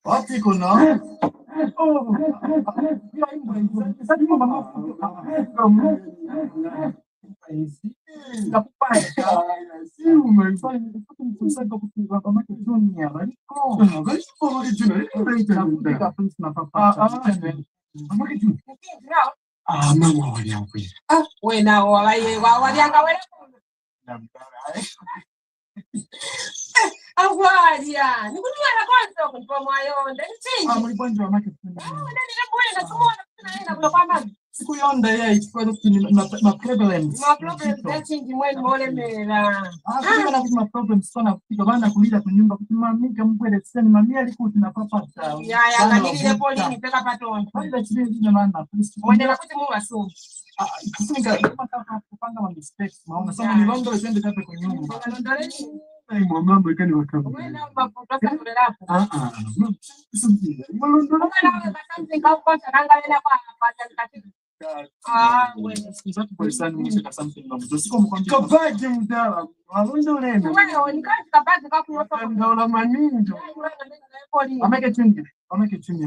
Oti kuno. Aguardia, não era quanto com maior, sim. Ah, muito bom dia, mas não é buena, sikuyonda ya ichikwa ma problems. Ma problems eti ndimwe mole mera. Kuna kuti ma problems sana kufika bana kulira kunyumba kuti mamika mbwele tseni mamia alikuti na papa sawa. Ya kadiri lepo lini peka patonto. Kwanza chile zina maana. Mwendela kuti munga so. Kusinga kama kupanga ma mistakes maana sana ni londo twende tata kwa nyumba. Ai mambo ikani wakati. Wewe mafuta kule hapo. Malondo. Something kwa angalia kwa katika. Bueno. Exato, por estar no something novo. Você como quando capaz de mudar, malondo lendo. Bueno, ni capaz de kwa ndo la maninjo. Ameke chungi,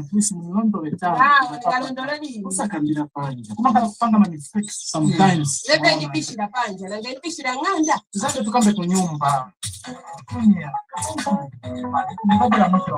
please mlondo weta. Kalondoleni. Usakambira panja. Kuma kupanga mistakes sometimes. Leka nipishira panja, langa nipishira nganda. Tusante tukambe ku nyumba. Kunya. Mbona mtu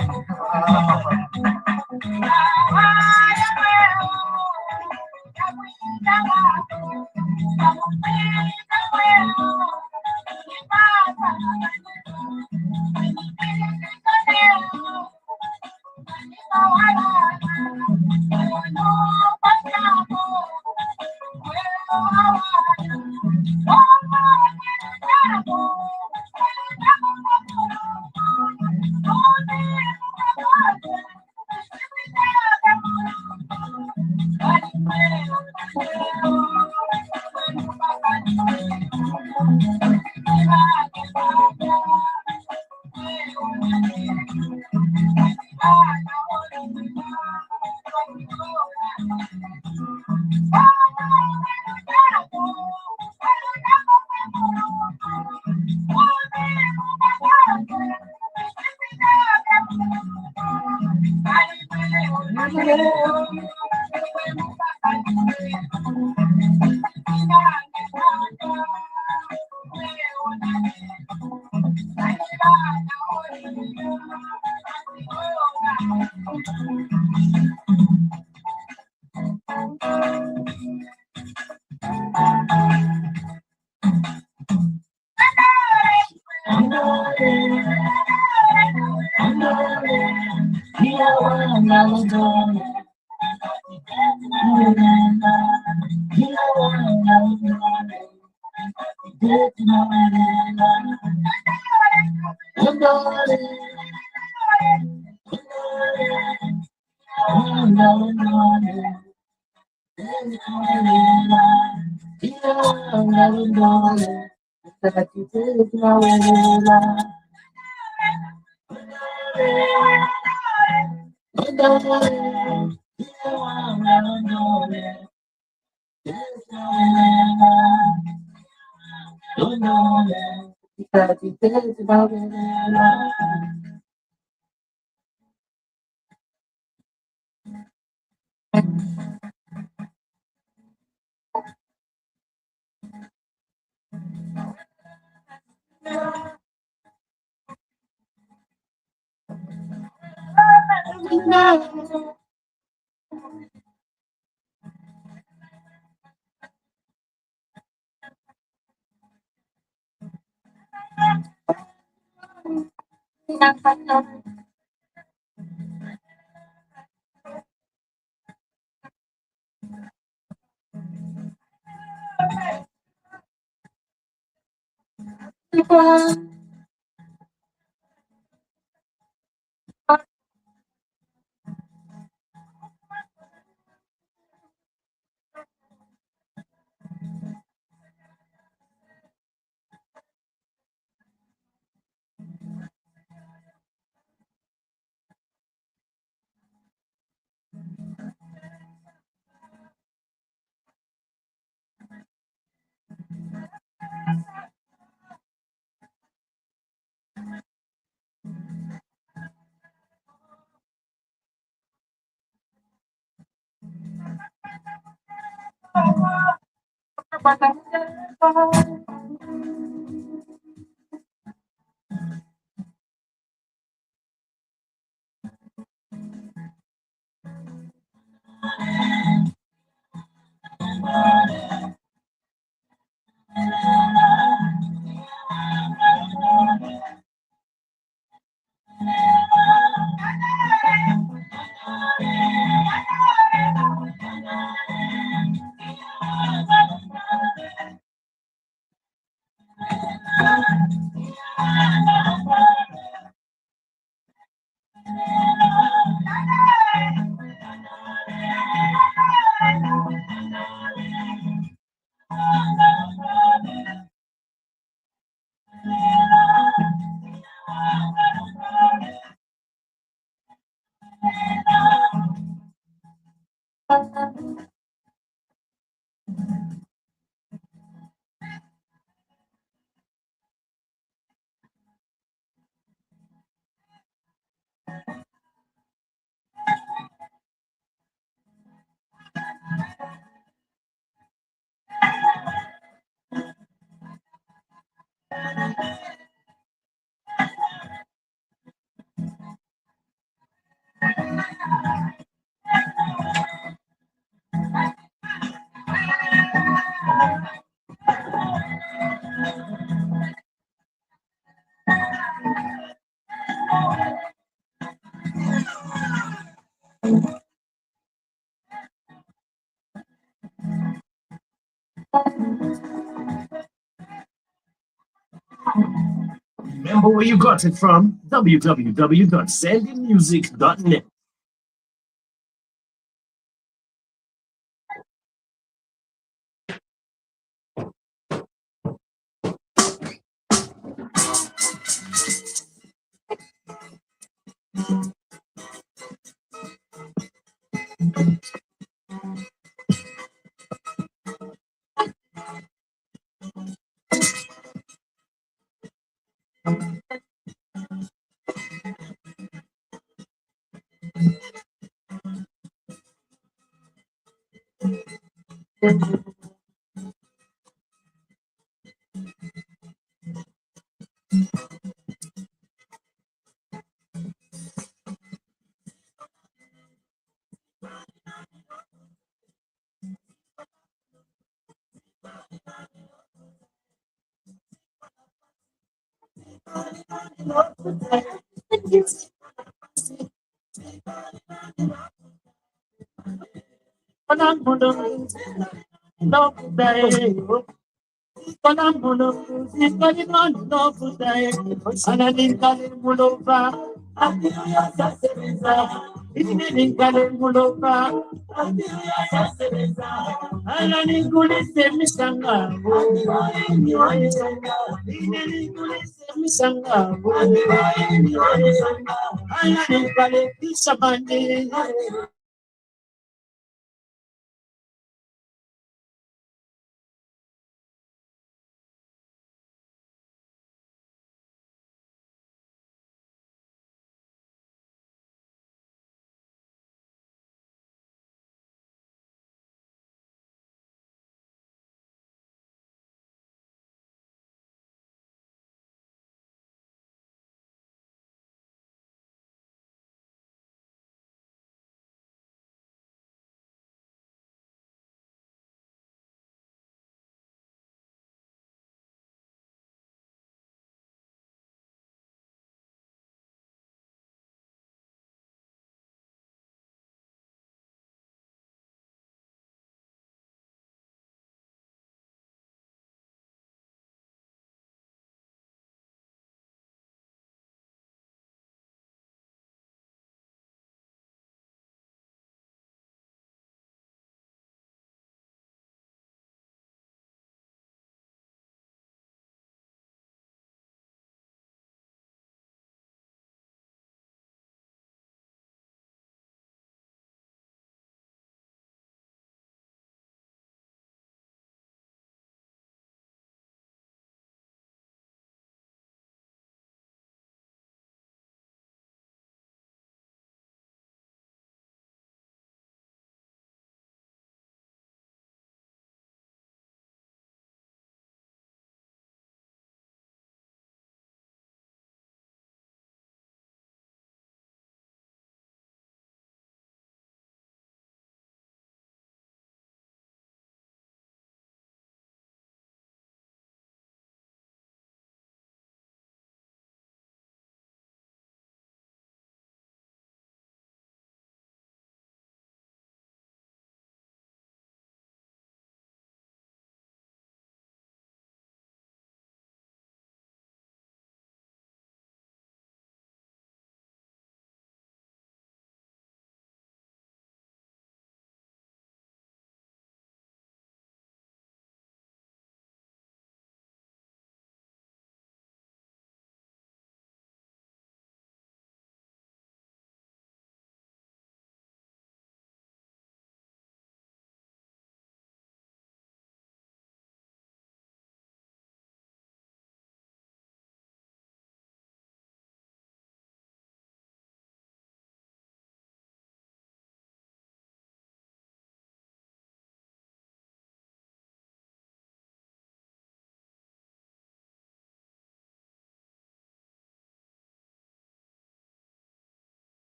Remember where you got it from? www.sandymusic.net.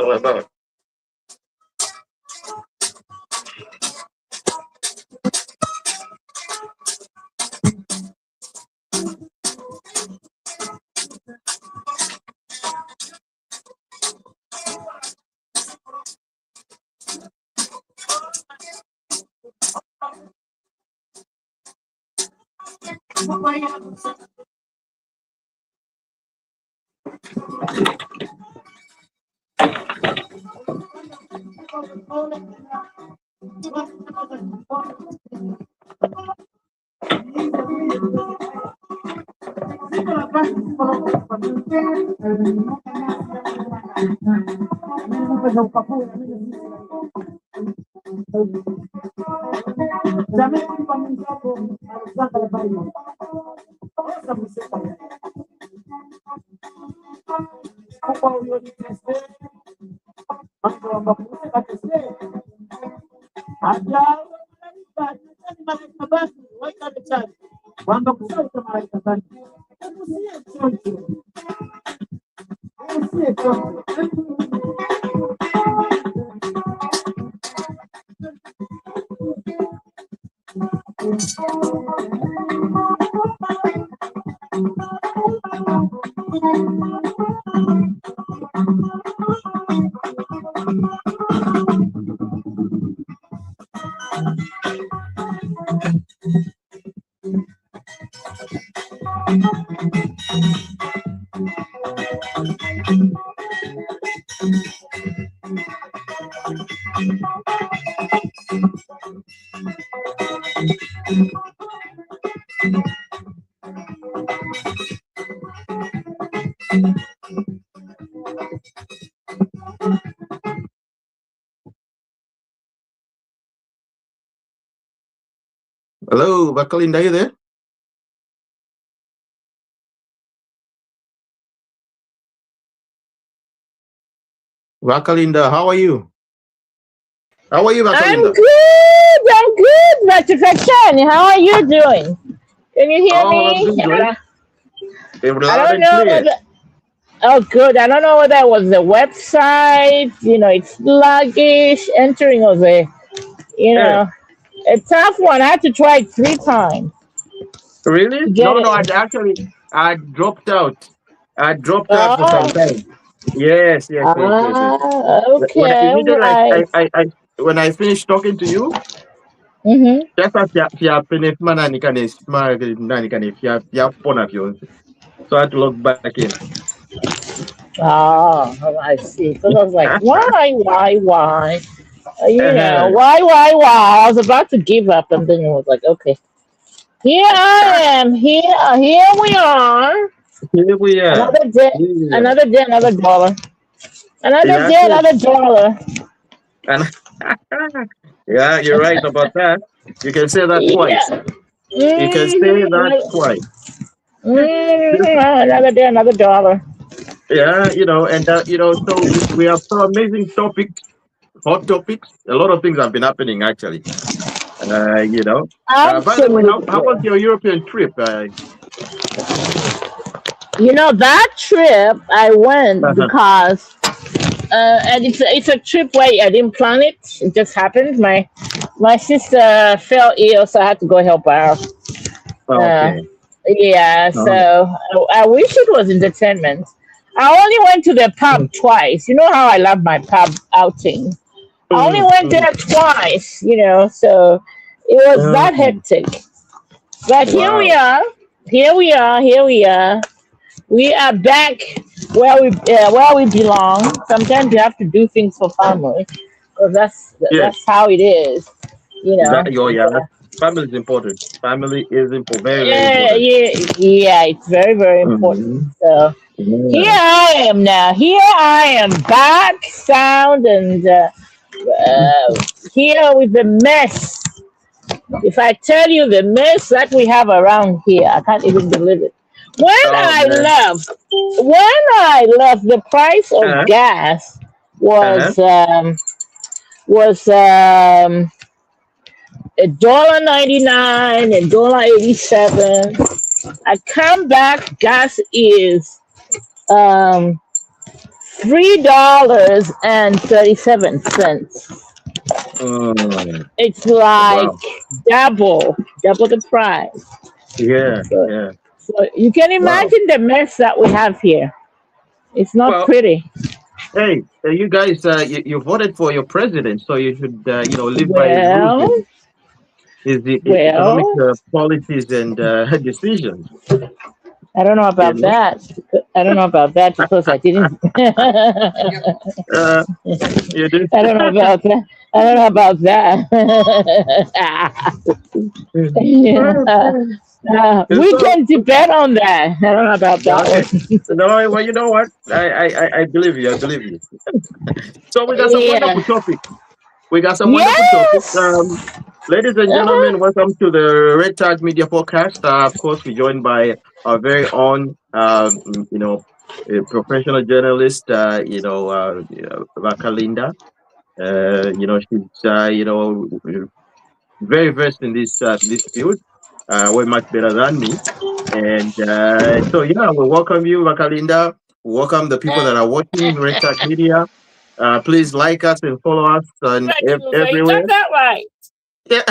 all about. Hello, Bakalinda, are you there? Bakalinda, how are you? How are you, Bakalinda? I'm good, Dr. Fachani. How are you doing? Can you hear me? I don't know whether, oh, good. I don't know whether it was the website, it's sluggish. Entering was a tough one. I had to try it 3 times. Really? Get No, it. I dropped out. I dropped out for some time. Yes. Okay, right. When I finished talking to you, just as you finish, man, and you can smile, and you can phone of yours. So I had to log back in. Oh, I see. Because I was like, why? Uh-huh. Why? Why? I was about to give up, and then it was like, okay. Here I am. Here we are. Here we are. Another day, another dollar. Another day, another dollar. And yeah, you're right about that. You can say that twice. You can say that twice. Another day, another dollar. Yeah, so we have some amazing topics, hot topics. A lot of things have been happening actually. By the way, how was your European trip? That trip I went because, and it's a trip where I didn't plan it. It just happened. My sister fell ill, so I had to go help her out. Okay. So I wish it was entertainment. I only went to the pub twice. You know how I love my pub outing. I only went there twice, so it was that hectic. But here we are. We are back where we belong. Sometimes you have to do things for family, because that's how it is. Family is important. Family is important. Very, very important. Yeah, it's very, very important. So here I am now. Here I am back, sound, and here with the mess. If I tell you the mess that we have around here, I can't even believe it. When I left, the price of gas was $1.99 and $1.87. I come back, gas is $3.37. It's like Wow. double the price. Yeah, So, yeah. so you can Wow. imagine the mess that we have here. It's not Well, pretty. hey, you guys, you voted for your president, so you should, live by his rules Well, and his economic well, policies and decisions. I don't know You about know, that. I don't know about that because I didn't. uh, you do. I don't know about that. I don't know about that. Yeah. We So, can debate on that. I don't know about that okay. one. No, well, you know what? I believe you. I believe you. So we got some Yeah. wonderful topics. We got some wonderful topics. Yes. Ladies and Uh-huh. gentlemen, welcome to the Red Tag Media Podcast. Of course, we're joined by our very own, a professional journalist, Vakalinda. She's, very versed in this field, way much better than me. And so, yeah, we welcome you, Vakalinda. Welcome the people that are watching Red Tag Media. Please like us and follow us on Right, you everywhere. got that right. Yeah.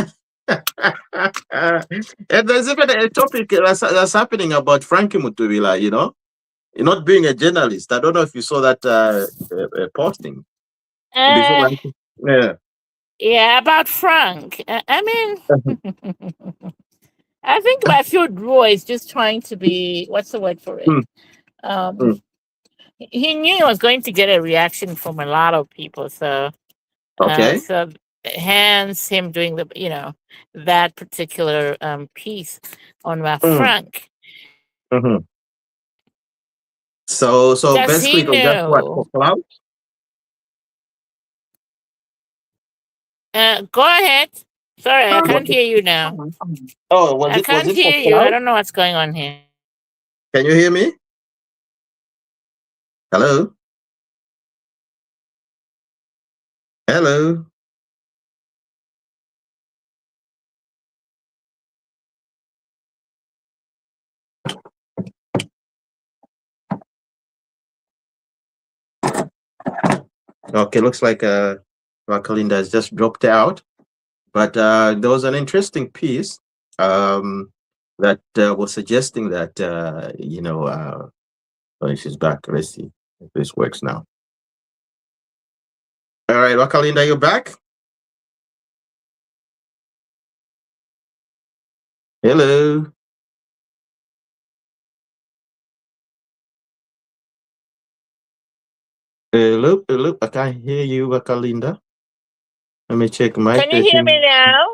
And there's even a topic that's happening about Frankie Mutubila, not being a journalist. I don't know if you saw that posting before. Uh, Yeah. yeah, about Frank. I mean, I think my field boy is just trying to be, what's the word for it? Mm, Um, mm. he knew he was going to get a reaction from a lot of people. Okay. So hence him doing that particular piece on Mm, Frank. mhm. So Does he basically, it was just what know? for clout? Go ahead. Sorry, I Was can't it, hear you now. oh, was I it was can't it for hear you. I clout? don't know what's going on here. Can you hear me? Hello, hello. Okay, looks like Kalinda has just dropped out. But there was an interesting piece that was suggesting that oh, she's back. Let's see if this works now. All right, Wakalinda, you're back. Hello. Hello, hello. I can't hear you, Wakalinda. Let me check my Can you hear me setting. now?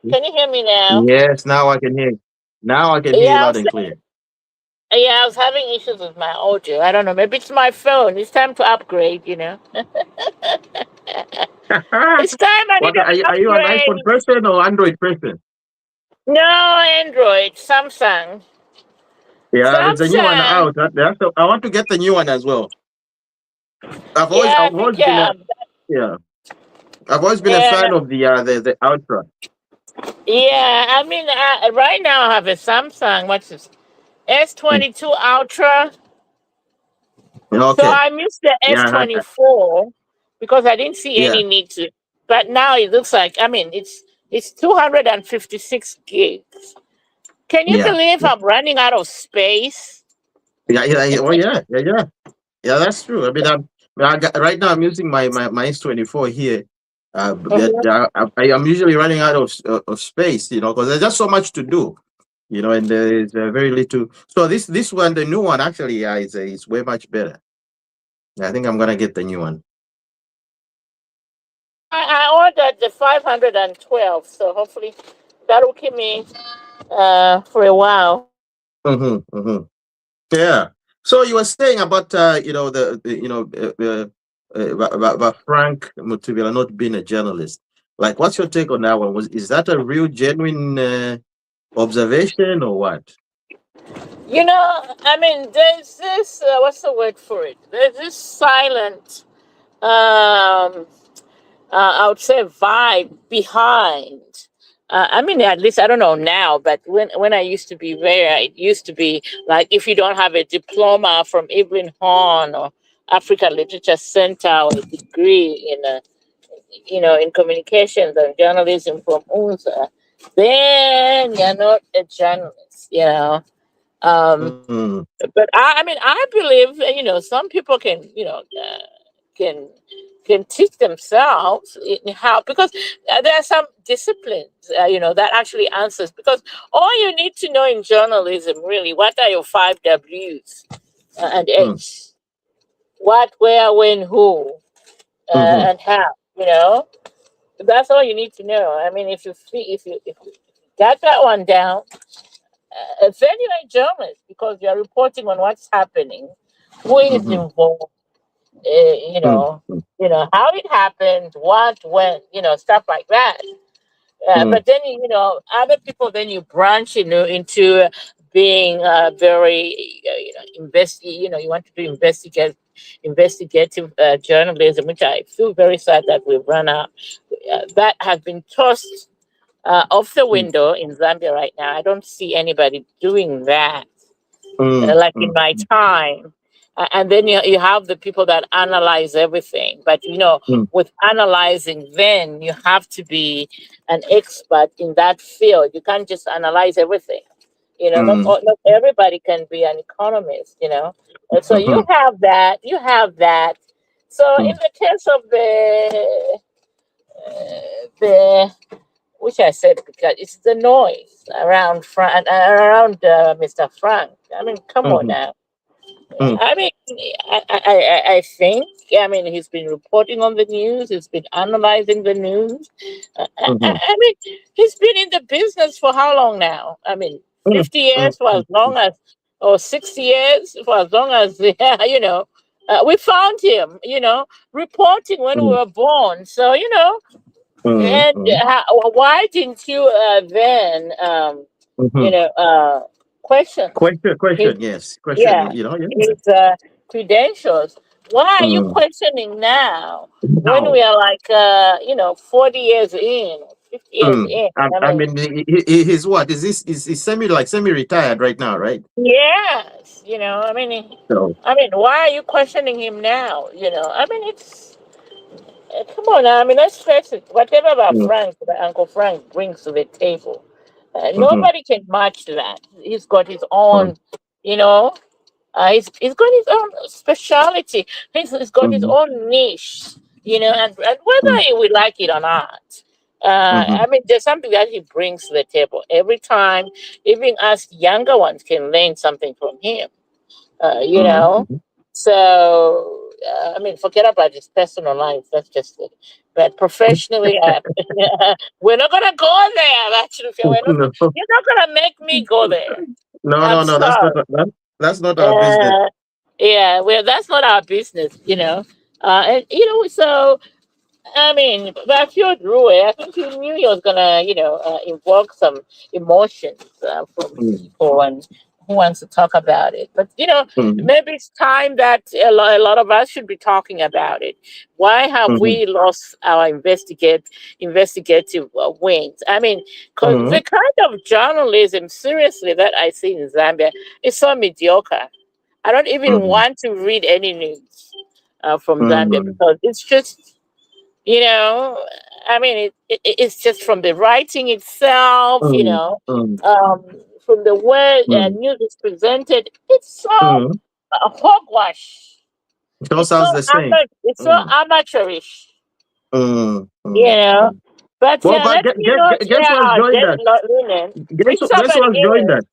Can you hear me now? Yes, now I can hear you. Now I can hear you Yeah, loud and clear. I was having issues with my audio. I don't know. Maybe it's my phone. It's time to upgrade. It's time I need What to are you an upgrade. iPhone person or Android person? No, Android, Samsung. Yeah, there's a new one Samsung. out. I want to get the new one as well. Yeah, I I've think always been a yeah. yeah. I've always been a Yeah, fan of the Ultra. yeah. I mean, right now I have a Samsung. What's this? Mm. S22 Ultra. So Okay. I missed the Yeah, I had that. S24 because I didn't see Yeah. any need to. But now it looks like, I mean, it's 256 gigs. Can you Yeah. believe Yeah. I'm running out of space? Yeah. Oh yeah. Yeah. Yeah, that's true. I mean, right now I'm using my S24 here. But Mhm. I am usually running out of space, because there's just so much to do, and there is very little. So this one, the new one, actually, yeah, is way much better. I think I'm gonna get the new one. I ordered the 512, so hopefully that'll keep me for a while. Mm-hmm, mm-hmm. Yeah. So you were saying about about Frank Mutubila not being a journalist. Like, what's your take on that one? Is that a real genuine observation or what? I mean, there's this, what's the word for it? There's this silent, um, I would say, vibe behind. I mean, at least I don't know now, but when I used to be there, it used to be like if you don't have a diploma from Evelyn Horn African Literature Center or a degree in in communications and journalism from UNSA, then you're not a journalist, But I mean, I believe some people can can can teach themselves in how, because there are some disciplines that actually answers, because all you need to know in journalism, really, what are your 5 W's and H, what, where, when, who, and how, that's all you need to know. I mean, if you got that one down, then you're a journalist, because you're reporting on what's happening, who is involved, how it happened, what, when, stuff like that. But then other people, then you branch into being very you want to do investigative journalism, which I feel very sad that we've run out. That has been tossed off the window in Zambia right now. I don't see anybody doing that like in my time. And then you have the people that analyze everything. But, with analyzing, then you have to be an expert in that field. You can't just analyze everything. Not everybody can be an economist, And so you have that. So in the case of the which I said, because it's the noise around Mr. Frank. I mean, come on now. I mean, I think, he's been reporting on the news. He's been analyzing the news. I mean, he's been in the business for how long now? I mean, 50 years for as long as, or 60 years for as long as, we found him, reporting when we were born. So, and why didn't you then, question? Yes. His credentials. Why are you questioning now when we are like, 40 years in, 50 years in? I mean, he's what? Is semi-retired right now, right? Yes. Why are you questioning him now? It's. Come on, let's face it. Whatever about Uncle Frank brings to the table, nobody can match that. He's got his own, he's got his own speciality. He's got his own niche, and whether we like it or not. There's something that he brings to the table every time. Even us younger ones can learn something from him, So, forget about his personal life. That's just it. But professionally, we're not gonna go there. Actually, you're not gonna make me go there. No. That's not our business. Yeah, well, that's not our business. And so. But Rue, I think he knew he was gonna, invoke some emotions from people and who wants to talk about it. But maybe it's time that a lot of us should be talking about it. Why have we lost our investigative wings? Because the kind of journalism, seriously, that I see in Zambia is so mediocre. I don't even want to read any news from Zambia, because it's just. It's just from the writing itself, from the way news is presented. It's so hogwash. It all sounds the same. It's so amateurish. But guess who joined us? Guess who joined us?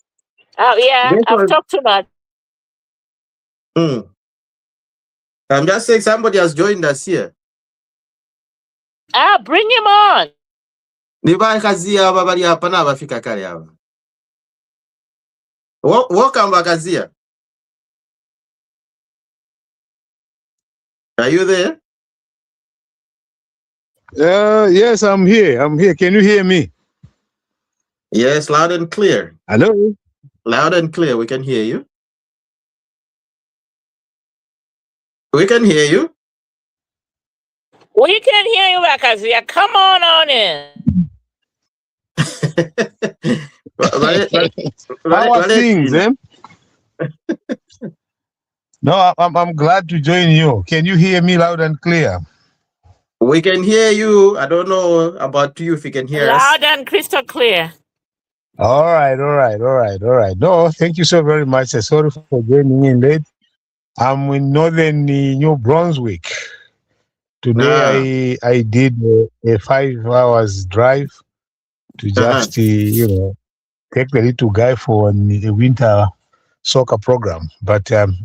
Oh yeah, I've talked too much. I'm just saying somebody has joined us here. Bring him on. Welcome, Bakazia. Are you there? Yes, I'm here. Can you hear me? Yes, loud and clear. Hello? Loud and clear. We can hear you. We can hear you. We can hear you, Bakazia. Come on in. How are things, eh? No, I'm glad to join you. Can you hear me loud and clear? We can hear you. I don't know about you if you can hear us. Loud and crystal clear. All right. No, thank you so very much. Sorry for joining in late. I'm in northern New Brunswick. Today I did a 5 hours drive to just take the little guy for a winter soccer program. But I'm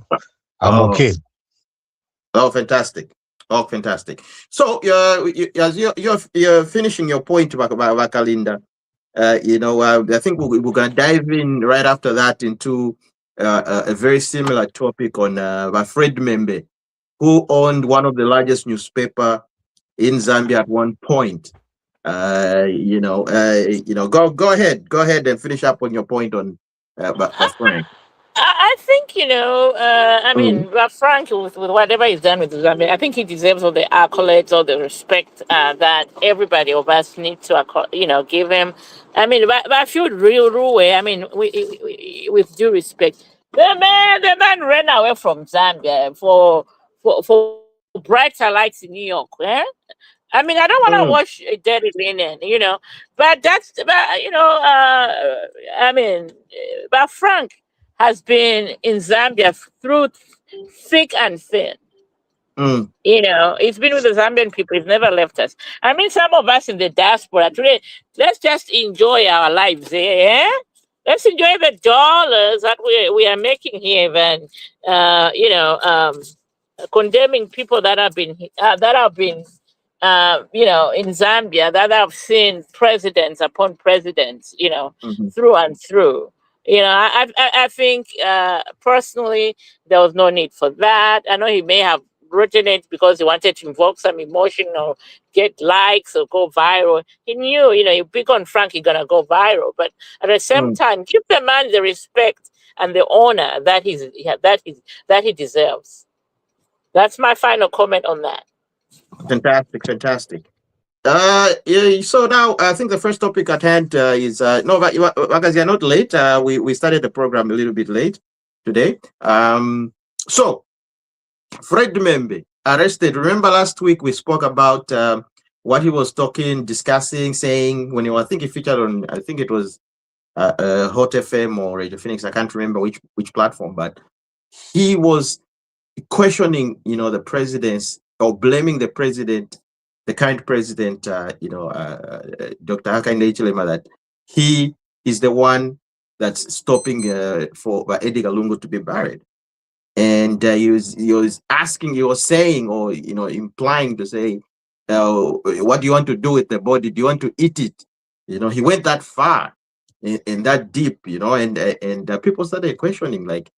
okay. Oh, fantastic! Oh, fantastic! So, as you're finishing your point about Kalinda, I think we're gonna dive in right after that into a very similar topic on Fred Membe, who owned one of the largest newspaper in Zambia at one point. Go ahead and finish up on your point on Frank. I think, I mean, Frank, with whatever he's done with Zambia, I think he deserves all the accolades, all the respect that everybody of us need to, give him. I mean, but I feel real way. I mean, we, with due respect, the man ran away from Zambia for brighter lights in New York. Eh? I mean, I don't want to wash a dirty linen, but I mean, but Frank has been in Zambia through thick and thin. He's been with the Zambian people. He's never left us. I mean, some of us in the diaspora today, let's just enjoy our lives, eh? Let's enjoy the dollars that we are making here, and condemning people that have been in Zambia, that have seen presidents upon presidents, through and through. I think personally there was no need for that. I know he may have written it because he wanted to invoke some emotion or get likes or go viral. He knew, you pick on Frank, you're gonna go viral. But at the same time, give the man the respect and the honor that he deserves. That's my final comment on that. Fantastic. So now I think the first topic at hand is because you're not late. We started the program a little bit late today. So Fred Membe arrested. Remember last week we spoke about what he was discussing, saying when I think he featured on, I think it was Hot FM or Radio Phoenix. I can't remember which platform, but he was questioning, the president's, or blaming the president, the current president, Dr. Hakainde Hichilema, that he is the one that's stopping for Edgar Lungu to be buried. And he was saying, or implying to say, what do you want to do with the body? Do you want to eat it? He went that far and that deep, and people started questioning, like,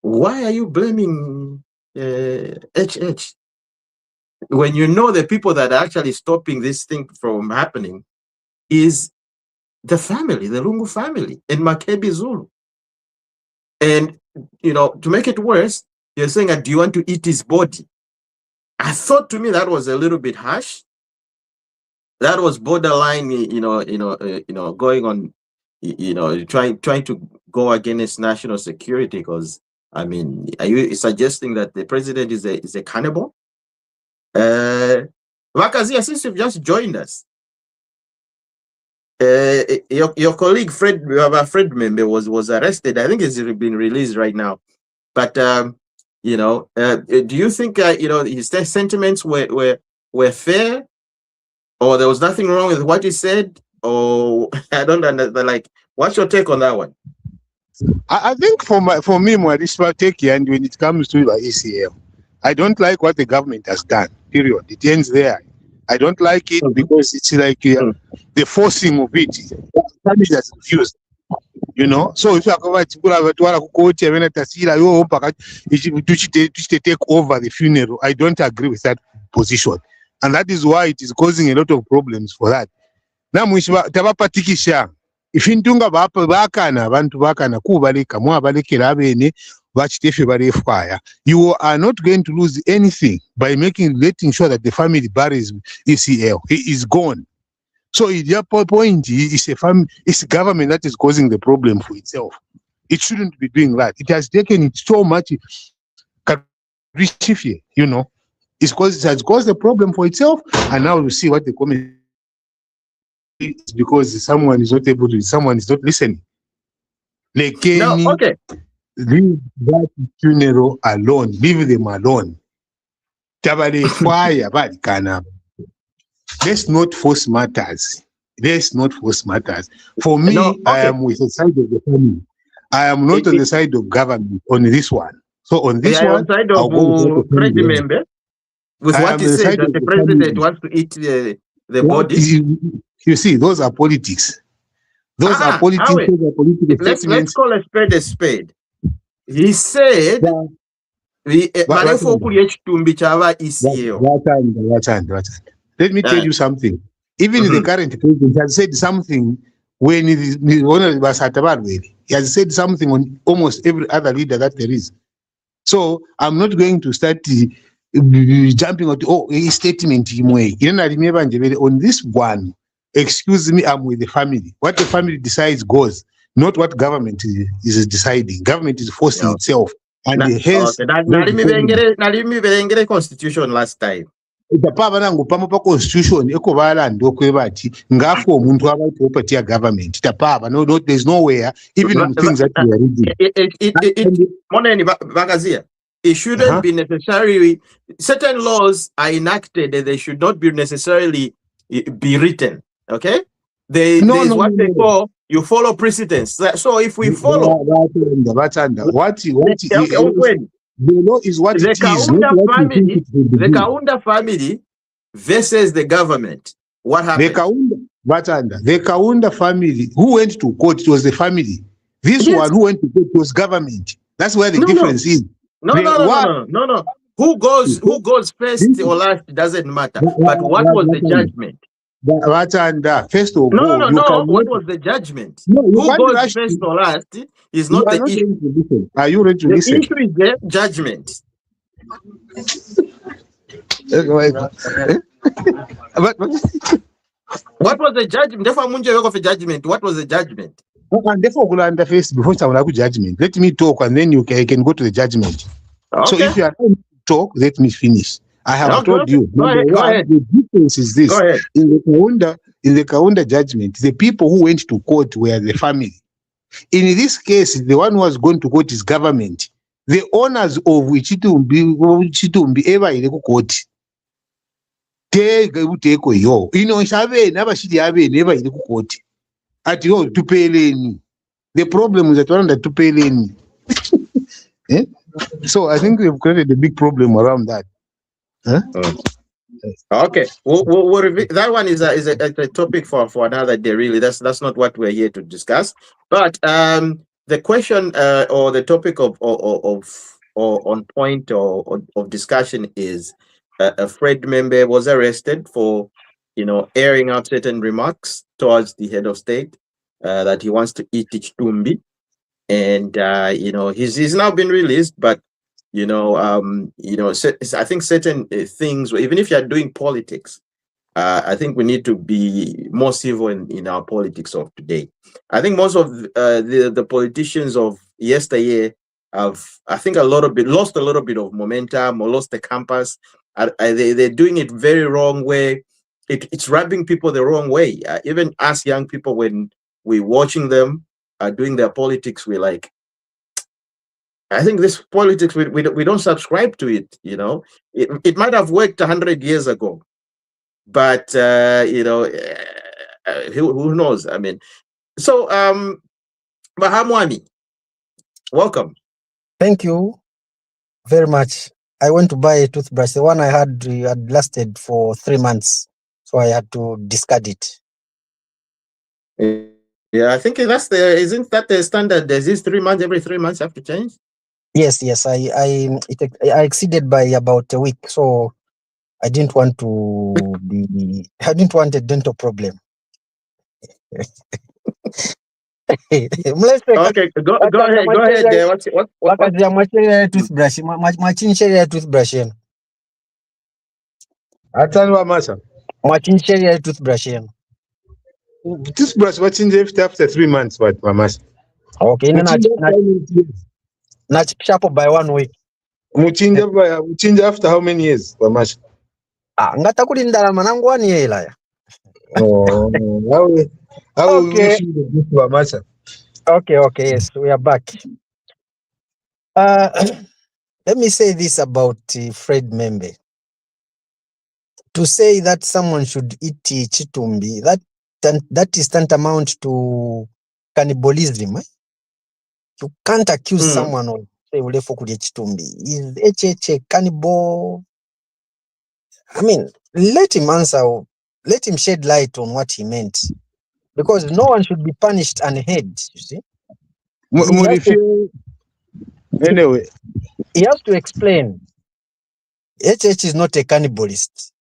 why are you blaming HH? When the people that are actually stopping this thing from happening is the family, the Lungu family, and Makebi Zulu. And, to make it worse, you're saying, do you want to eat his body? I thought, to me, that was a little bit harsh. That was borderline, going on, trying to go against national security. Because, I mean, are you suggesting that the president is a cannibal? Vakazia, since you've just joined us, your colleague Fred Membe was arrested. I think he's been released right now. But do you think his sentiments were fair, or there was nothing wrong with what he said, or I don't understand? Like, what's your take on that one? I think for me, my take, and when it comes to ECL, I don't like what the government has done. Period. It ends there. I don't like it because it's like the forcing of it. Family has refused. So if you are to take over the funeral, I don't agree with that position, and that is why it is causing a lot of problems for that. Now, if you don't you are not going to lose anything by letting sure that the family buries ECL. He is gone. So your point is it's government that is causing the problem for itself. It shouldn't be doing that. It has taken it so much. reshift, you know. It's because it has caused a problem for itself, and now you see what the comment is because someone is not able to, someone is not listening. No, okay. Leave that funeral alone. Leave them alone. Fire, let's not force matters. Let's not force matters. For me, No, okay. I am with the side of the family. I am not on the side of government on this one. So on this one, on the side of Fred member, with what he said that the president wants to eat the body. You see, those are politics. Those are politics. Those are political let's call a spade. He said, let me tell you something. Even the current president has said something when he has said something on almost every other leader that there is. So I'm not going to start jumping on a statement on this one. Excuse me, I'm with the family. What the family decides goes, not what government is deciding. Government is forcing itself. And hence, constitution last time. The constitution government. There's nowhere, even in things that we are reading. It shouldn't be necessarily, certain laws are enacted and they should not be necessarily be written. Okay? There's what they call, you follow precedents. So if we follow what the law is what the it Hakainde is. The Hakainde family versus the government. What happened? The Hakainde family, who went to court, it was the family. This one who went to court was government. That's where the difference is. No. Who goes first or last doesn't matter. But what was the judgment? First of all, what was the judgment? Who goes first or last is not the issue. Are you ready to listen? The issue is the judgment. What was the judgment? Therefore, of a judgment. What was the judgment? And therefore, before I judgment, let me talk, and then you can go to the judgment. Okay. So if you are going to talk, let me finish. I have told you. Go ahead. The difference is this: in the Hakainde judgment, the people who went to court were the family. In this case, the one who was going to court is government. The owners of Hichilema ever in court. Take yo. Never court. At yo to pay leni. The problem is that one that to pay leni. So I think we've created a big problem around that. Okay, that one is a topic for another day. Really, that's not what we're here to discuss. But the question or the topic of on point or of discussion is a Fred member was arrested for airing out certain remarks towards the head of state that he wants to eat Tumbi, and he's now been released, but. I think certain things, even if you're doing politics, I think we need to be more civil in our politics of today. I think most of the politicians of yesteryear have, I think, lost a little bit of momentum or lost the compass. They're doing it very wrong way. It's rubbing people the wrong way. Even us young people, when we're watching them doing their politics, we're like, I think this politics, we don't subscribe to it, It might have worked 100 years ago, but, who knows? I mean, so, Mahamwani, welcome. Thank you very much. I went to buy a toothbrush. The one I had lasted for 3 months, so I had to discard it. Yeah, I think isn't that the standard? There's this 3 months, every 3 months you have to change? Yes. I exceeded by about a week, so I didn't want to I didn't want a dental problem. Okay, go ahead. What? Toothbrush. Toothbrush. Toothbrush. Toothbrush watching after 3 months, but mamas. Okay, not sharp by 1 week. Muchinja after how many years, Wamasha? Ngata kulindala manangu 1 year ya. Oh, how we Okay. wish you the best, Wamasha. Okay, yes, we are back. Let me say this about Fred Membe. To say that someone should eat chitumbi, that is tantamount to cannibalism. You can't accuse someone of say ulefo kulia chitumbi. Is HH cannibal? I mean, let him answer. Let him shed light on what he meant, because no one should be punished unheard. You see, Anyway, he has to explain. HH is not a cannibalist.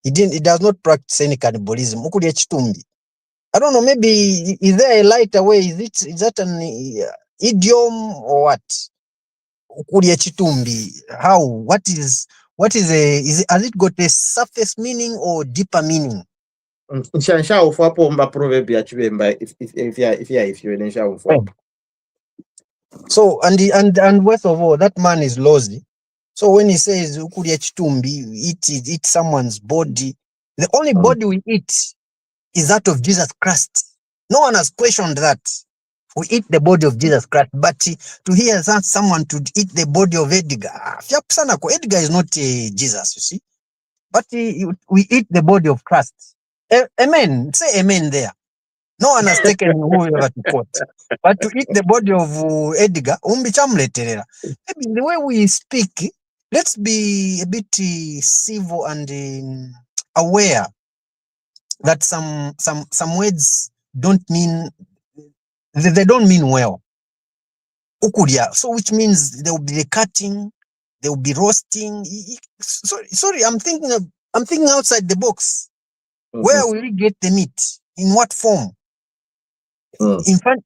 He does not practice any cannibalism. Ukulia chitumbi. I don't know. Maybe is there a lighter way? Is that an idiom or what? Ukulia chitumbi. How? Has it got a surface meaning or deeper meaning? If So and worst of all, that man is lousy. So when he says ukulia chitumbi, eat someone's body, the only body we eat is that of Jesus Christ. No one has questioned that. We eat the body of Jesus Christ, but to hear that someone to eat the body of Edgar, Edgar is not Jesus, you see. But we eat the body of Christ. Amen. Say amen there. No one has taken whoever to court. But to eat the body of Edgar, maybe the way we speak, let's be a bit civil and aware that some words don't mean, they don't mean well. Ukulia. So which means there will be the cutting, there will be roasting. Sorry, I'm thinking outside the box. Where will we get the meat? In what form? In fact,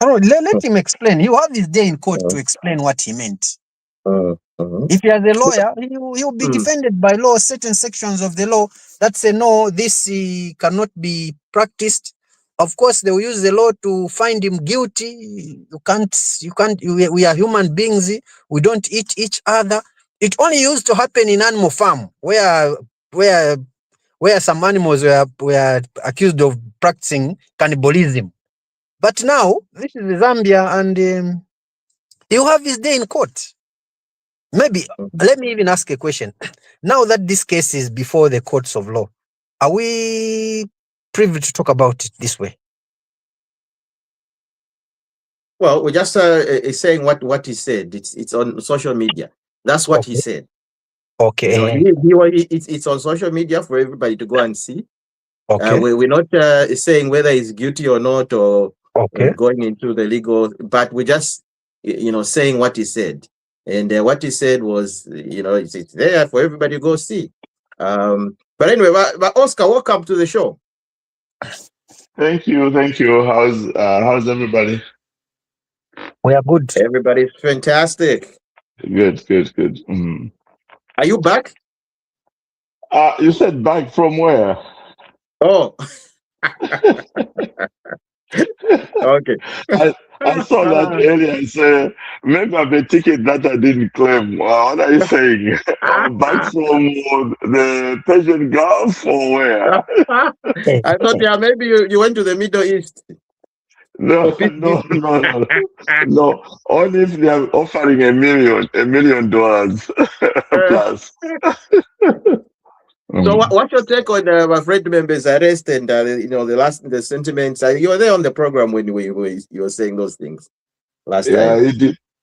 let him explain. You have his day in court to explain what he meant. If he has a lawyer, he'll be defended by law, certain sections of the law that say, no, this cannot be practiced. Of course, they will use the law to find him guilty. We are human beings. We don't eat each other. It only used to happen in animal farm where some animals were accused of practicing cannibalism. But now, this is Zambia, and you have his day in court. Maybe, let me even ask a question. Now that this case is before the courts of law, are we privy to talk about it this way? Well, we're just saying what he said. It's on social media. That's what he said. Okay. You know, it's on social media for everybody to go and see. Okay. We're not saying whether he's guilty or not, or going into the legal, but we're just, saying what he said. And what he said was, it's there for everybody to go see. But anyway, but Oscar, welcome to the show. Thank you. How's everybody? We are good. Everybody's fantastic. Good. Are you back? You said back from where? Oh. Okay. I saw that earlier. I said, maybe I have a ticket that I didn't claim. What are you saying? Back from the Persian Gulf or where? I thought, maybe you went to the Middle East. No. Only if they are offering $1 million plus. So what's your take on Fred Membe's arrest and the sentiments? You were there on the program when you were saying those things last time. Yeah,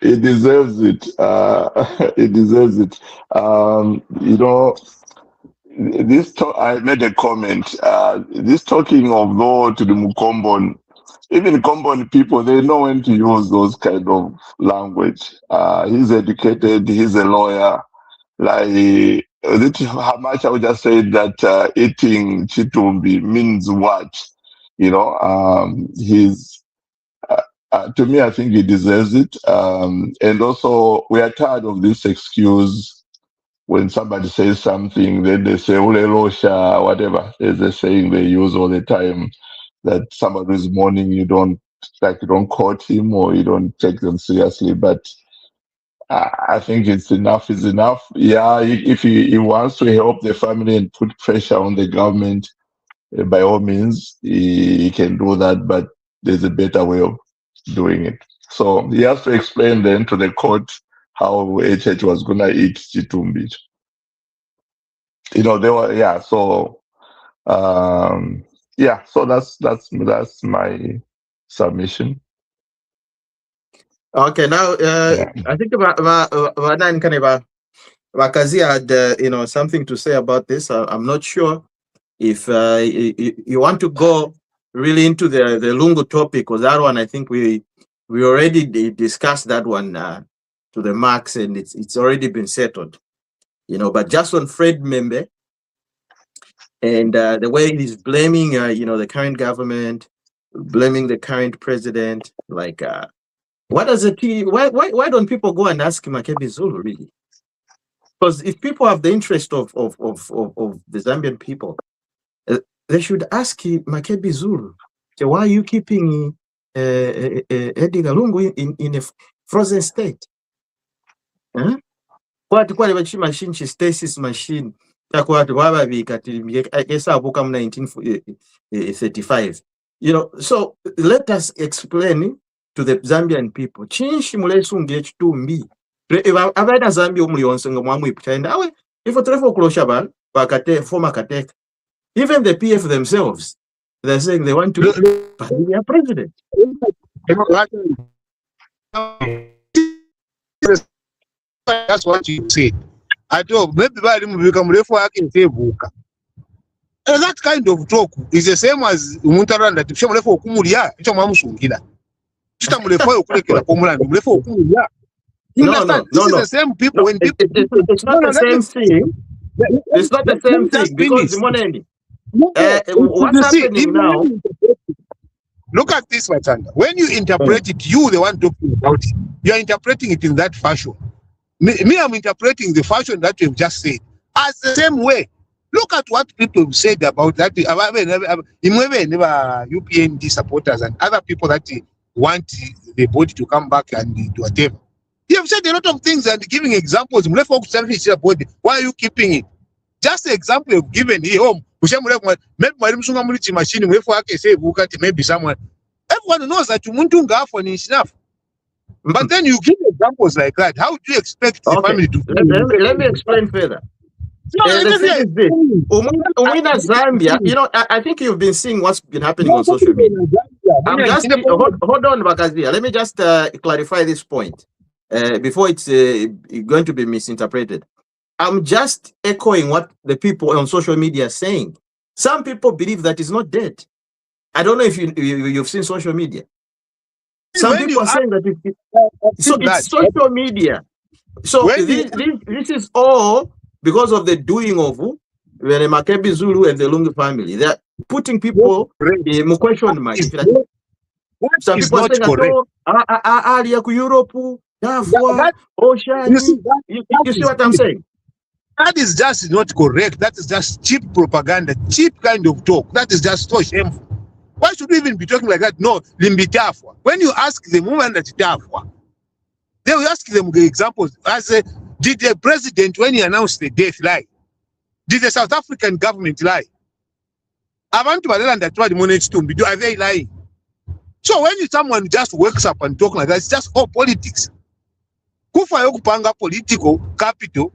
it deserves it. It deserves it. I made a comment. This talking of law to the Mukombon, even Kombon people, they know when to use those kind of language. He's educated. He's a lawyer. How much I would just say that eating chitumbi means what? To me, I think he deserves it. And also, we are tired of this excuse when somebody says something, then they say, whatever. There's a saying they use all the time that somebody is mourning, you don't quote him or you don't take them seriously. But I think it's enough is enough. Yeah, if he wants to help the family and put pressure on the government, by all means, he can do that. But there's a better way of doing it. So he has to explain then to the court how HH was gonna eat Chitumbi. They were, yeah. So, yeah. So that's my submission. Okay. Now, I think Wakazi had something to say about this. I'm not sure if you want to go really into the Lungu topic, because that one I think we already discussed that one to the max, and it's already been settled. But just on Fred Membe and the way he's blaming the current government, blaming the current president, like what does it? Why don't people go and ask Makebi Zulu really? Because if people have the interest of the Zambian people, they should ask Makebi Zulu, so why are you keeping Edgar Lungu in a frozen state? Huh? What machine stasis machine? Takwati wababika esabuka 1935. So let us explain to the Zambian people. Chinshi mulesungi H2B. Abada Zambia umulionse ngomwamu iputenda. Awe ifo trefo kuloshabal bakate former kateka. Even the PF themselves, they're saying they want to be their president. That's what you said. I told maybe and that kind of talk is the same as Muntaranda to show for Kumuria, Chomamusungila. No. The same people when people it's not the same thing. It's not the same thing because what's happening now? Look at this, Matanda. When you interpret it, you the one talking about it. You are interpreting it in that fashion. Me, I'm interpreting the fashion that you've just said as the same way. Look at what people have said about that. UPND supporters and other people that want the body to come back and do whatever. You have said a lot of things and giving examples. Why are you keeping it? Just the example you've given here home. Maybe someone. Everyone knows that you is enough. But then you give examples like that. How do you expect the family to let me explain further. The thing is this. Zambia, I think you've been seeing what's been happening on social media. Hold on, Bakazia. Let me just clarify this point before it's going to be misinterpreted. I'm just echoing what the people on social media are saying. Some people believe that it's not dead. I don't know if you've seen social media. Some people are saying that it's social media. So this is all because of the doing of Makebi Zulu and the Lungu family. They're putting people in question mark. Some people are saying that Europe, Ocean. You see what I'm saying? That is just not correct. That is just cheap propaganda, cheap kind of talk. That is just so shameful. Why should we even be talking like that? No, Limbitafwa. When you ask the woman that Tafwa, they will ask them the examples. Did the president, when he announced the death, lie? Did the South African government lie? Are they lying? So when someone just wakes up and talk like that, it's just all politics. Political capital.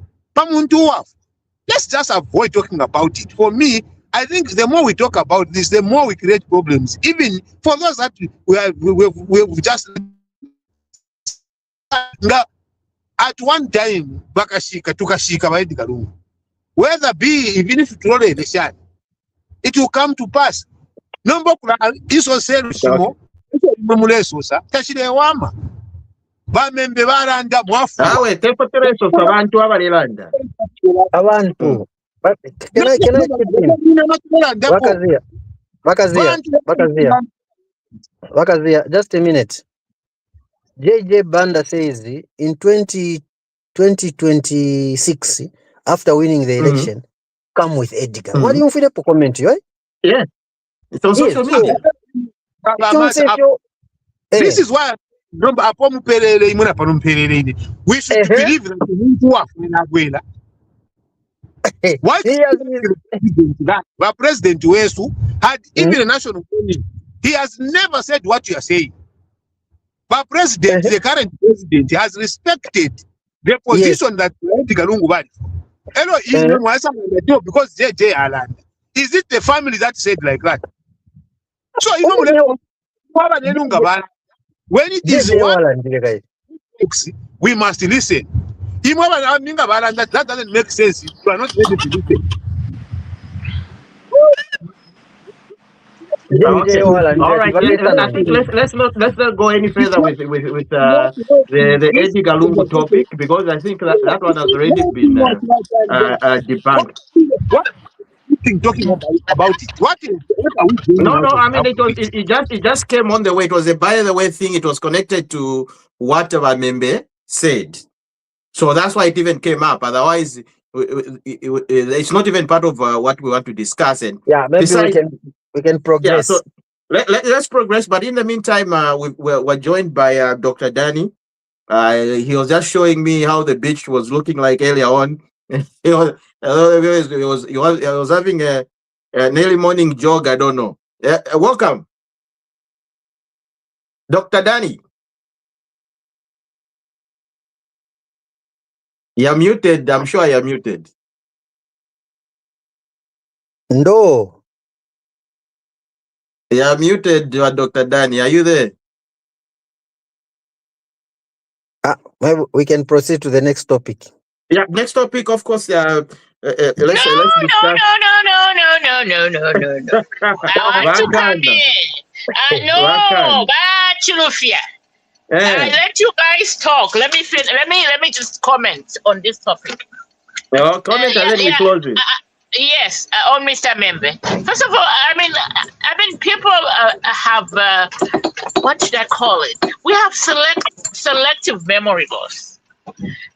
Let's just avoid talking about it. For me, I think the more we talk about this, the more we create problems. Even for those that we just at one time, whether be even if it roll election, it will come to pass. Number iso selu shimo, wama. Bamembe baranda mwafu. Awe tepotereso abantu abalelanda. Abantu. Can I Wakazia, just a minute. JJ Banda says in 2026, after winning the election, come with Edgar. What do you feel for comment? Yeah. It's on social media. This is why we should believe that why the president Wesu had even a national warning. He has never said what you are saying. But president, the current president, has respected the position that Galungu had. Hello, because JJ Alan. Is it the family that said like that? So when it is one, we must listen. That doesn't make sense. You are not ready to listen. Okay. All right. I think let's not go any further with the Eddie Galungu topic, because I think that one has already been debunked. What talking about it? What are we doing? No. I mean, it just came on the way. It was a by the way thing. It was connected to whatever Membe said, so that's why it even came up. Otherwise, it's not even part of what we want to discuss. And yeah, maybe we can progress. Yeah, so let's progress. But in the meantime, we're joined by Dr. Danny. He was just showing me how the beach was looking like earlier on. he was having an early morning jog. I don't know. Welcome, Dr. Danny. You're muted. I'm sure you're muted. No. You're muted, Dr. Danny. Are you there? Maybe we can proceed to the next topic. Yeah, next topic, of course. Let's discuss. No. I want to come in. No, Chilufia. I let you guys talk. Let me just comment on this topic. Well, comment and then we close it. Yes, on Mr. Membe. First of all, I mean, people have what should I call it? We have selective memory loss.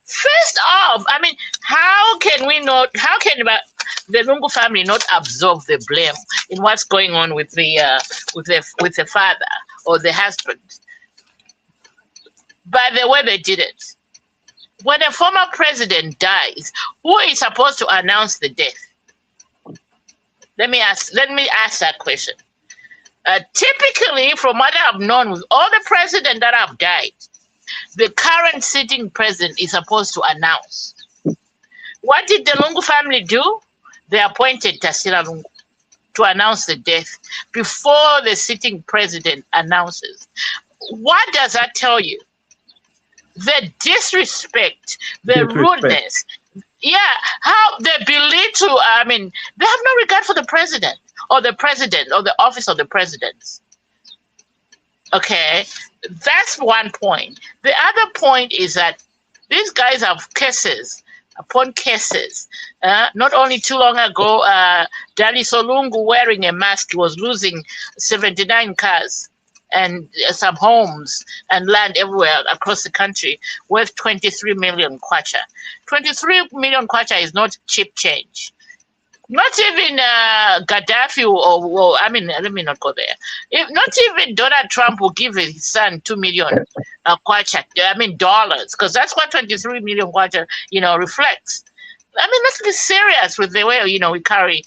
First off, I mean, how can the Lungu family not absorb the blame in what's going on with the father or the husband? By the way they did it. When a former president dies, who is supposed to announce the death? Let me ask that question. Typically, from what I've known, with all the presidents that have died, the current sitting president is supposed to announce. What did the Lungu family do? They appointed Tasila Lungu to announce the death before the sitting president announces. What does that tell you? The disrespect, the rudeness. Yeah, how they belittle, I mean, they have no regard for the president or the office of the president. Okay, that's one point. The other point is that these guys have cases upon cases. Not only too long ago, Dali Solungu wearing a mask was losing 79 cars and some homes and land everywhere across the country worth 23 million kwacha. 23 million kwacha is not cheap change. Not even Gaddafi or I mean, let me not go there. Not even Donald Trump will give his son 2 million kwacha, I mean dollars, because that's what 23 million kwacha, reflects. I mean, let's be serious with the way, we carry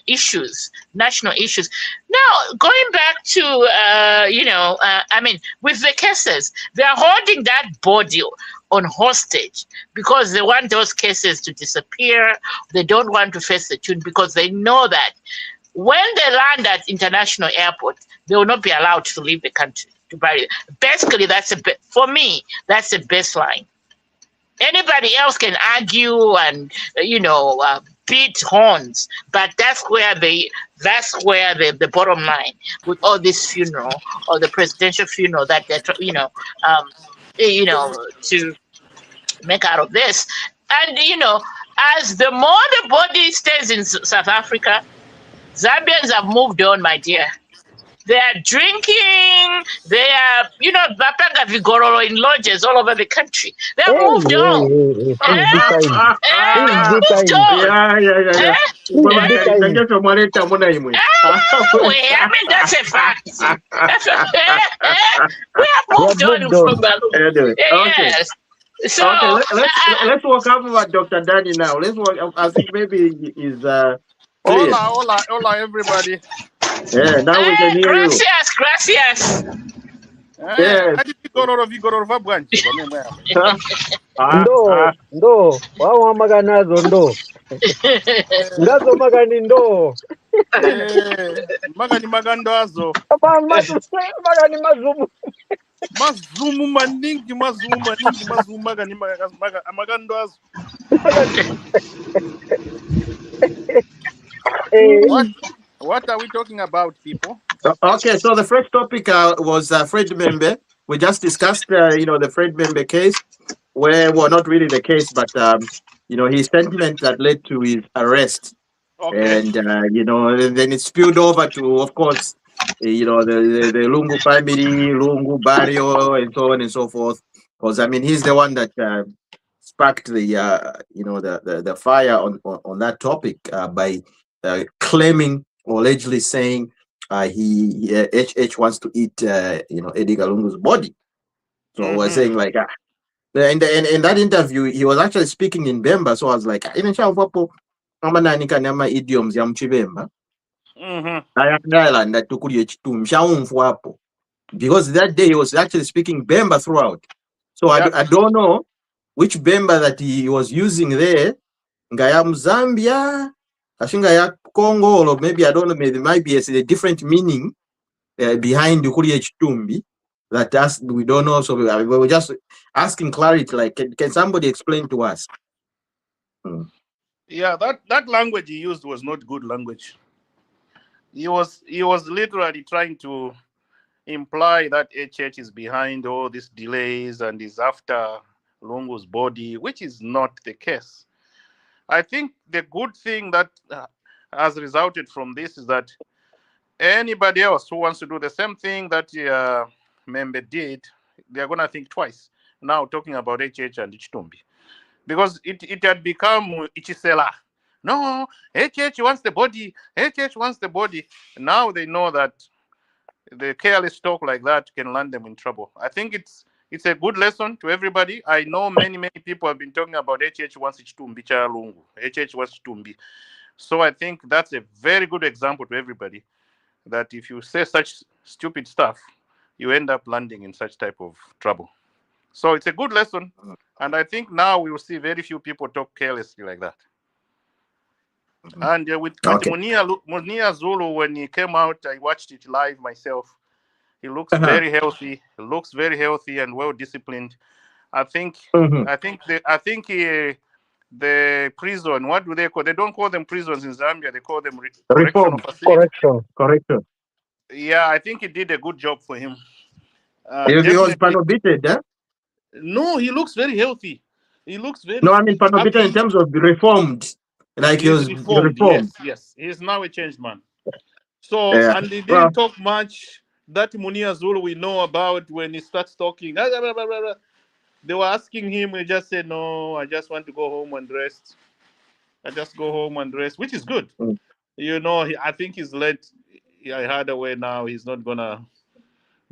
issues, national issues. Now, going back to, I mean, with the cases, they're holding that body on hostage because they want those cases to disappear. They don't want to face the tune because they know that when they land at international airport, they will not be allowed to leave the country to bury. Basically, for me, that's the baseline. Anybody else can argue and beat horns, but that's where the bottom line with all this funeral or the presidential funeral that they're to make out of this. And as the more the body stays in South Africa, Zambians have moved on, my dear. They are drinking. They are, Bapanga Vigororo in lodges all over the country. They have moved on. This is big time. This is big Moved time. on. Yeah. This is big time. I mean, that's a fact. We have moved on from Anyway, okay. yes. So Okay, let's walk up with Dr. Danny now. Let's walk. I think maybe is clear. Hola, everybody. Yeah, now we can hear you. Gracias. Yes. Ndo wao maganazo ndo ndazo magani ndo Magani magandazo magani mazumu mazumu maningi magani magandazo. What are we talking about, people? Okay, so the first topic was Fred Membe. We just discussed, the Fred Membe case, not really the case, but his sentiment that led to his arrest. Okay. And then it spilled over to, of course, the Lungu family, Lungu Barrio, and so on and so forth. Because he's the one that sparked the fire on that topic by claiming or allegedly saying HH wants to eat Edgar Lungu's body. So we're saying like in that interview he was actually speaking in Bemba, so I was like idioms ya Mchibemba because that day he was actually speaking Bemba throughout. So I don't know which Bemba that he was using there, Ngayam Zambia, Ashingaya Congo, or maybe I don't know, maybe it might be a different meaning behind the Chitumbi that we don't know. So we were just asking clarity, like can somebody explain to us? Yeah, that language he used was not good language. He was literally trying to imply that HH is behind all these delays and is after Lungu's body, which is not the case. I think the good thing that has resulted from this is that anybody else who wants to do the same thing that Membe did, they're going to think twice now talking about HH and Chitumbi. Because it had become Ichisela. No, HH wants the body. HH wants the body. Now they know that the careless talk like that can land them in trouble. I think it's a good lesson to everybody. I know many people have been talking about HH wants Chitumbi cha Lungu. HH wants Chitumbi. So I think that's a very good example to everybody that if you say such stupid stuff, you end up landing in such type of trouble. So it's a good lesson. And I think now we will see very few people talk carelessly like that. And with Munir Zulu, when he came out, I watched it live myself. He looks very healthy. He looks very healthy and well disciplined. I think the prison, what do they call? They don't call them prisons in Zambia. They call them correctional facilities. Correction. Yeah, I think he did a good job for him. He was panobited, eh? No, he looks very healthy. He looks very. No, I mean panobited in terms of reformed. Like he was reformed. Yes. He's now a changed man. So and he didn't talk much. That Munir Zulu we know about when he starts talking. They were asking him, he just said, no, I just want to go home and rest. I just go home and rest, which is good. I think he's let I had a way now. He's not gonna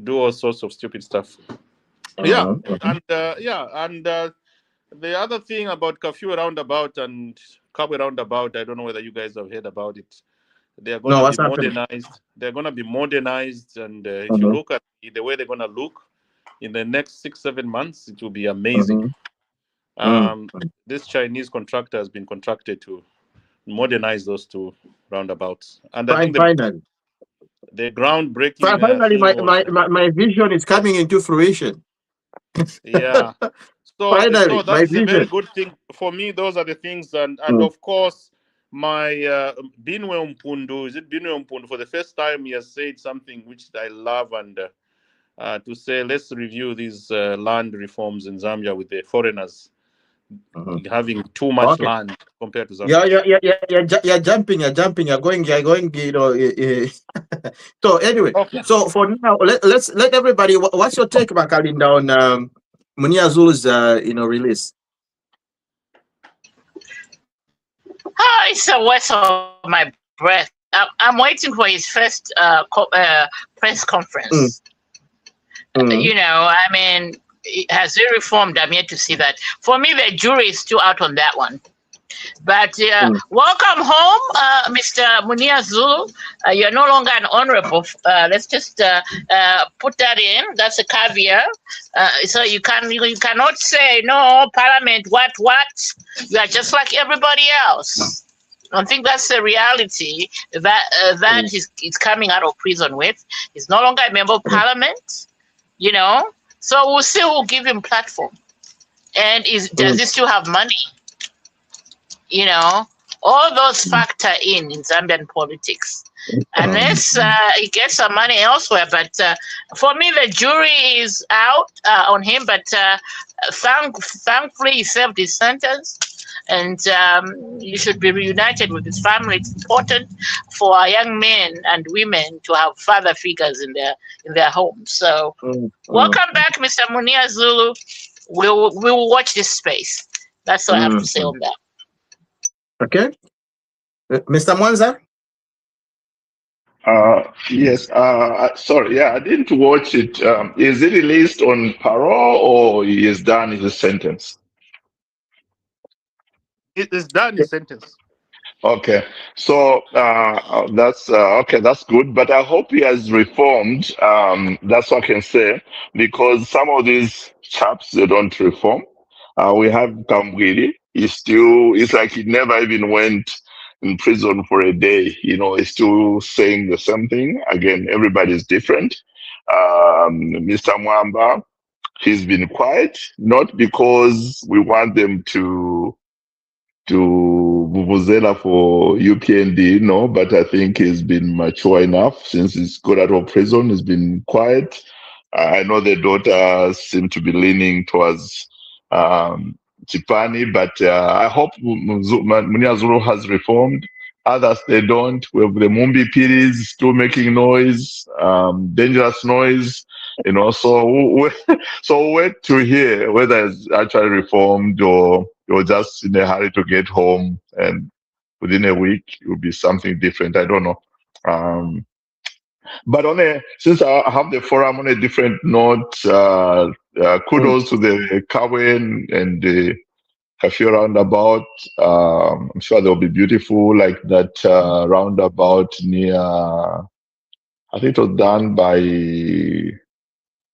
do all sorts of stupid stuff. And the other thing about curfew roundabout and Kabwe roundabout, I don't know whether you guys have heard about it. They're going to be modernized. They're going to be modernized, and if you look at the way they're going to look in the next 6-7 months, it will be amazing. This Chinese contractor has been contracted to modernize those two roundabouts, and I think the groundbreaking. Finally, my vision is coming into fruition. Yeah. So that's a very good thing for me. Those are the things, and of course, my Binwe Mpundu. Is it Binwe Mpundu? For the first time, he has said something which I love, and to say, let's review these land reforms in Zambia with the foreigners having too much land compared to Zambia. You're jumping. You're going. So anyway, Okay. so for now, let's let everybody. What's your take, Makalinda, on Munir Zulu's release? Oh, it's a waste of my breath. I'm waiting for his first press conference. You know, I mean, has he reformed? I'm yet to see that. For me, the jury is still out on that one. But welcome home, Mr. Munir Zulu. You're no longer an honorable. Let's just put that in. That's a caveat. So you cannot say no, Parliament. What? You are just like everybody else. I think that's the reality that he's coming out of prison with. He's no longer a member of Parliament. You know, so we'll see who'll give him platform. And does he still have money? You know, all those factor in Zambian politics. Unless he gets some money elsewhere. But for me, the jury is out on him. But thankfully, he served his sentence. And he should be reunited with his family. It's important for young men and women to have father figures in their homes. So welcome back, Mr. Munir Zulu. We'll watch this space. That's all I have to say on that. Okay. Mr. Mwanza? Yes. Sorry. Yeah, I didn't watch it. Is it released on parole or he is done his sentence? It is done his sentence. Okay. So that's okay. That's good. But I hope he has reformed. That's what I can say, because some of these chaps, they don't reform. We have Kambwiri. It's like he never even went in prison for a day. You know, he's still saying the same thing. Again, everybody's different. Mr. Mwamba, he's been quiet, not because we want them to vuvuzela for UPND, no, but I think he's been mature enough since he's got out of prison. He's been quiet. I know the daughter seemed to be leaning towards Chipani, but I hope Munir Zulu has reformed. Others, they don't. We have the Mumbi Piris still making noise, dangerous noise, you know. So we'll wait to hear whether it's actually reformed or you're just in a hurry to get home, and within a week it will be something different. I don't know. But since I have the forum on a different note, kudos to the Kawen and the Kafio roundabout. I'm sure they'll be beautiful, like that roundabout near, I think it was done by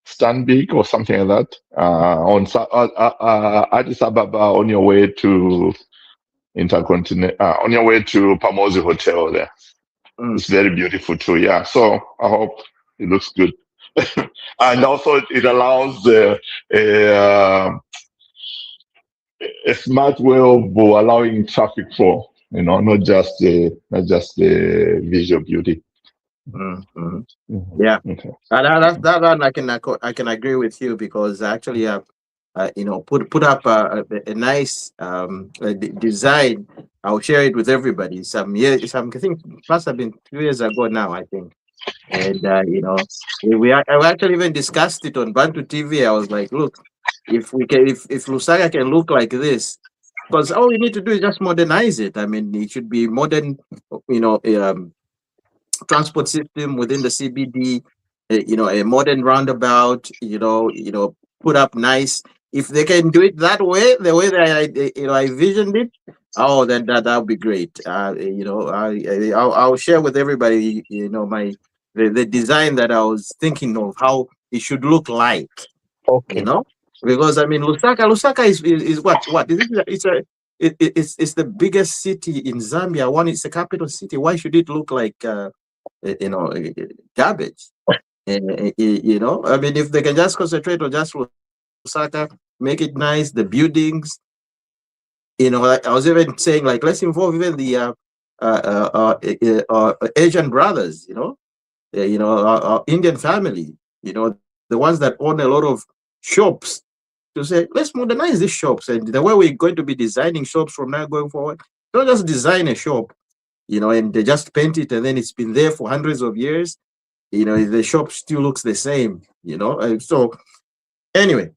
Stanbic or something like that, on Addis Ababa, on your way to Intercontinental, on your way to Pamosi Hotel there. It's very beautiful too, yeah. So I hope it looks good. And also it allows a smart way of allowing traffic flow, you know, not just the visual beauty. Yeah, Okay. that one I can agree with you, because actually you know, put up a nice design. I'll share it with everybody. I think must have been 2 years ago now, I think. And you know, I actually even discussed it on Bantu TV. I was like, look, if Lusaka can look like this, because all we need to do is just modernize it. I mean, it should be modern, you know, transport system within the CBD, you know, a modern roundabout, you know, put up nice. If they can do it that way, the way that I envisioned it, oh, then that would be great. You know, I'll share with everybody, you know, the design that I was thinking of, how it should look like. Okay. You know, because I mean, Lusaka is what it's the biggest city in Zambia. It's a capital city. Why should it look like you know, garbage? You know, I mean, if they can just concentrate on just Lusaka, make it nice, the buildings, you know, like I was even saying, like, let's involve even the Asian brothers, you know, our Indian family, you know, the ones that own a lot of shops, to say, let's modernize these shops. And the way we're going to be designing shops from now going forward, don't just design a shop you know, and they just paint it, and then it's been there for hundreds of years. You know, the shop still looks the same, you know. So anyway,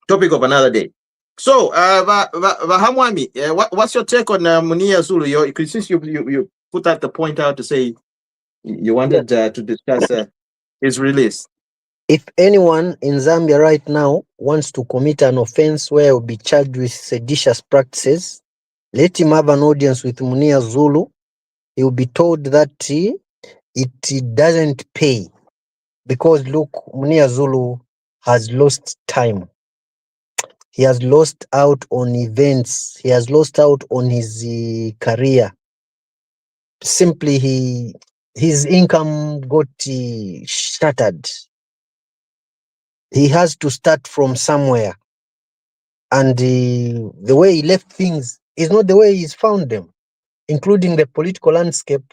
topic of another day. So, Vahamwami, what's your take on Munir Zulu? Since you put out the point out to say you wanted to discuss his release. If anyone in Zambia right now wants to commit an offense where he'll be charged with seditious practices, let him have an audience with Munir Zulu. He'll be told that it doesn't pay, because look, Munir Zulu has lost time. He has lost out on events. He has lost out on his career. Simply, his income got shattered. He has to start from somewhere. And the way he left things is not the way he's found them, including the political landscape.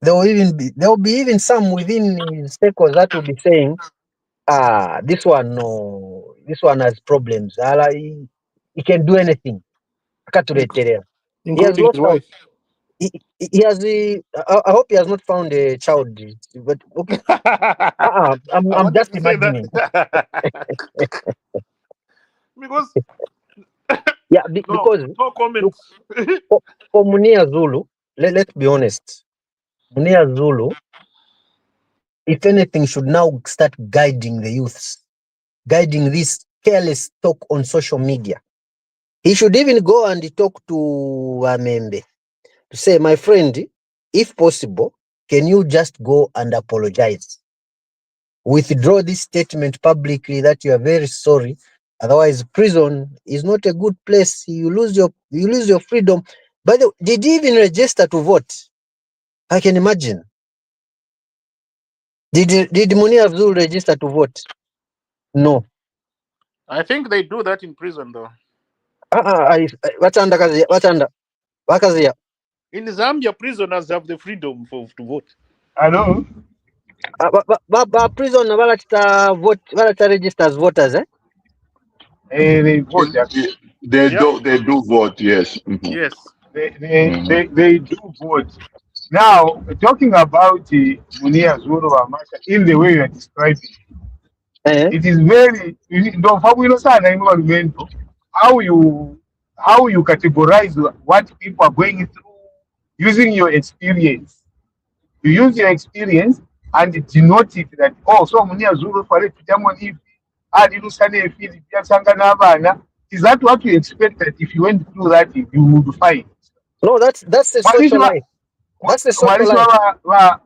There will be even some within his circles that will be saying, this one has problems. He can do anything. He has lost out. He has I hope he has not found a child, but okay. I'm just imagining. Because because no comments. For Munir Zulu, let's be honest. Munir Zulu, if anything, should now start guiding the youths, guiding this careless talk on social media. He should even go and talk to Amembe to say, my friend, if possible, can you just go and apologize? Withdraw this statement publicly that you are very sorry. Otherwise, prison is not a good place. You lose your freedom. By the way, did he even register to vote? I can imagine. Did Munir Zulu register to vote? No. I think they do that in prison, though. What's under? In Zambia, prisoners have the freedom to vote. I know. But prison vote, register as voters, eh? They vote. They do vote. Yes. Mm-hmm. Yes. They do vote. Now, talking about Munir Zulu in the way you are describing, it is very how you categorize what people are going through using your experience. You use your experience and denote it that, oh, so Munir Zulu for it, is that what you expected? If you went through that, you would find? No, that's the social life. That's the social life.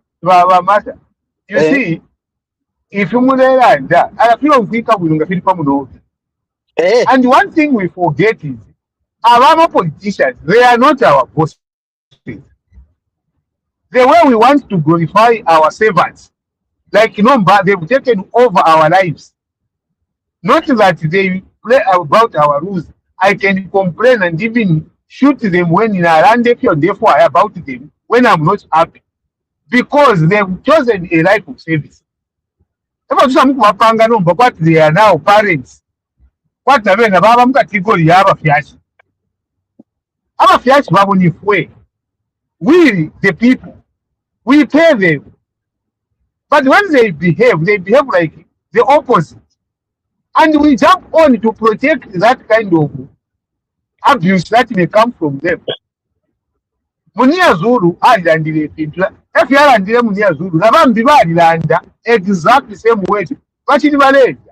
You see, if you and one thing we forget is our politicians, they are not our bosses. The way we want to glorify our servants, like they've taken over our lives. Not that they play about our rules. I can complain and even shoot them when in a rendezvous and therefore about them when I'm not happy. Because they've chosen a life of service. But they are now parents. What category we, the people, we pay them. But when they behave like the opposite. And we jump on to protect that kind of abuse that may come from them. Munir Zulu alandire pintu. If you alandire Munir Zulu, nabambi balanda exactly same way. Bachini balenda.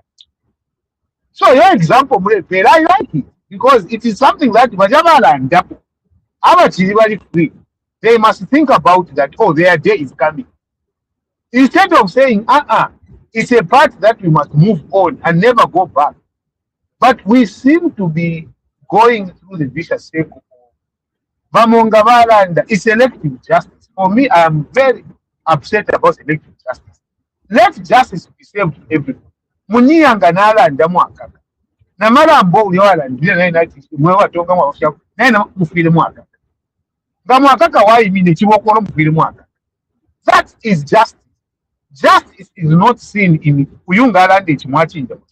So your example, I like it because it is something that bajabalanda abachiri bali free. They must think about that. Oh, their day is coming. Instead of saying, it's a part that we must move on and never go back. But we seem to be going through the vicious circle. It's selective justice. For me, I am very upset about selective justice. Let justice be served to everyone. Muniyanga nalanda mwakaka. Namara mbo uliwala ndile na inati mwewa tonga mwafya na mufile mwakaka. Mwakaka wai mine chiwokoro mufile mwakaka. That is justice. Justice is not seen in Uyunga language matching them.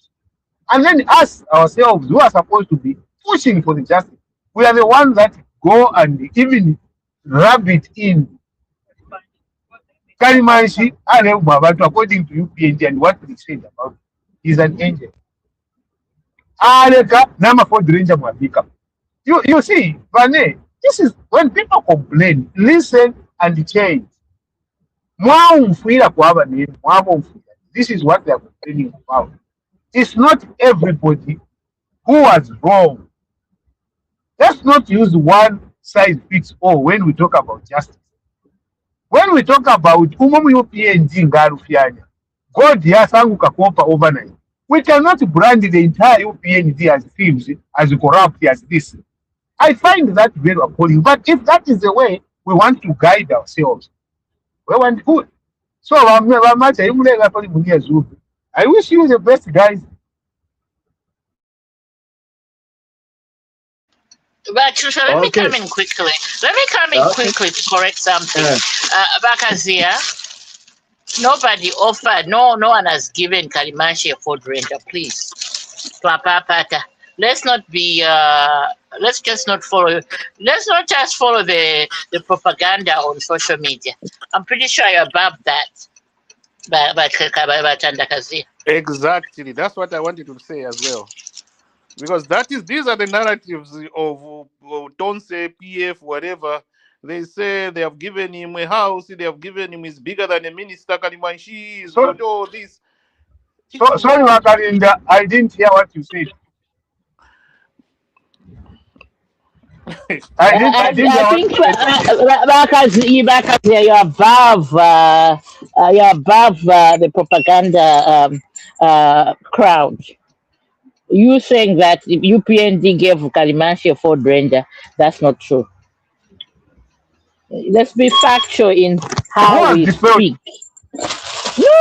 And then us ourselves who are supposed to be pushing for the justice, we are the ones that go and even rub it in. Kalimanshi, according to UPNG and what they said about it, is an angel. Nama for Ranger Mwabika. You see, Vane, this is when people complain, listen and change. This is what they are complaining about. It's not everybody who was wrong. Let's not use one size fits all when we talk about justice. When we talk about UPNG Ngarufianya, God Yasangu Kakopa overnight, we cannot brand the entire UPNG as thieves, as corrupt as this. I find that very appalling. But if that is the way we want to guide ourselves, we want good. So I wish you the best, guys. But Shusha, let me come in quickly. Let me come in quickly to correct something. Bakazia, nobody offered, no one has given Kalimanshi a Ford Ranger, please. Let's not be, let's just not follow, let's not just follow the propaganda on social media. I'm pretty sure you're above that. Exactly. That's what I wanted to say as well. Because these are the narratives of don't say PF, whatever. They say they have given him a house, they have given him is bigger than a minister, Kalimanshi, is good, all this. Sorry, Makarinda, I didn't hear what you said. I think you're above the propaganda crowd. You saying that if UPND gave Kalimanshi a Ford Ranger, that's not true. Let's be factual in how we speak.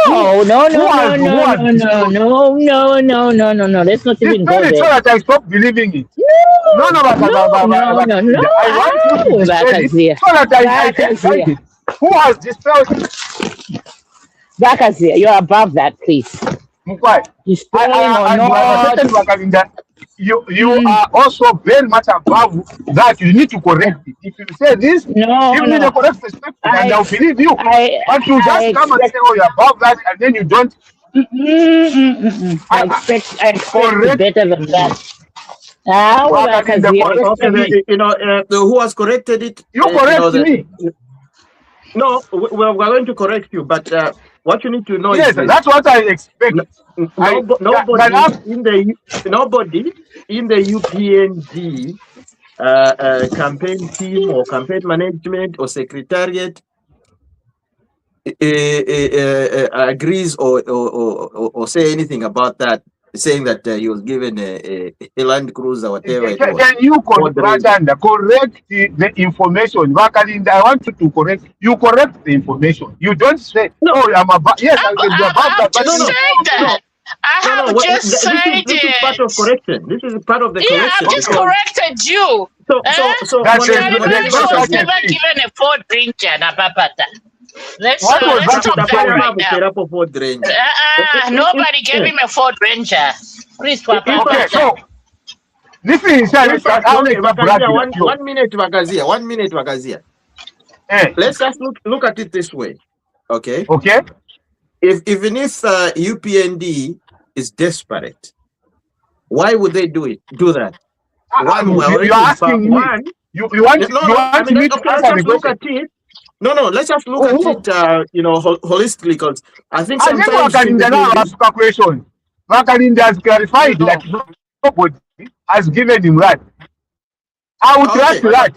No. Let's not even go there. So that I stop believing it. No. I want you to dispel it so that I can find it. Who has dispelled it? Bakazia, you're above that, please. You are also very much above that. You need to correct it. If you say this, give me the correct perspective and I'll believe you. But you just come and say, oh, you're above that, and then you don't. I expect better than that. Who has corrected it? You correct me. No, we're going to correct you, but what you need to know is that's what I expect. Nobody in the UPNG campaign team or campaign management or secretariat agrees or say anything about that, saying that he was given a Land Cruiser, whatever. Can you correct the information? I want you to correct. You correct the information. You don't say, "Oh, I'm above." Yes, I'm above that. But I have just said this is part of correction. This is part of the correction. Yeah, I've just corrected you. So Kalimanshi was never given a Ford Ranger, Napapata. Let's stop that right now. Nobody gave him a Ford Ranger. Please, Papa. Okay, so this is 1 minute, Vakazia. 1 minute, Vakazia. Let's just look at it this way. Okay. Okay. Even if UPND is desperate, why would they do that? You're asking me. You want me to answer the question? No, let's just look at it, holistically, because I think sometimes Makarinda has clarified that nobody has given him right. I would trust that.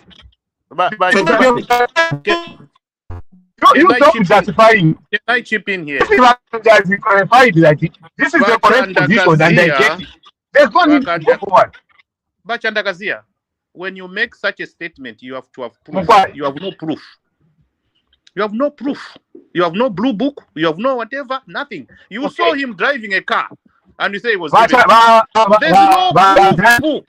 You don't justifying. Can I chip in here? Has clarified that this is the correct position, and I get it. There's no need to go forward. But Chandakazia, when you make such a statement, you have to have proof. You have no proof. You have no proof. You have no blue book. You have no whatever. Nothing. You saw him driving a car, and you say it was. There's no proof.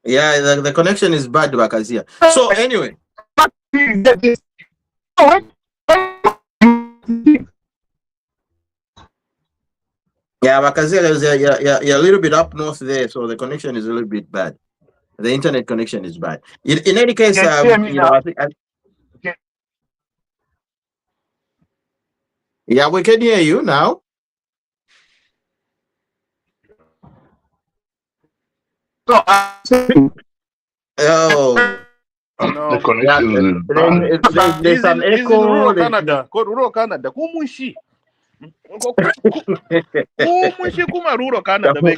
Yeah, the connection is bad, Bakazia. So anyway. Yeah, Bakazela, you're a little bit up north there, so the connection is a little bit bad. The internet connection is bad. In any case, I think. Yeah, we can hear you now. Oh. No. The connection is bad. There's some echo. He's in rural Canada. Rural Canada. Kumushi. Kumushi kuma rural Canada. Okay,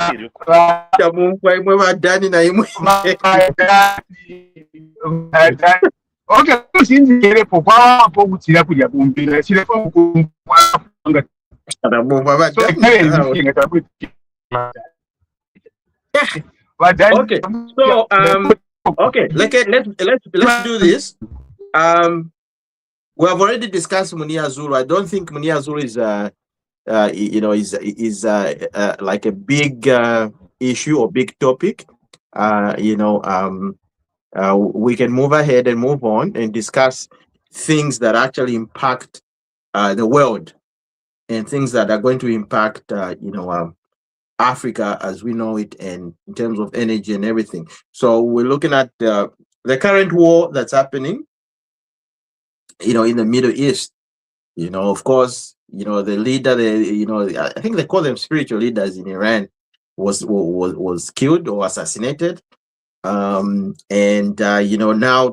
so okay, let's do this. We have already discussed Munir Zulu. I don't think Munir Zulu is like a big issue or big topic. We can move ahead and move on and discuss things that actually impact the world and things that are going to impact Africa as we know it, and in terms of energy and everything. So we're looking at the current war that's happening, in the Middle East. Of course, the leader, I think they call them spiritual leaders in Iran, was killed or assassinated. Now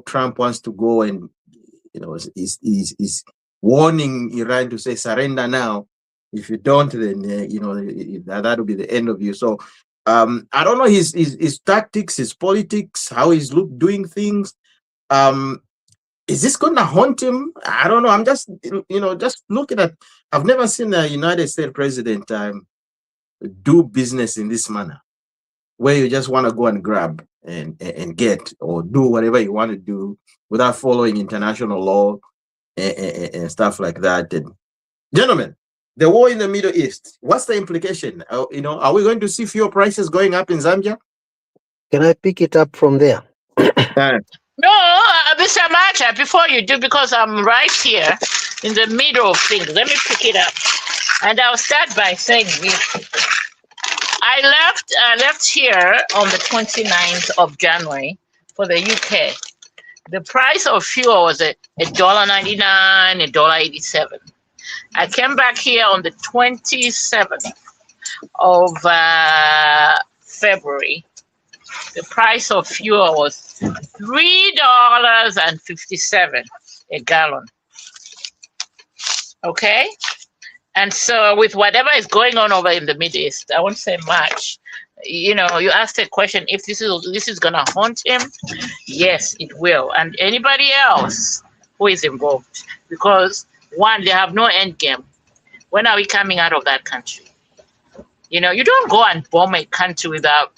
Trump wants to go and, is warning Iran to say, surrender now. If you don't, then that will be the end of you. So I don't know his tactics, his politics, how he's doing things. Is this going to haunt him? I don't know. I'm just looking at. I've never seen a United States president do business in this manner, where you just want to go and grab and get or do whatever you want to do without following international law and stuff like that. And gentlemen, the war in the Middle East, what's the implication? Are we going to see fuel prices going up in Zambia? Can I pick it up from there? No, Mr. Mata, before you do, because I'm right here in the middle of things. Let me pick it up. And I'll start by saying this. I left here on the 29th of January for the UK. The price of fuel was $1.99, $1.87. I came back here on the 27th of February. The price of fuel was $3.57 a gallon. Okay? And so with whatever is going on over in the Middle East, I won't say much. You asked a question, if this is going to haunt him. Yes, it will. And anybody else who is involved. Because one, they have no end game. When are we coming out of that country? You don't go and bomb a country without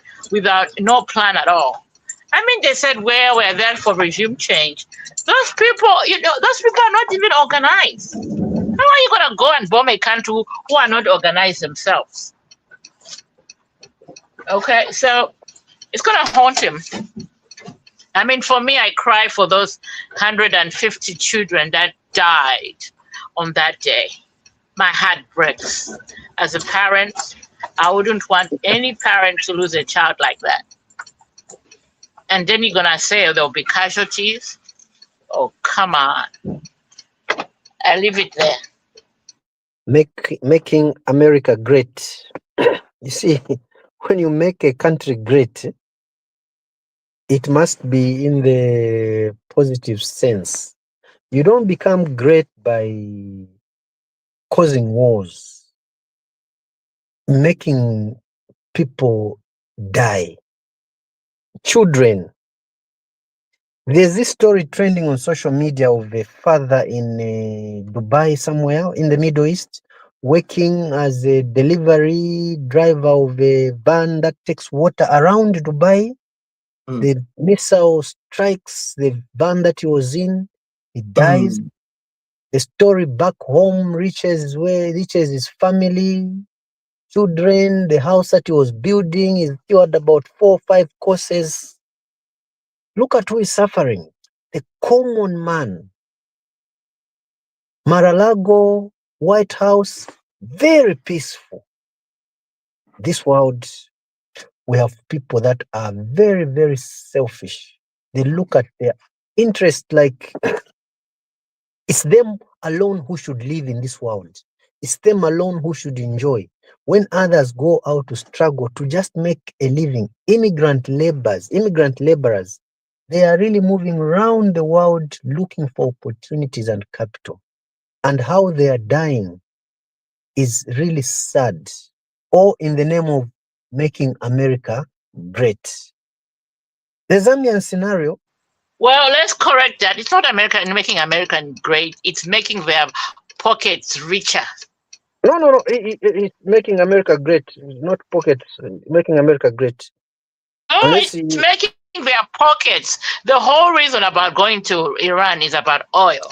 no plan at all. I mean, they said, we're there for regime change. Those people, those people are not even organized. How are you going to go and bomb a country who are not organized themselves? Okay, so it's going to haunt him. I mean, for me, I cry for those 150 children that died on that day. My heart breaks. As a parent, I wouldn't want any parent to lose a child like that. And then you're going to say there'll be casualties? Oh, come on. I leave it there. Making America great. You see, when you make a country great, it must be in the positive sense. You don't become great by causing wars, making people die. Children. There's this story trending on social media of a father in Dubai, somewhere in the Middle East, working as a delivery driver of a van that takes water around Dubai. The missile strikes the van that he was in. He dies. The story back home reaches his family, children. The house that he was building is still at about 4 or 5 courses. Look at who is suffering. the common man. Mar-a-Lago, White House, very peaceful. This world, we have people that are very, very selfish. They look at their interest like it's them alone who should live in this world. It's them alone who should enjoy. When others go out to struggle to just make a living, immigrant laborers, they are really moving around the world looking for opportunities and capital. And how they are dying is really sad. All in the name of making America great. The Zambian scenario. Well, let's correct that. It's not America making America great. It's making their pockets richer. No. It's making America great. It's not pockets. Making America great. Oh, it's making their pockets. The whole reason about going to Iran is about oil.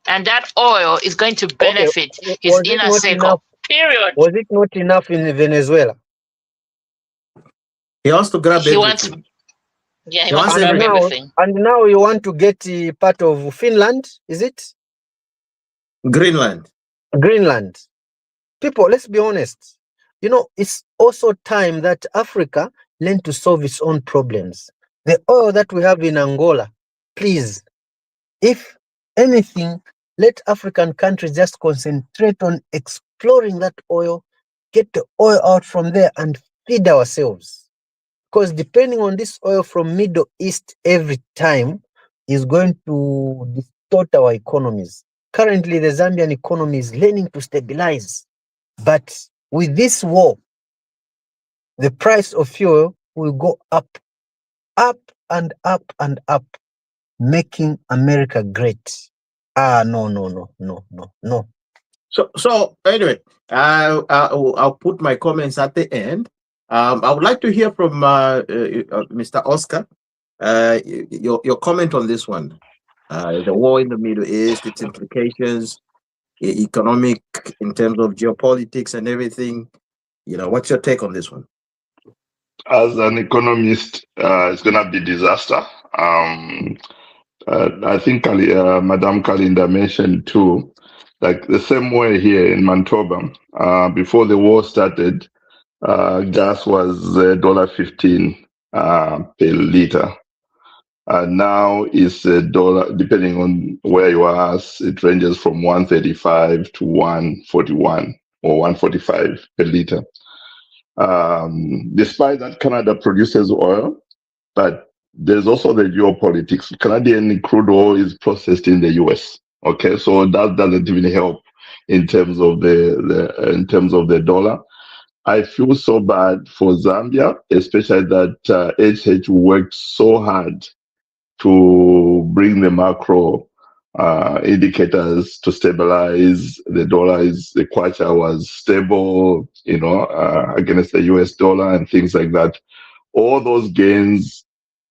And that oil is going to benefit his inner circle. Period. Was it not enough in Venezuela? He wants to grab everything. He wants to grab everything. And now you want to get part of Finland, is it? Greenland. People, let's be honest. You know, it's also time that Africa learn to solve its own problems. The oil that we have in Angola, please, if anything, let African countries just concentrate on exploring that oil, get the oil out from there and feed ourselves. Because depending on this oil from Middle East every time is going to distort our economies. Currently, the Zambian economy is learning to stabilize. But with this war, the price of fuel will go up and up, making America great. No. So anyway, I'll put my comments at the end. I would like to hear from Mr. Oscar, your comment on this one. The war in the Middle East, its implications, economic, in terms of geopolitics and everything. You know, what's your take on this one? As an economist, it's going to be disaster. I think Madame Kalinda mentioned too, like the same way here in Manitoba, before the war started, gas was $1.15 per liter. Now it's $1, depending on where you are, it ranges from $1.35 to $1.41 or $1.45 per liter. Despite that, Canada produces oil, but there's also the geopolitics. Canadian crude oil is processed in the US. Okay, so that doesn't even help in terms of the dollar. I feel so bad for Zambia, especially that HH worked so hard to bring the macro indicators to stabilize. The the kwacha was stable, against the US dollar and things like that. All those gains,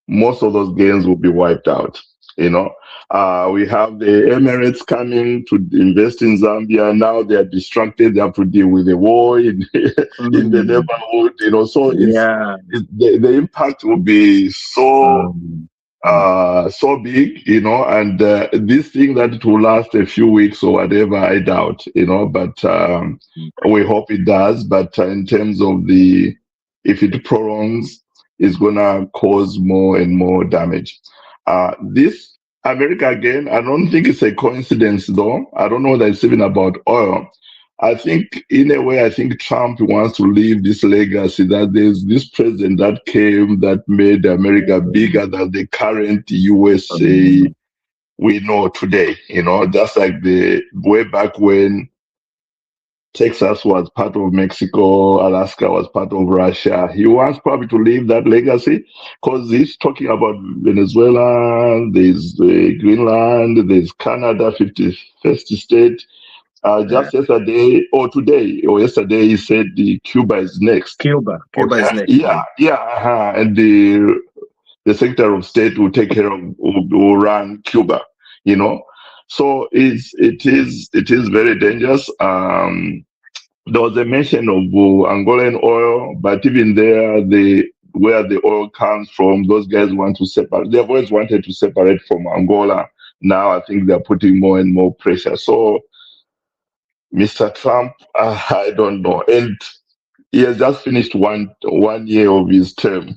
most of those gains will be wiped out. We have the Emirates coming to invest in Zambia. Now they are distracted. They have to deal with the war in the neighborhood. So the impact will be so so big, and this thing that it will last a few weeks or whatever, I doubt, but we hope it does. But in terms of if it prolongs, it's gonna cause more and more damage. This America again, I don't think it's a coincidence though. I don't know that it's even about oil. I think in a way, Trump wants to leave this legacy that there's this president that came that made America bigger than the current USA we know today. Just like the way back when Texas was part of Mexico, Alaska was part of Russia. He wants probably to leave that legacy because he's talking about Venezuela, there's Greenland, there's Canada, 51st state. Just yesterday or today or yesterday, he said Cuba is next. Cuba is next. And the Secretary of State will take care of, will run Cuba. So it is very dangerous. There was a mention of Angolan oil, but even there, where the oil comes from. Those guys want to separate. They've always wanted to separate from Angola. Now I think they're putting more and more pressure. So Mr. Trump, I don't know. And he has just finished one year of his term.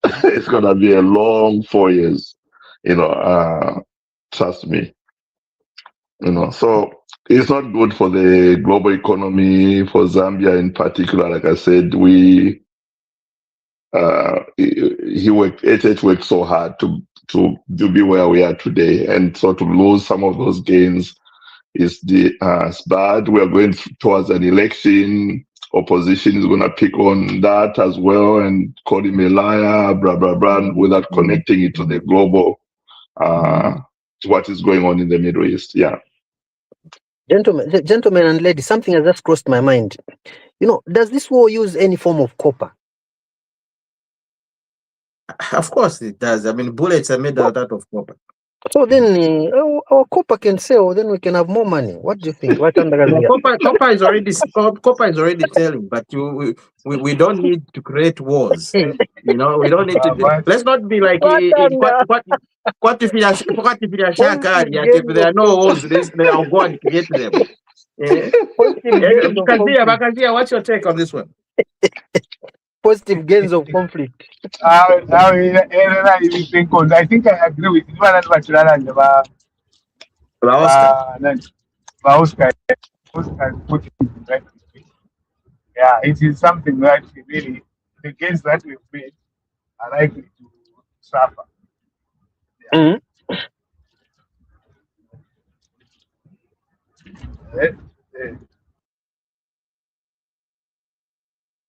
It's gonna be a long 4 years, trust me. So it's not good for the global economy, for Zambia in particular. Like I said, he worked so hard to be where we are today, and so to lose some of those gains is bad. We are going towards an election. Opposition is going to pick on that as well and call him a liar, blah blah blah, without connecting it to the global, to what is going on in the Middle East. Yeah. Gentlemen and ladies, something has just crossed my mind. Does this war use any form of copper? Of course it does. I mean, bullets are made out of copper. So then our copper can sell, then we can have more money. What do you think? Copper is already telling, but we don't need to create wars. We don't need to. Let's not be like what if there are no wars? They are going to get them. Bakazia, what's your take on this one? Positive gains of conflict. I think I agree with you. Yeah, it is something that really the gains that we've made are likely to suffer. Yeah.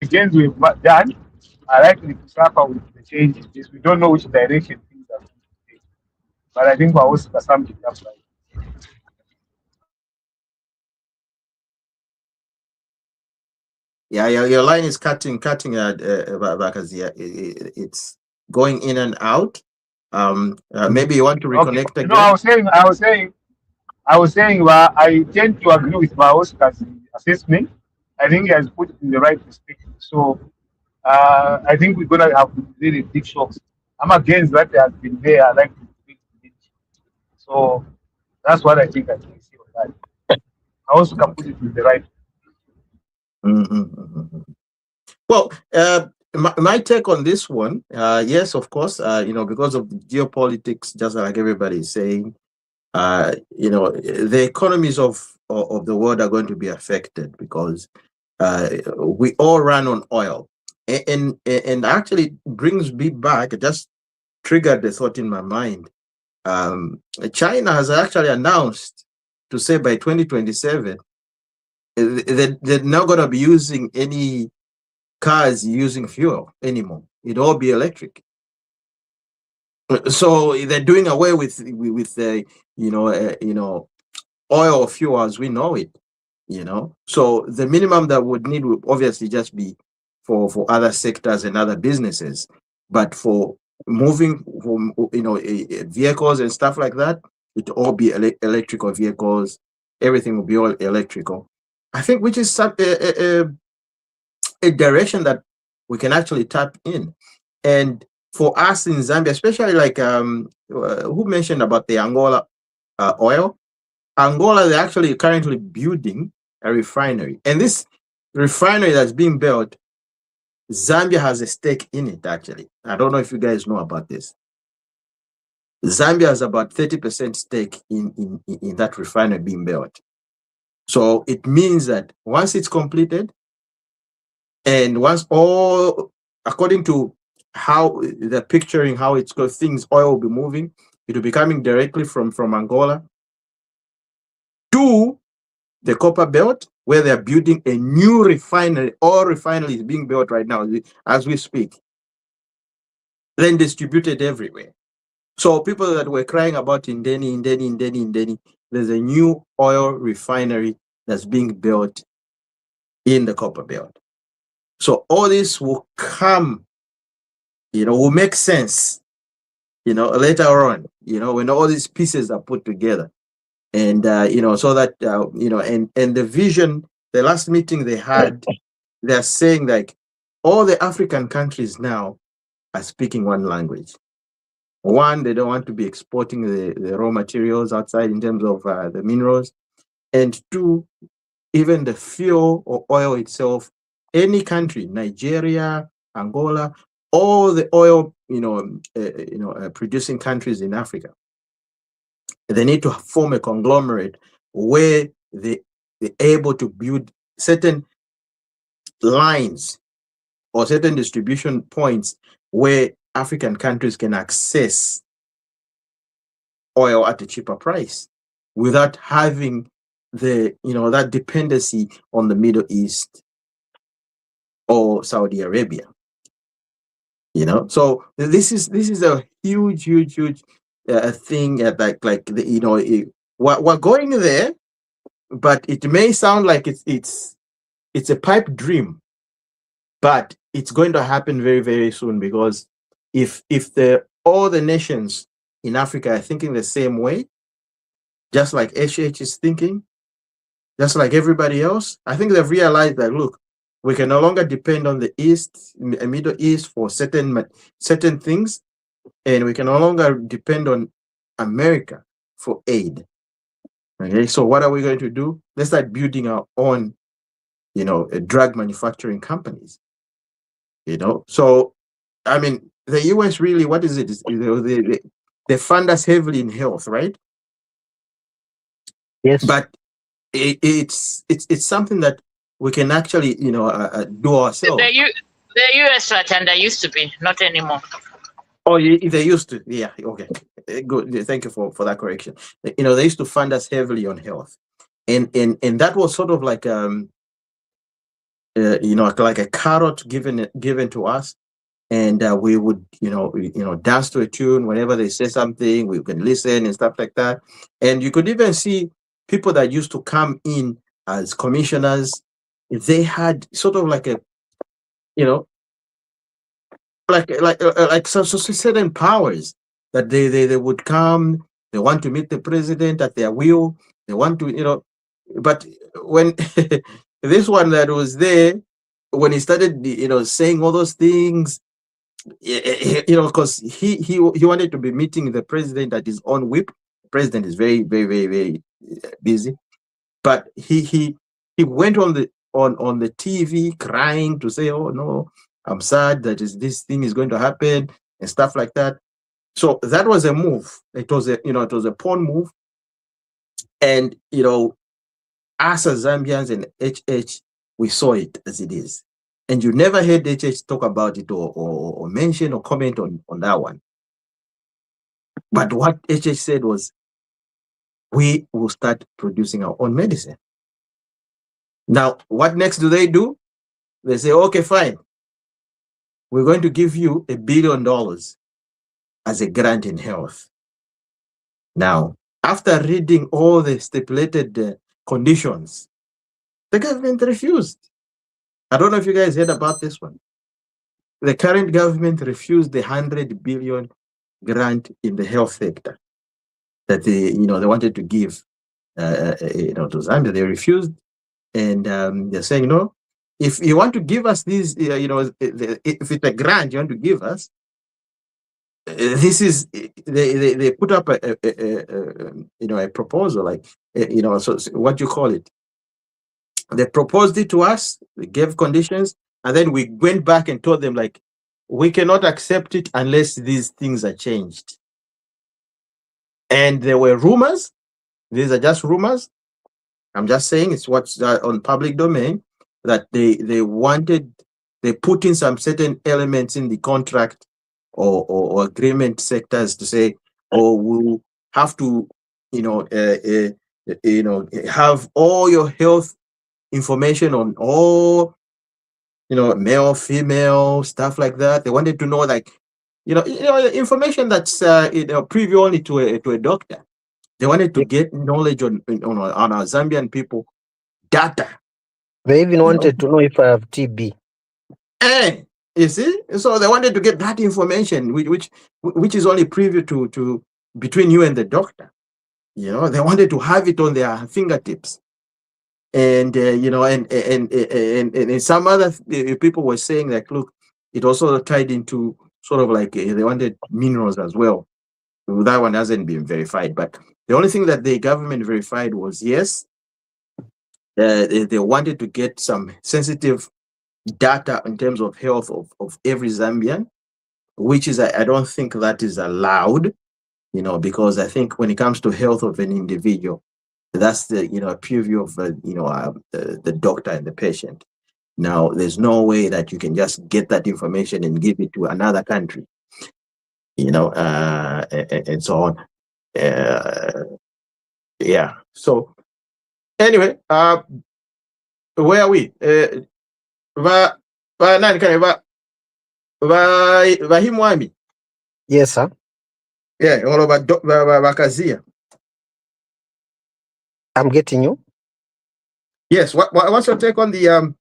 The gains we've done are likely to suffer with the changes. We don't know which direction things are going to take. But I think we're also something up right. Yeah, your line is cutting Bakazia. It's going in and out. Maybe you want to reconnect again. No, I was saying I tend to agree with Oscar's assessment. I think he has put it in the right perspective. So I think we're gonna have really big shocks. I'm against that they have been there. I like to big. So that's what I think I can see on that. I also can put it in the right. Well, my take on this one, yes, of course, because of the geopolitics, just like everybody is saying, the economies of the world are going to be affected because we all run on oil, and actually brings me back. It just triggered the thought in my mind. China has actually announced to say by 2027 they're not going to be using any cars using fuel anymore. It'll all be electric. So they're doing away with the oil or fuel as we know it. So the minimum that would need would obviously just be for other sectors and other businesses, but for moving from vehicles and stuff like that, it all be electrical vehicles. Everything will be all electrical. I think which is a direction that we can actually tap in. And for us in Zambia, especially like who mentioned about the Angola oil? Angola, they're actually currently building a refinery. And this refinery that's being built, Zambia has a stake in it, actually. I don't know if you guys know about this. Zambia has about 30% stake in that refinery being built. So it means that once it's completed, and once all, according to how they're picturing how it's got things, oil will be moving, it will be coming directly from Angola to the copper belt, where they're building a new refinery. All refinery is being built right now as we speak, then distributed everywhere. So people that were crying about Ndeni, there's a new oil refinery that's being built in the copper belt. So all this will come, will make sense, later on, when all these pieces are put together. And, so that, and the vision, the last meeting they had, they're saying like all the African countries now are speaking one language. One, they don't want to be exporting the raw materials outside in terms of the minerals. And two, even the fuel or oil itself, any country, Nigeria, Angola, all the oil, producing countries in Africa, they need to form a conglomerate where they're able to build certain lines or certain distribution points where African countries can access oil at a cheaper price without having that dependency on the Middle East or Saudi Arabia. So this is a huge thing. We're going there, but it may sound like it's a pipe dream, but it's going to happen very, very soon, because if all the nations in Africa are thinking the same way, just like HH is thinking, just like everybody else, I think they've realized that, look, we can no longer depend on the Middle East for certain things, and we can no longer depend on America for aid. Okay, so what are we going to do? Let's start building our own, drug manufacturing companies. So I mean, the US really, what is it? They fund us heavily in health, right? Yes. But it's something that we can actually, do ourselves. The US Ratanda used to be, not anymore. Oh, they used to, yeah. Okay, good. Thank you for that correction. They used to fund us heavily on health, and that was sort of like like a carrot given to us, and we would dance to a tune whenever they say something. We can listen and stuff like that, and you could even see people that used to come in as commissioners. They had sort of like a like some certain powers that they would come. They want to meet the president at their will. They want to but when this one that was there, when he started saying all those things, because he wanted to be meeting the president at his own whip. The president is very, very, very, very busy, but he went on the TV crying to say, oh no, I'm sad that this thing is going to happen and stuff like that. So that was a move. It was a pawn move, and us as Zambians and HH, we saw it as it is. And you never heard HH talk about it or mention or comment on that one. But what HH said was, we will start producing our own medicine. Now, what next do? They say, okay, fine. We're going to give you $1 billion as a grant in health. Now, after reading all the stipulated conditions, the government refused. I don't know if you guys heard about this one. The current government refused the 100 billion grant in the health sector that they wanted to give to Zambia. They refused, and they're saying, no, if you want to give us these, if it's a grant you want to give us, this is they put up a proposal, like so what you call it. They proposed it to us, they gave conditions, and then we went back and told them, like, we cannot accept it unless these things are changed. And there were rumors. These are just rumors. I'm just saying it's what's on public domain, that they put in some certain elements in the contract or agreement sectors to say, oh, we'll have to have all your health information on all male, female, stuff like that. They wanted to know, like, information that's preview only to a doctor. They wanted to get knowledge on our Zambian people, data. They even wanted to know if I have TB. You see, so they wanted to get that information, which is only preview to between you and the doctor. They wanted to have it on their fingertips. And and some other people were saying that, look, it also tied into sort of like they wanted minerals as well. That one hasn't been verified, but the only thing that the government verified was yes, they wanted to get some sensitive data in terms of health of every Zambian, which is I don't think that is allowed, because I think when it comes to health of an individual, that's the purview of the doctor and the patient. Now, there's no way that you can just get that information and give it to another country, and so on. Yeah. So anyway, where are we? Bahimwami. Yes, sir. Yeah, all about Bakazia. I'm getting you. Yes. What's your take on the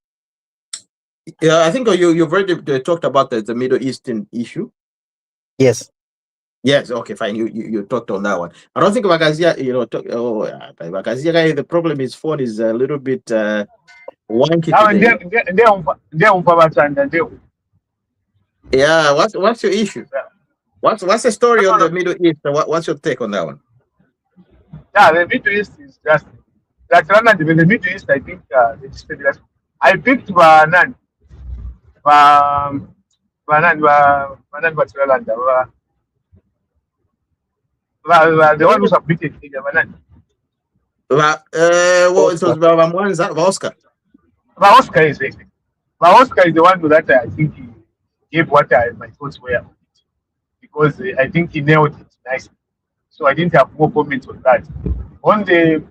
I think you've already talked about the Middle Eastern issue. Yes. Yes. Okay. Fine. You talked on that one. I don't think Bakazia. Bakazia. The problem is phone is a little bit wonky today. Yeah. What's your issue? What's the story on the Middle East? What's your take on that one? Yeah, the Middle East is just like the Middle East. I think I picked the one who submitted it was Oscar. Oscar is it. Oscar is the one that I think he gave what my thoughts were, because I think he nailed it nicely. So I didn't have more comments on that. On the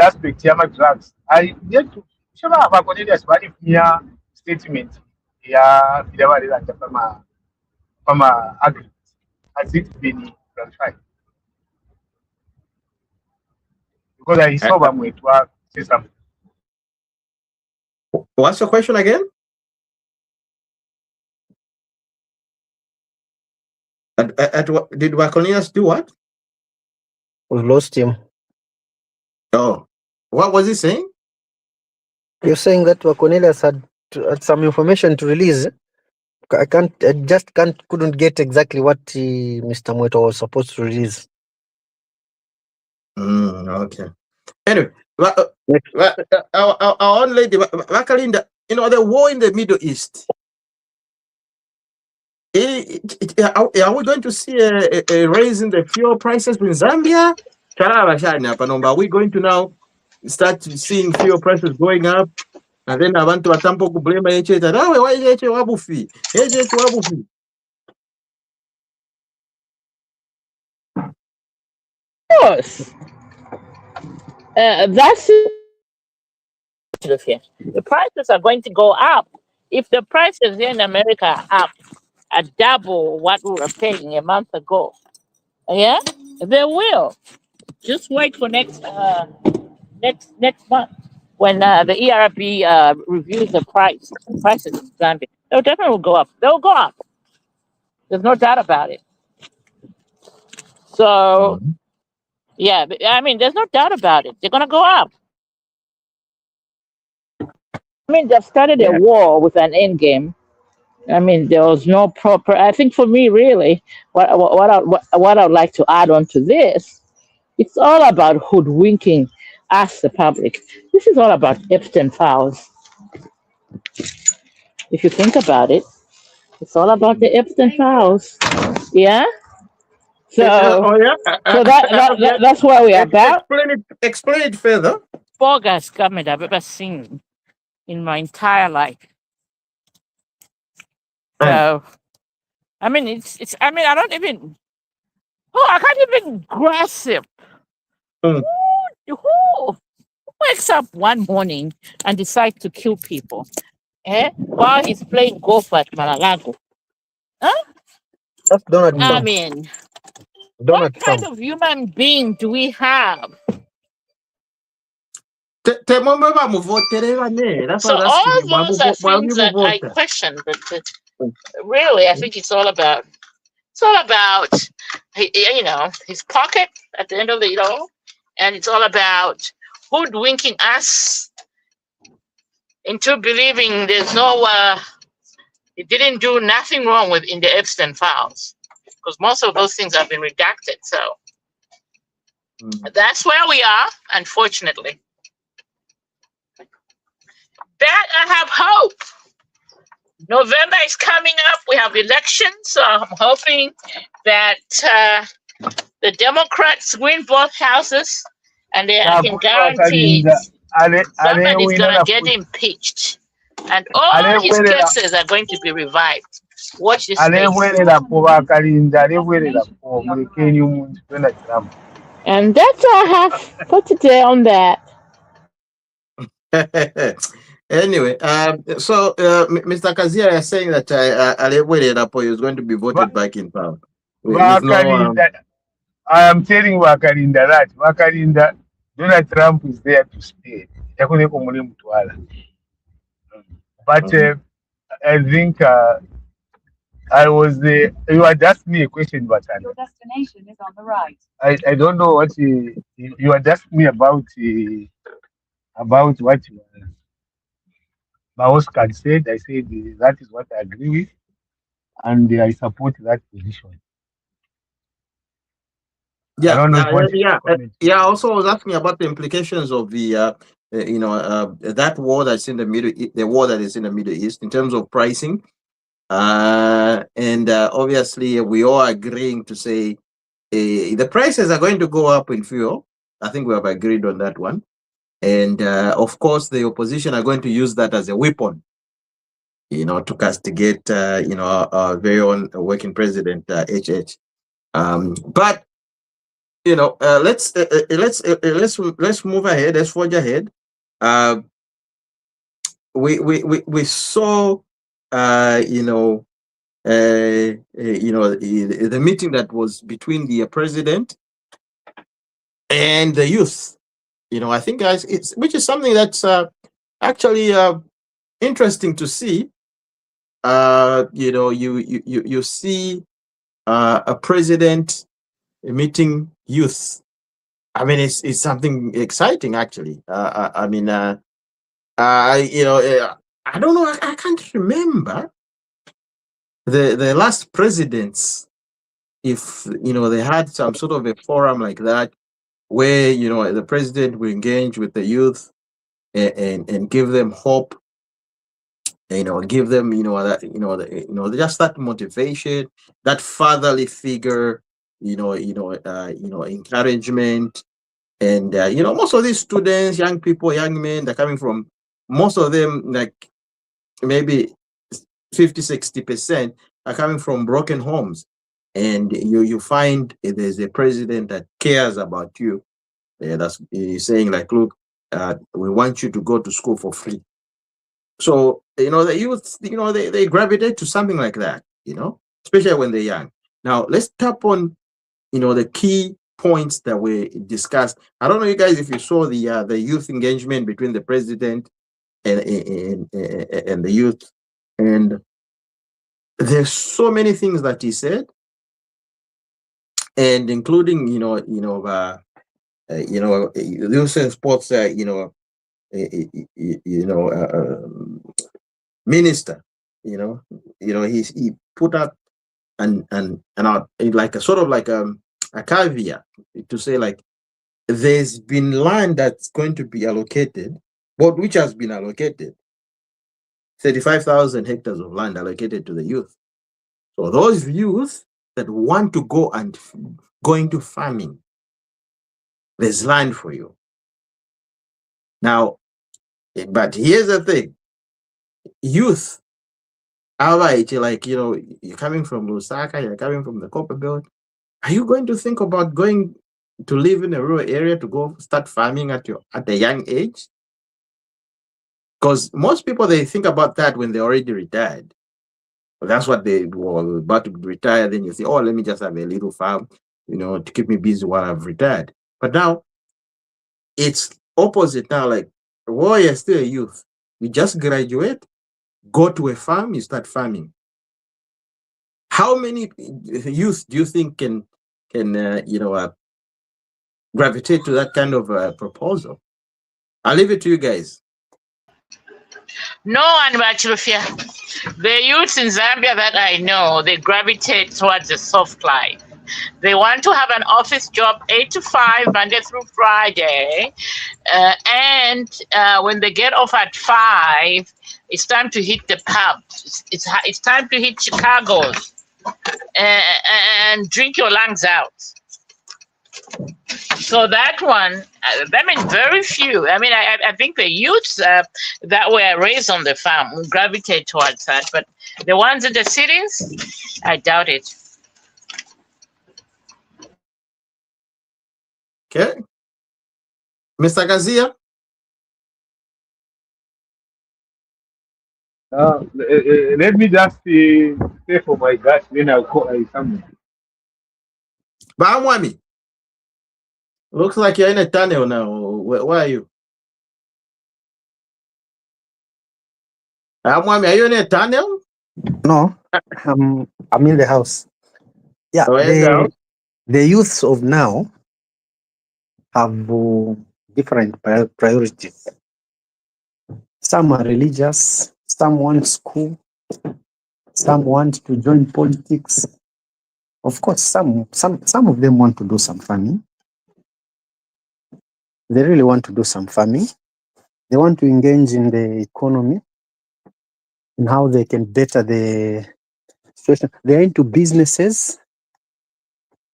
aspect of drugs, I get to show up a Cornelius very clear statement. Yeah, from agreement. Has it been clarified? Because I saw them with say something. What's your question again? Did Cornelius do what? We lost him. Oh, what was he saying? You're saying that Cornelius had some information to release. I couldn't get exactly what Mr. Mweto was supposed to release. Okay. Anyway, our own lady, Vakalinda, the war in the Middle East. Are we going to see a raise in the fuel prices in Zambia? Are we going to now start seeing fuel prices going up? And then I want to attempt to blame why wabufi. Of course. That's the prices are going to go up. If the prices here in America are up at double what we were paying a month ago, yeah, they will. Just wait for next month when the ERB reviews the prices in Zambia. They'll definitely go up. They'll go up. There's no doubt about it. So, yeah, I mean, there's no doubt about it. They're going to go up. I mean, they've started a war with an end game. I mean, there was no proper. I think for me, really, what I'd like to add on to this, it's all about hoodwinking us, the public. This is all about Epstein files. If you think about it, it's all about the Epstein files. Yeah. So, that's where we are about. Explain it further. Bogus government I've ever seen in my entire life. So, I mean, it's. I mean, I don't even. I can't even grasp it. Who wakes up one morning and decides to kill people, while he's playing golf at Mar-a-Lago? Huh? That's Donald Trump. I mean, what kind of human being do we have? So all those are things that I question, but really, I think it's all about his pocket at the end of the and it's all about hoodwinking us into believing there's no He didn't do nothing wrong in the Epstein files, because most of those things have been redacted. So that's where we are, unfortunately. But I have hope. November is coming up. We have elections, so I'm hoping that the Democrats win both houses, and I can guarantee somebody's going to get impeached. And all his cases are going to be revived. Watch this space. And that's all I have for today on that. Anyway, so Mr. Kazia is saying that Alewele Lapo is going to be voted back in power. I am telling Wakalinda that Wakalinda, Donald Trump is there to stay. But I think you had asked me a question, but your destination is on the right. I don't know what you had asked me about what Oscar said. I said that is what I agree with, and I support that position. Yeah, Also, I was asking about the implications of the that war that's in the the war that is in the Middle East in terms of pricing, and obviously we all agreeing to say the prices are going to go up in fuel. I think we have agreed on that one, and of course the opposition are going to use that as a weapon, to castigate our very own working president HH. But let's move ahead. Let's forge ahead. We saw the meeting that was between the president and the youth. I think guys, which is something that's actually interesting to see. You see a president meeting youth. I mean, it's something exciting, actually. I don't know. I can't remember the last presidents, if they had some sort of a forum like that, where the president will engage with the youth and give them hope. Give them just that motivation, that fatherly figure. Encouragement, and most of these students, young people, young men, they're coming from, most of them, like maybe 50-60% are coming from broken homes, and you find there's a president that cares about you. That's saying like, look, we want you to go to school for free. So the youth, they gravitate to something like that, especially when they're young. Now let's tap on the key points that were discussed. I don't know, you guys, if you saw the youth engagement between the president and the youth, and there's so many things that he said, and including the sports minister, he put out and out like a sort of like a caveat to say, like, there's been land that's going to be allocated, but which has been allocated 35,000 hectares of land allocated to the youth. So those youth that want to go into farming, there's land for you. Now, but here's the thing, youth, like, you're coming from Lusaka, you're coming from the Copper Belt, are you going to think about going to live in a rural area to go start farming at a young age? Because most people, they think about that when they're already retired. Well, that's what they were about to retire. Then you say, oh, let me just have a little farm, to keep me busy while I've retired. But now it's opposite now. Like, well, you're still a youth. You just graduate, go to a farm, you start farming. How many youth do you think can gravitate to that kind of proposal? I'll leave it to you guys. No one, Bachilufia. The youths in Zambia that I know, they gravitate towards the soft life. They want to have an office job 8 to 5, Monday through Friday. And when they get off at 5, it's time to hit the pub. It's time to hit Chicago's and drink your lungs out. So that one, I mean, very few. I mean, I think the youths that were raised on the farm will gravitate towards that. But the ones in the cities, I doubt it. Okay. Mr. Gazia? Let me just say for my guys, then I'll call someone. Bamwami. Looks like you're in a tunnel now. Where are you? Bamwami, are you in a tunnel? No, I'm in the house. Yeah, Oh, the youths of now have different priorities. Some are religious, some want school, some want to join politics. Of course, some of them want to do some farming. They really want to do some farming. They want to engage in the economy and how they can better the situation. They're into businesses,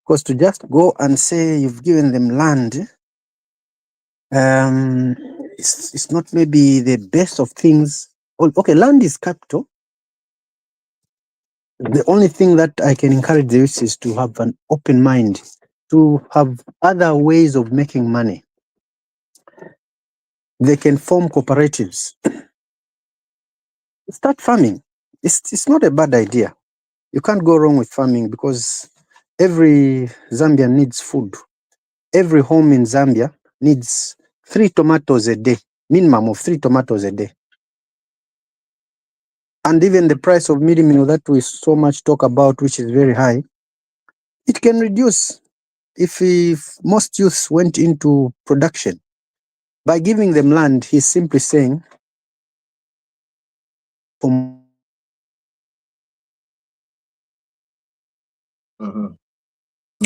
because to just go and say you've given them land, it's not maybe the best of things. Okay, land is capital. The only thing that I can encourage the youth is to have an open mind, to have other ways of making money. They can form cooperatives. Start farming. It's not a bad idea. You can't go wrong with farming, because every Zambian needs food. Every home in Zambia needs 3 tomatoes a day, minimum of 3 tomatoes a day. And even the price of meal that we so much talk about, which is very high, it can reduce if most youths went into production. By giving them land, he's simply saying,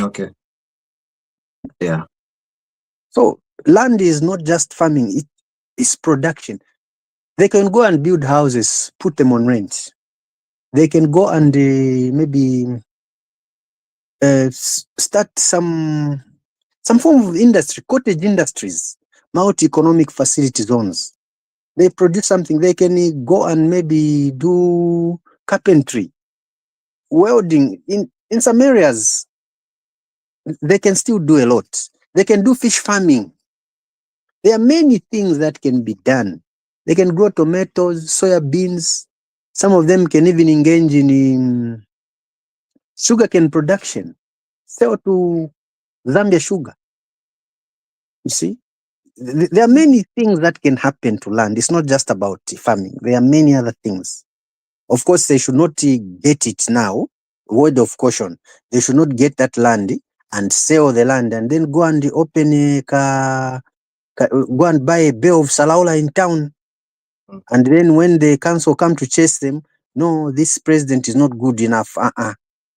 Okay. Yeah. So land is not just farming, it is production. They can go and build houses, put them on rent. They can go and maybe start some form of industry, cottage industries, multi-economic facility zones. They produce something. They can go and maybe do carpentry, welding. In some areas, they can still do a lot. They can do fish farming. There are many things that can be done. They can grow tomatoes, soya beans. Some of them can even engage in sugarcane production, sell to Zambia Sugar. You see, there are many things that can happen to land. It's not just about farming. There are many other things. Of course, they should not get it now. Word of caution. They should not get that land and sell the land and then go and open go and buy a bale of Salaula in town. And then when the council come to chase them, no, this president is not good enough.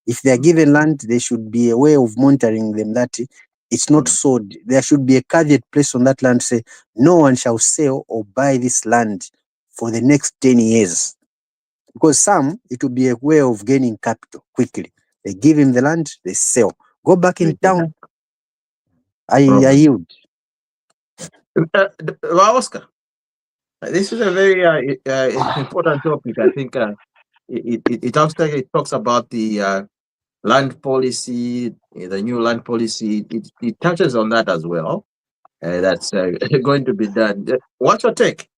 If they are given land, there should be a way of monitoring them that it's not sold. There should be a caveat placed on that land, say, no one shall sell or buy this land for the next 10 years. Because some, it will be a way of gaining capital quickly. They give him the land, they sell. Go back in town. I yield. Oscar, this is a very important topic. I think it talks about the land policy, the new land policy. It touches on that as well. That's going to be done. What's your take?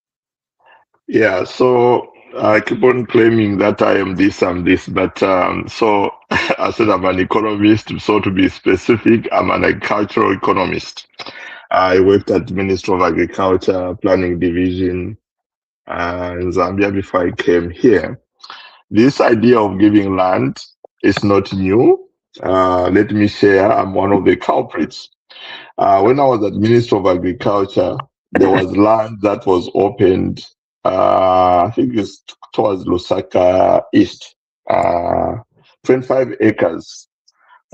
Yeah, so I keep on claiming that I am this and this, but so I said I'm an economist. So to be specific, I'm an agricultural economist. I worked at the Ministry of Agriculture, Planning Division in Zambia before I came here. This idea of giving land is not new. Let me share, I'm one of the culprits. When I was at Ministry of Agriculture, there was land that was opened I think it's towards Lusaka East, 25 acres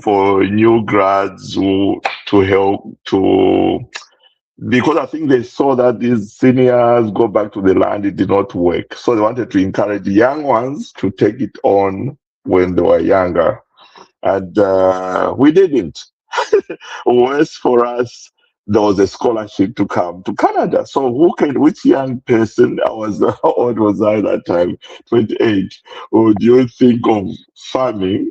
for new grads to help to, because I think they saw that these seniors go back to the land, it did not work. So they wanted to encourage young ones to take it on when they were younger. And we didn't. Worse for us, there was a scholarship to come to Canada. So which young person, how old was I that time? 28. Would you think of farming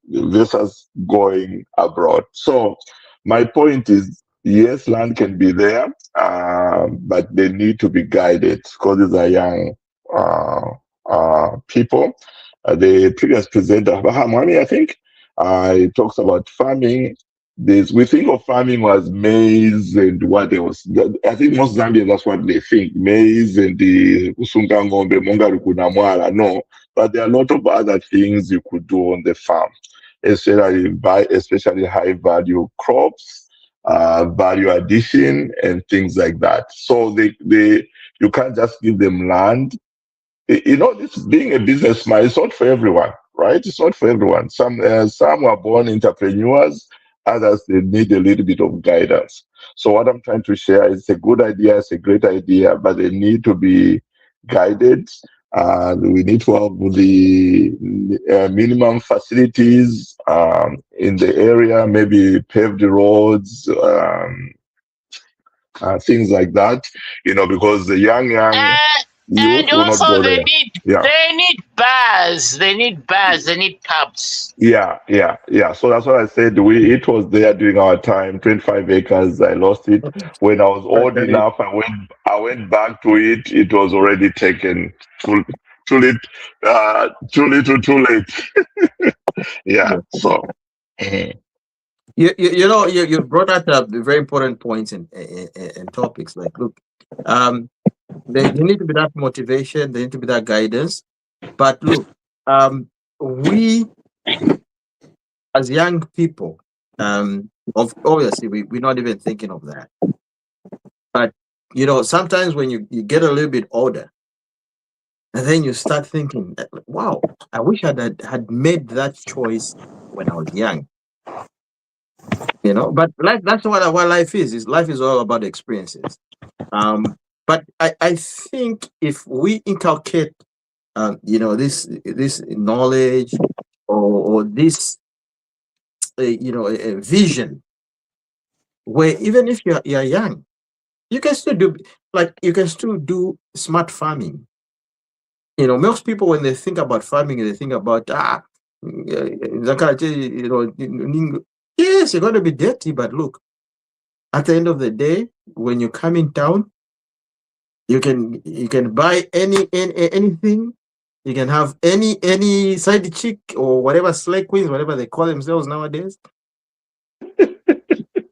versus going abroad? So my point is, yes, land can be there, but they need to be guided because these are young people. The previous presenter, Bahamani, I think, he talks about farming. We think of farming as maize and what else. I think most Zambians, that's what they think. Maize and the usungangombe, mongarukuna. No, but there are a lot of other things you could do on the farm, especially high value crops, value addition, and things like that. So you can't just give them land. This being a businessman, it's not for everyone, right? It's not for everyone. Some were born entrepreneurs, others they need a little bit of guidance. So what I'm trying to share is a good idea, it's a great idea, but they need to be guided. We need to have the minimum facilities in the area, maybe paved roads, things like that. Because the young and will not also go they there. need bars, they need pubs. Yeah. So that's what I said. It was there during our time, 25 acres. I lost it. When I was old enough, I went back to it. It was already taken. Too little, too late. Yeah. So. You brought out very important points and topics. Like, look, there need to be that motivation, there need to be that guidance. But look, we as young people, obviously we're not even thinking of that. But sometimes when you get a little bit older, and then you start thinking, wow, I wish I had made that choice when I was young. But that's what life is. Life is all about experiences. But I think if we inculcate, this knowledge or this, a vision, where even if you're young, you can still do smart farming. Most people, when they think about farming, they think about yes, you're going to be dirty, but look, at the end of the day, when you come in town, you can buy anything. You can have any side chick or whatever, slay queens, whatever they call themselves nowadays,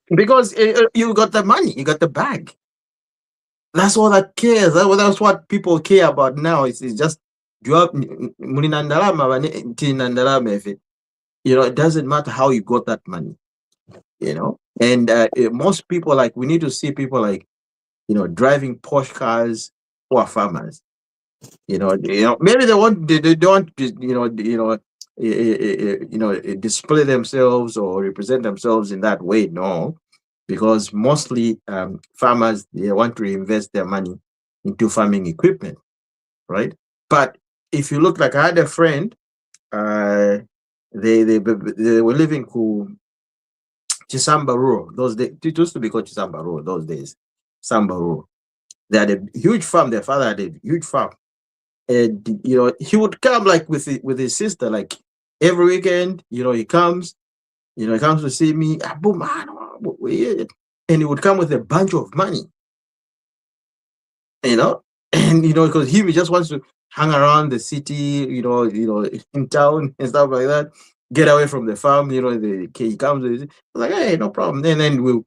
because you got the money, you got the bag. That's all that cares. That's what people care about now. It's just you have it doesn't matter how you got that money. And most people, like, we need to see people like driving Porsche cars who are farmers. Maybe they don't display themselves or represent themselves in that way. No, because mostly farmers, they want to invest their money into farming equipment, right? But if you look, like, I had a friend, they were living in Chisamba Rural. Those days, it used to be called Chisamba Rural those days. Samba Rural. They had a huge farm. Their father had a huge farm. And he would come, like, with his sister, like, every weekend. He comes to see me, and he would come with a bunch of money, and because he just wants to hang around the city, in town and stuff like that, get away from the farm. He comes, like, hey, no problem. And then we'll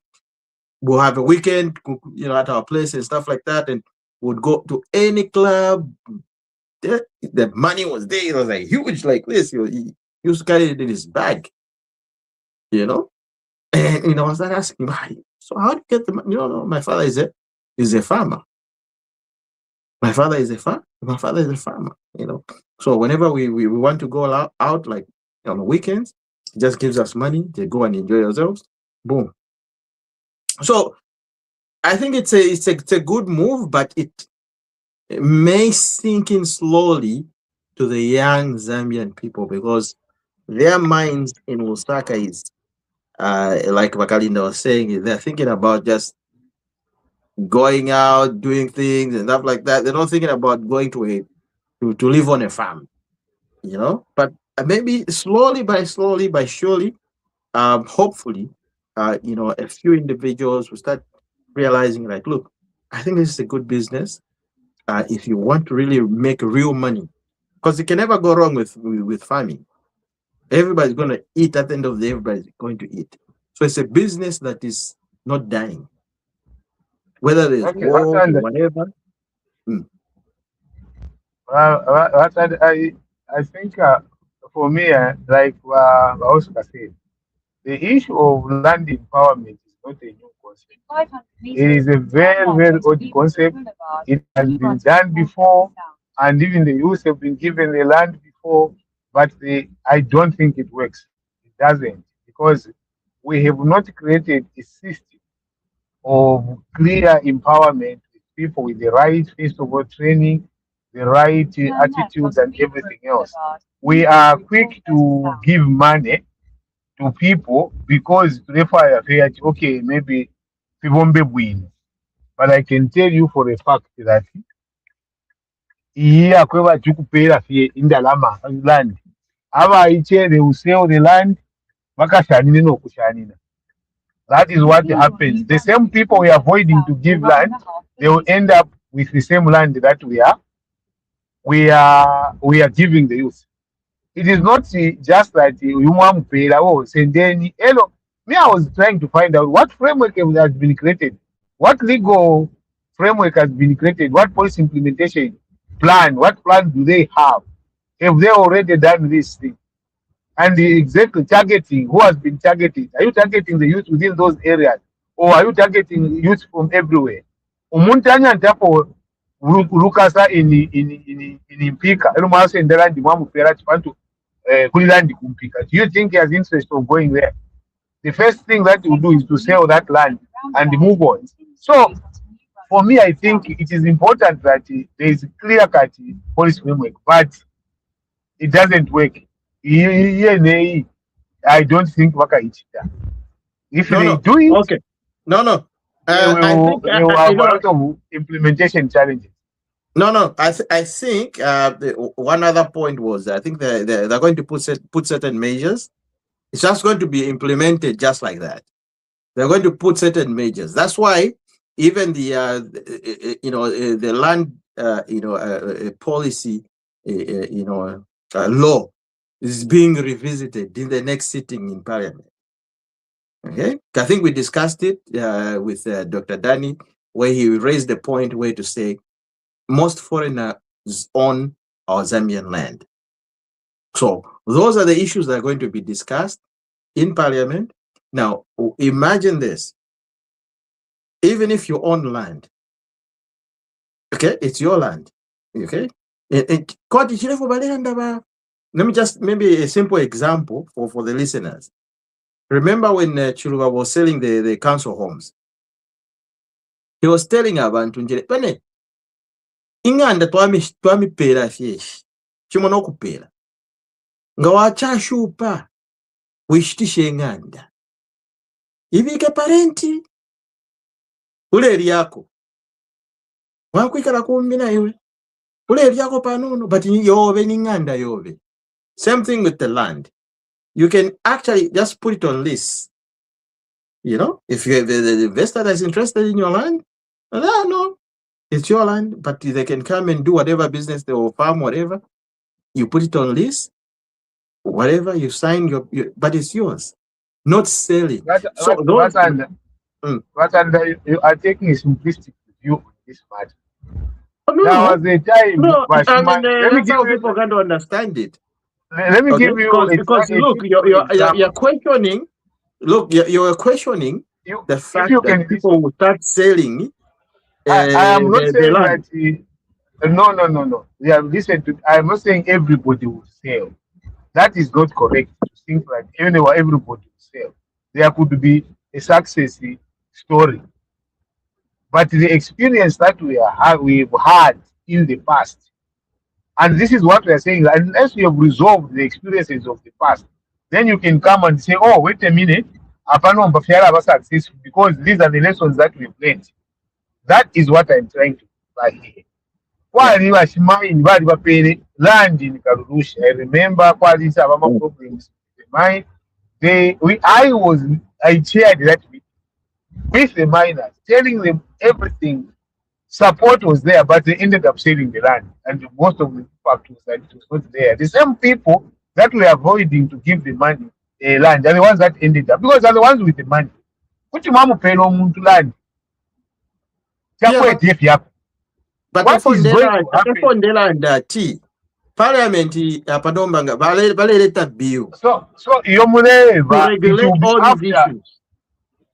have a weekend, at our place and stuff like that, and we'd go to any club. The money was there. It was like huge, like this. He used to carry it in his bag, and I was like asking him, so how do you get the money? No, my father is a farmer. My father is a farmer. My father is a farmer, you know. So whenever we want to go out like on the weekends, he just gives us money. They go and enjoy yourselves. Boom. So I think it's a good move, but it may sink in slowly to the young Zambian people because their minds in Lusaka is like Makalinda was saying, they're thinking about just going out, doing things and stuff like that. They're not thinking about going to live on a farm, you know. But maybe slowly by surely, hopefully, you know, a few individuals will start realizing, like, look, I think this is a good business. If you want to really make real money, because you can never go wrong with farming. Everybody's going to eat at the end of the day. Everybody's going to eat. So it's a business that is not dying. Whether there's war or whatever. I think for me, like Oscar said, the issue of land empowerment is not a new concept. It is a very, very old concept. It has been done before, and even the youth have been given the land before, but I don't think it works. It doesn't, because we have not created a system of clear empowerment with people with the right, first of all, training, the right attitudes, and everything else. We are quick to give money to people because therefore I feel okay, maybe people won't be win. But I can tell you for a fact that here kweba chukupera fie in the lama land. Aba iche they will sell the land, makashanine no kushanina. That is what happens. The same people we are avoiding to give land, they will end up with the same land that we are giving the youth. It is not just that you want to pay and then hello. Me, I was trying to find out what framework has been created, what legal framework has been created, what policy implementation plan, what plan do they have? Have they already done this thing? And the exactly targeting, who has been targeted? Are you targeting the youth within those areas, or are you targeting youth from everywhere? Umuntanya ntapo Lukasa in Mpika, Elumas and Deland, Mamu Perachipantu, Kuliland Kumpika. Do you think he has interest of going there? The first thing that you do is to sell that land and move on. So, for me, I think it is important that there is a clear-cut policy framework, but it doesn't work. I don't think Wakaichita. If they do it, okay. No. I think there will have a lot of implementation challenges. No. I think one other point was I think they're going to put certain measures. It's just going to be implemented just like that. They're going to put certain measures. That's why even the the land policy law is being revisited in the next sitting in Parliament. Okay, I think we discussed it with Dr. Danny, where he raised the point where to say most foreigners own our Zambian land. So those are the issues that are going to be discussed in Parliament. Now, imagine this. Even if you own land, okay, it's your land, okay? Let me just, maybe a simple example for the listeners. Remember when Chiluba was selling the council homes? He was telling abantu njere, inganda twami pera fyeshi, chimono kupera. Nga wachashupa, wishitishe inganda. Ibike parenti, ule liyako. Wakwikala kumbina iwe. Ule liyako panono, but yobe ninganda yobe. Same thing with the land. You can actually just put it on lease. You know, if you have the investor that's interested in your land, no, it's your land, but they can come and do whatever business they will farm, whatever. You put it on lease, whatever you sign, but it's yours, not selling. You are taking a simplistic view on this matter. There was a time. Let me give you people can understand it. Let me give you because look, you're questioning. Look, you're questioning the fact that people will start selling. I am not saying that No. We have listened to. I'm not saying everybody will sell. That is not correct. To think like anyway, everybody will sell. There could be a success story, but the experience that we've had in the past, and this is what we are saying. Unless you have resolved the experiences of the past, then you can come and say, "Oh, wait a minute, apano mbafyala was successful because these are the lessons that we've learned." That is what I'm trying to buy here. Kwali bashimayini bali bapere land in Karulushi. I remember kwali sabama problems with the mine. I chaired that meeting with the miners, telling them everything. Support was there, but they ended up selling the land, and most of the impact was that it was not there. The same people that were avoiding to give the money land are the ones that ended up, because they're the ones with the money. Kuti mamu pelo muntu land. But what is going to happen? The Parliament padombanga baleta bill. So you regulate all these issues.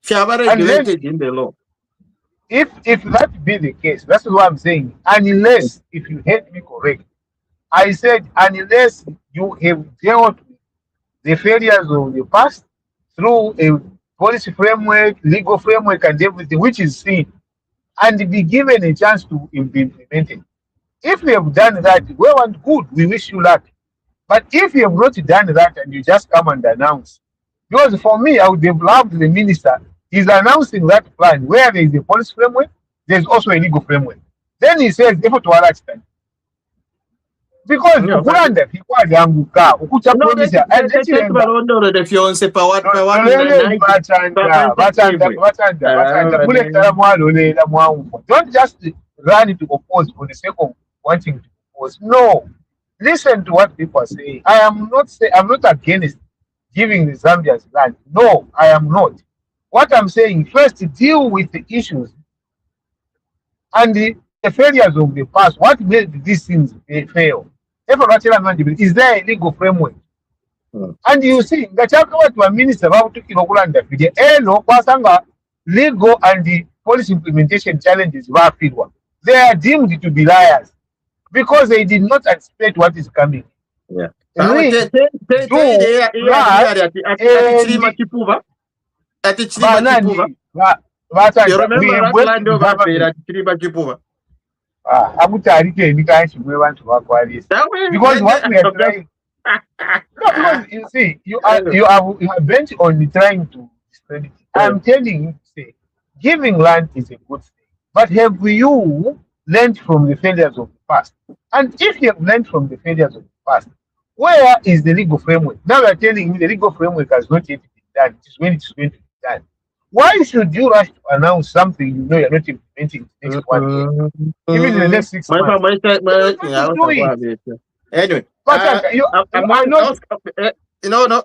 Regulated in the law. If that be the case, that's what I'm saying. Unless, if you heard me correct, I said unless you have dealt with the failures of the past through a policy framework, legal framework, and everything, which is seen, and be given a chance to be implemented. If you have done that, well and good, we wish you luck. But if you have not done that and you just come and announce, because for me, I would have loved the minister. He's announcing that plan where there is a policy framework, there's also a legal framework. Then he says, effort to understand. Because don't just run to oppose for the sake of wanting to oppose. No, listen to what people are saying. I'm not against giving the Zambians land. No, I am not. What I'm saying, first deal with the issues and the failures of the past. What made these things fail? Is there a legal framework? And you see, the chapter to minister about to the legal and the policy implementation challenges they are deemed to be liars because they did not expect what is coming. Yeah. Because what we are trying, because you see, you are bent on trying to discredit. I'm telling you, say, giving land is a good thing, but have you learned from the failures of the past? And if you have learned from the failures of the past, where is the legal framework? Now you are telling me the legal framework has not yet been done. It is when it's going to be done. Why should you rush to announce something you know you're not implementing the next 1 year? Even in the next 6 months. Anyway,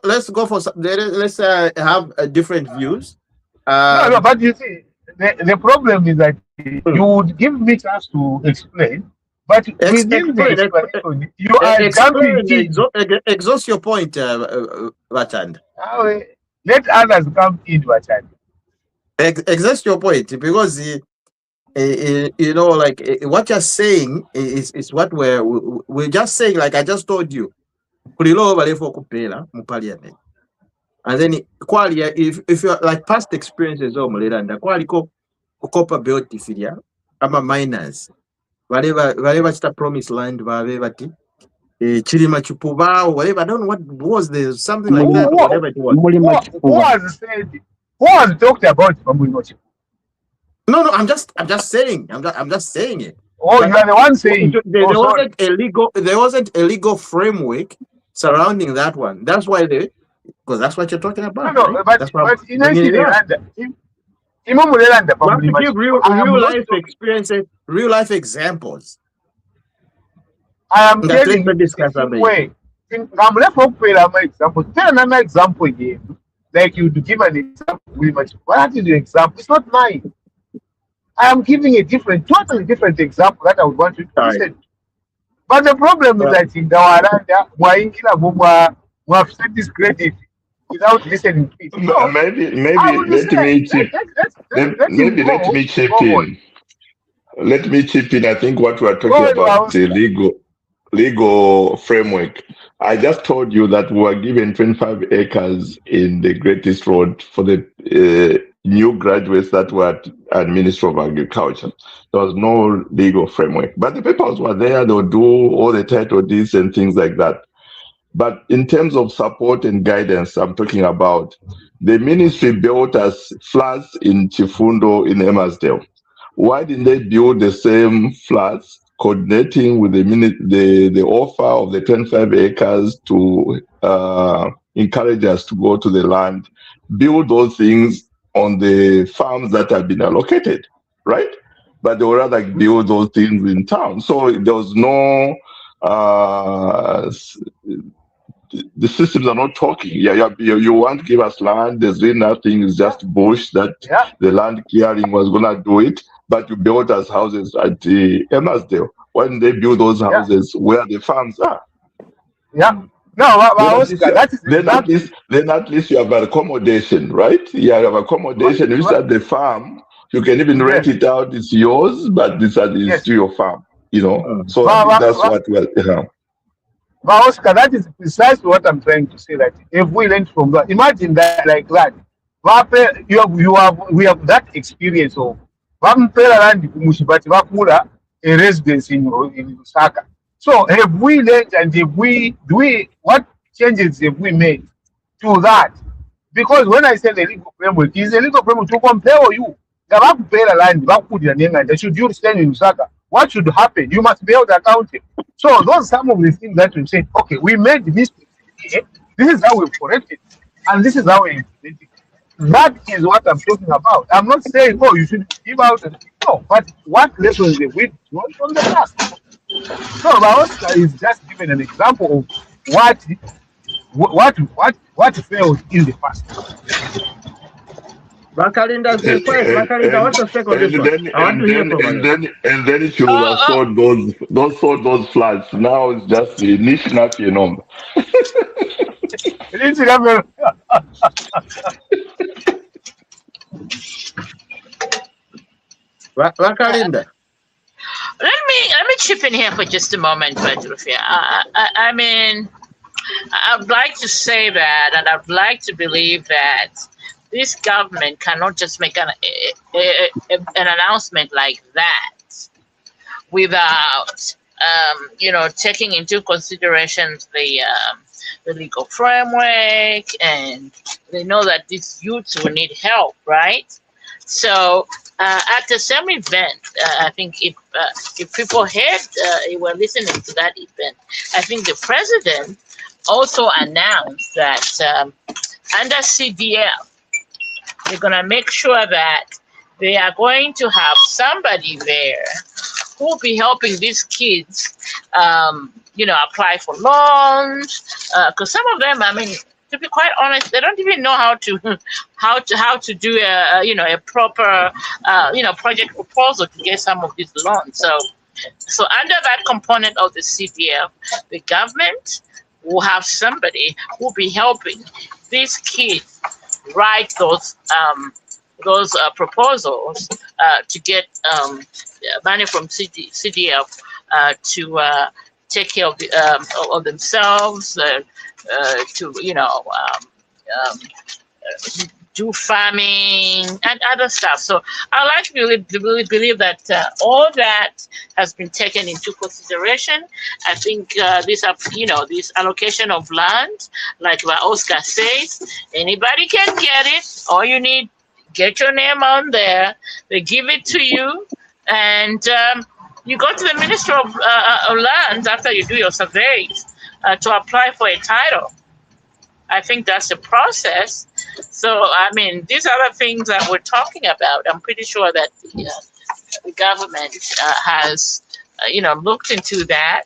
let's go for some. Let's have different views. No, but you see, the problem is that you would give me chance to explain, but within the explanation, you are jumping in. Exhaust your point, Vachand. Let others come in, Vachand. Exhaust your point, because you know, like what you're saying is what we're just saying. Like I just told you, and then if you're like past experiences or Muliranda, copper belt filia, ama miners, whatever it's the promised land, whatever Chilima Chupuba, or whatever. I don't know what was there, something like that, whatever it was. Who has talked about Mulungushi? No, I'm just saying. I'm just saying it. Oh, you are the one saying. There wasn't a legal framework surrounding that one. That's why because that's what you're talking about. No, right? but in give real life experiences, real life examples. I am telling you. Wait, I'm left for example. Tell another example again. Like you to give an example, what is your example? It's not mine. I am giving a totally different example that I would want you to listen to. But the problem is that in Gawaranda, we have said this credit without listening to it. No, maybe let me chip in. let me chip in. I think what we are Go talking ahead, about the Oscar. legal framework. I just told you that we were given 25 acres in the Great East Road for the new graduates that were at Ministry of Agriculture. There was no legal framework, but the papers were there. They'll do all the title deeds and things like that. But in terms of support and guidance, I'm talking about the ministry built us flats in Chifundo in Emersdale. Why didn't they build the same flats, coordinating with the offer of the 25 acres to encourage us to go to the land, build those things on the farms that have been allocated, right? But they would rather build those things in town. So there was no the systems are not talking. You want to give us land, there's really nothing, it's just bush that the land clearing was going to do it, but you built us houses at the Emersdale. When they build those houses where the farms are. Yeah. No, Oscar, that is then at least you have accommodation, right? You have accommodation. If it's at the farm, you can even rent it out, it's yours, but this is to your farm, you know. So that's what we're But Oscar, that is precisely what I'm trying to say. That if we learn from that, imagine that like that. We have that experience of land a residence in Lusaka. So have we learned and what changes have we made to that? Because when I say the legal framework, it's a legal framework to compare you. Should you stand in Lusaka? What should happen? You must be held accountable. So those are some of the things that we say, okay, we made this mistake. This is how we corrected it, and this is how we implement it. That is what I'm talking about. I'm not saying, oh, you should give out. No, but what lessons have we drawn from the past? So Oscar is just giving an example of what failed in the past. Makalinda's been quiet. Makalinda, what's the stake on this one? I want to hear from you. And then if you have sold those flats, now it's just the niche nafi number. Makalinda. Let me chip in here for just a moment, Patrufia. I mean, I'd like to say that, and I'd like to believe that this government cannot just make an announcement like that without, taking into consideration the legal framework, and they know that these youths will need help, right? So at the same event, I think if people were listening to that event, I think the president also announced that under CDF, they're going to make sure that they are going to have somebody there who will be helping these kids, apply for loans. Because some of them, I mean, to be quite honest, they don't even know how to do a proper project proposal to get some of these loans. So under that component of the CDF, the government will have somebody who will be helping these kids write those proposals to get money from CDF to take care of themselves, to do farming and other stuff. So I like to really believe that all that has been taken into consideration. I think this allocation of land, like what Oscar says, anybody can get it. All you need, get your name on there. They give it to you, and you go to the Ministry of Lands after you do your surveys to apply for a title. I think that's the process. So, I mean, these are the things that we're talking about. I'm pretty sure that the government has, looked into that.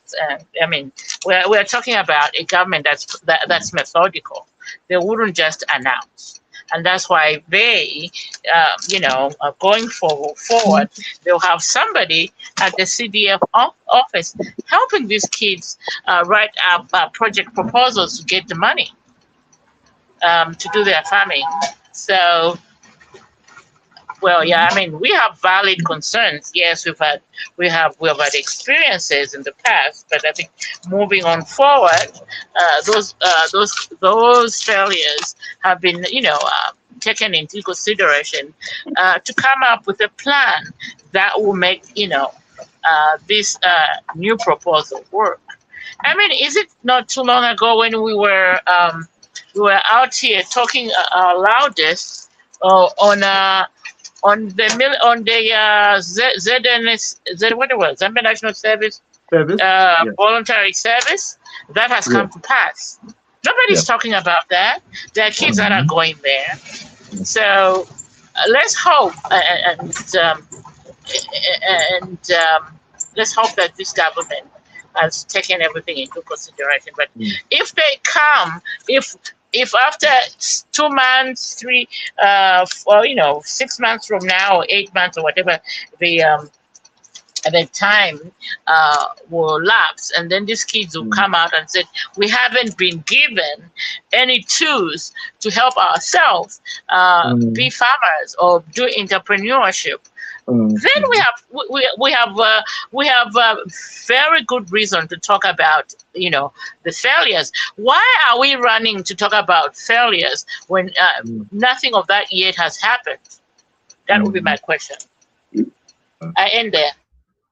I mean, we're talking about a government that's methodical. They wouldn't just announce. And that's why they, going forward, they'll have somebody at the CDF office helping these kids write up project proposals to get the money. To do their farming. So Well, yeah, I mean, we have valid concerns. Yes, we have had experiences in the past, but I think moving on forward, those failures have been, taken into consideration to come up with a plan that will make, this new proposal work. I mean, is it not too long ago when we were out here talking our loudest on the ZNS, what it was, Zambia National Service, voluntary service, that has come to pass. Nobody's talking about that. There are kids that are going there. So let's hope and let's hope that this government has taken everything into consideration. But if they come, if after 2 months, 3, or 6 months from now, or 8 months, or whatever the time will lapse, and then these kids will come out and say, we haven't been given any tools to help ourselves be farmers or do entrepreneurship. Then we have very good reason to talk about the failures. Why are we running to talk about failures when nothing of that yet has happened? That would be my question. I end there.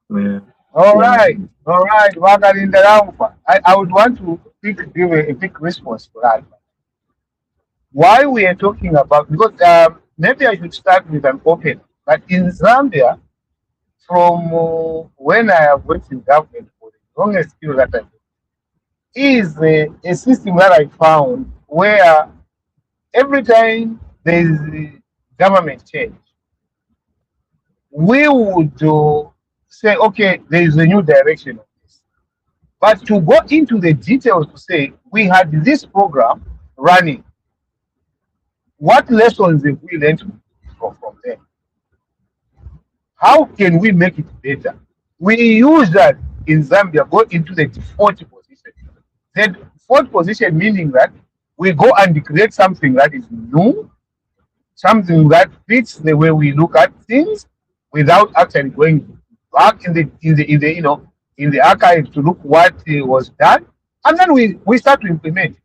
Yeah. All right. I would want to give a quick response to that. Why we are talking about, because maybe I should start with an open. But in Zambia, from when I have worked in government for the longest period that I have, is a system that I found where every time there is a government change, we would say, okay, there is a new direction of this. But to go into the details to say, we had this program running, what lessons have we learned from them? How can we make it better? We use that in Zambia, go into the default position. The default position meaning that we go and create something that is new, something that fits the way we look at things, without actually going back in the archive to look what was done, and then we start to implement.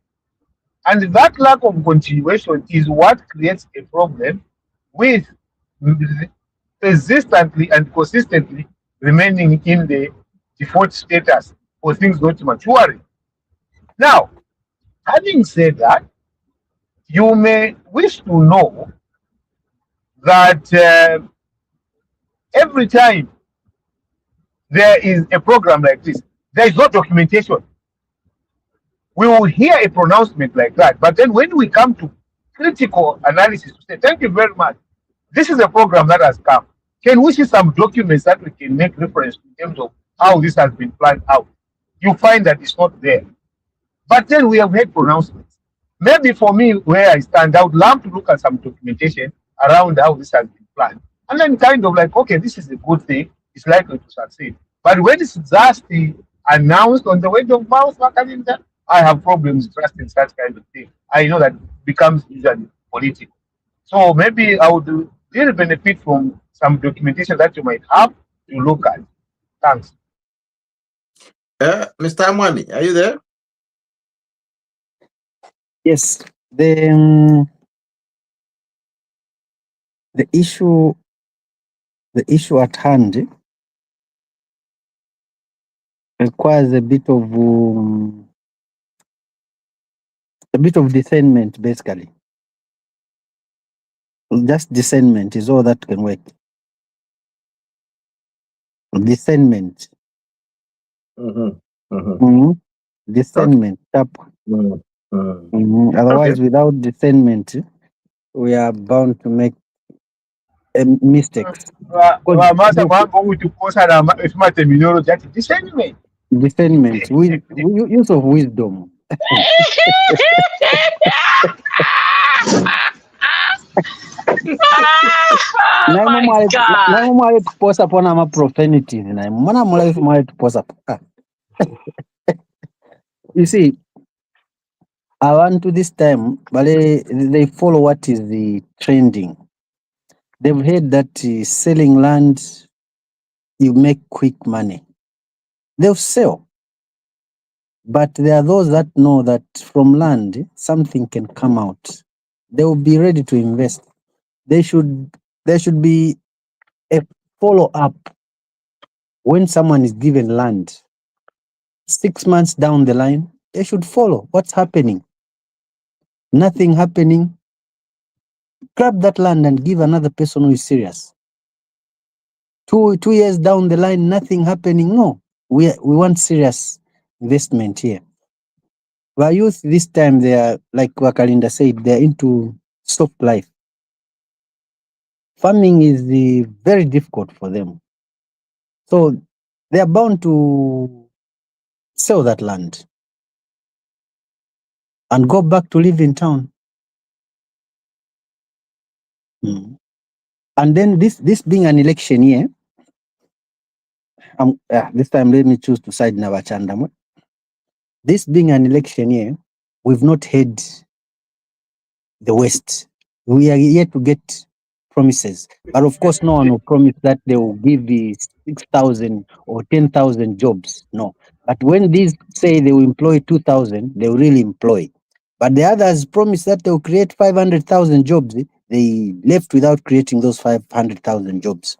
And that lack of continuation is what creates a problem with persistently and consistently remaining in the default status for things not maturing. Now, having said that, you may wish to know that every time there is a program like this, there is no documentation. We will hear a pronouncement like that, but then when we come to critical analysis to say, thank you very much, this is a program that has come. Can we see some documents that we can make reference to in terms of how this has been planned out? You find that it's not there. But then we have had pronouncements. Maybe for me, where I stand, I would love to look at some documentation around how this has been planned. And then kind of like, okay, this is a good thing, it's likely to succeed. But when it's just announced on the word of mouth, I have problems trusting such kind of thing. I know that becomes usually political. So maybe I would really benefit from some documentation that you might have to look at. Thanks. Mr. Amwani, are you there? Yes. The issue at hand requires a bit of discernment, basically. Just discernment is all that can work. Discernment. Discernment. Otherwise, without discernment, we are bound to make mistakes. Discernment. Use of wisdom. Oh my God. Post upon our profanity. You see, I want to this time, but they follow what is the trending. they've heard that selling land, you make quick money. They'll sell. But there are those that know that from land, something can come out. They will be ready to invest. There should be a follow-up when someone is given land. 6 months down the line, they should follow. What's happening? Nothing happening. Grab that land and give another person who is serious. 2 years down the line, nothing happening. No, we want serious investment here. Our youth this time, they are, like Wakalinda said, they're into soft life. Farming is very difficult for them. So they are bound to sell that land and go back to live in town. And then this being an election year, this time let me choose to side Navachandam. This being an election year, we've not heard the West. We are yet to get promises. But of course, no one will promise that they will give the 6,000 or 10,000 jobs. No. But when these say they will employ 2,000, they will really employ. But the others promise that they will create 500,000 jobs. They left without creating those 500,000 jobs.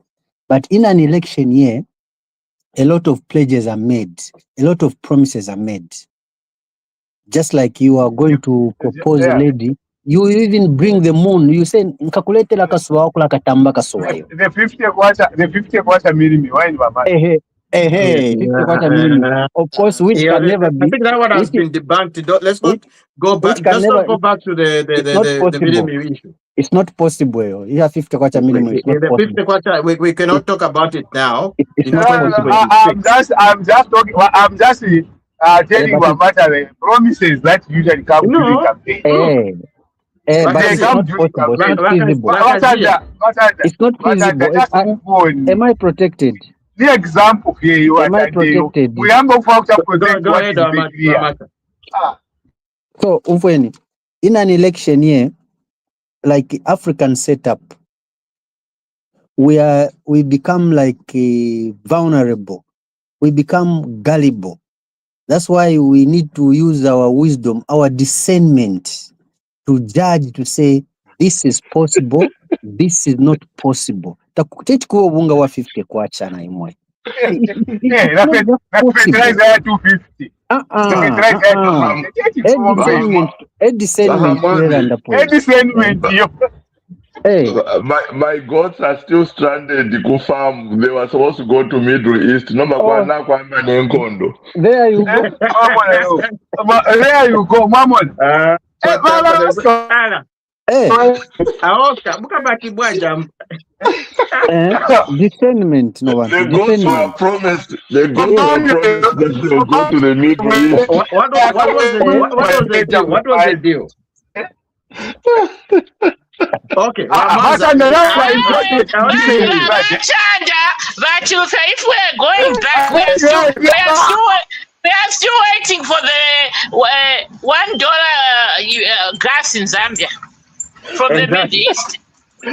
But in an election year, a lot of pledges are made. A lot of promises are made. Just like you are going to propose a lady, you even bring the moon. You say, "Nkakulete la kaswa wako la katamba kaswa yo." The 50 quarter minimum. Why in Bama? 50 quarter minimum. Of course, which can never be. I think that one has been debunked. Let's not go back. Let's not go back to the minimum issue. It's not possible. You have 50 quarter minimum. It's not the possible. 50 quarter, we cannot talk about it now. It's not possible. I'm just talking. I'm just telling you about the promises that usually come during campaign. But it's not possible. It's not feasible. It's not feasible. Am I protected? The example here, you am I protected? We are going to protect what is clear. So, Mpezeni, in an election year, like African setup, we become like vulnerable. We become gullible. That's why we need to use our wisdom, our discernment to judge, to say, this is possible, this is not possible. Takutechikuwa ubunga wa 50 kwa chana imwe. My goats are still stranded. Go farm. They were supposed to go to Middle East. No, there you go. There you go, Mamon. Discernment, no one. The goats were promised. The goats were promised that they will go to the Middle East. What was the deal? Okay. But if we're going back, we are still waiting for the $1 gas in Zambia from the Middle East.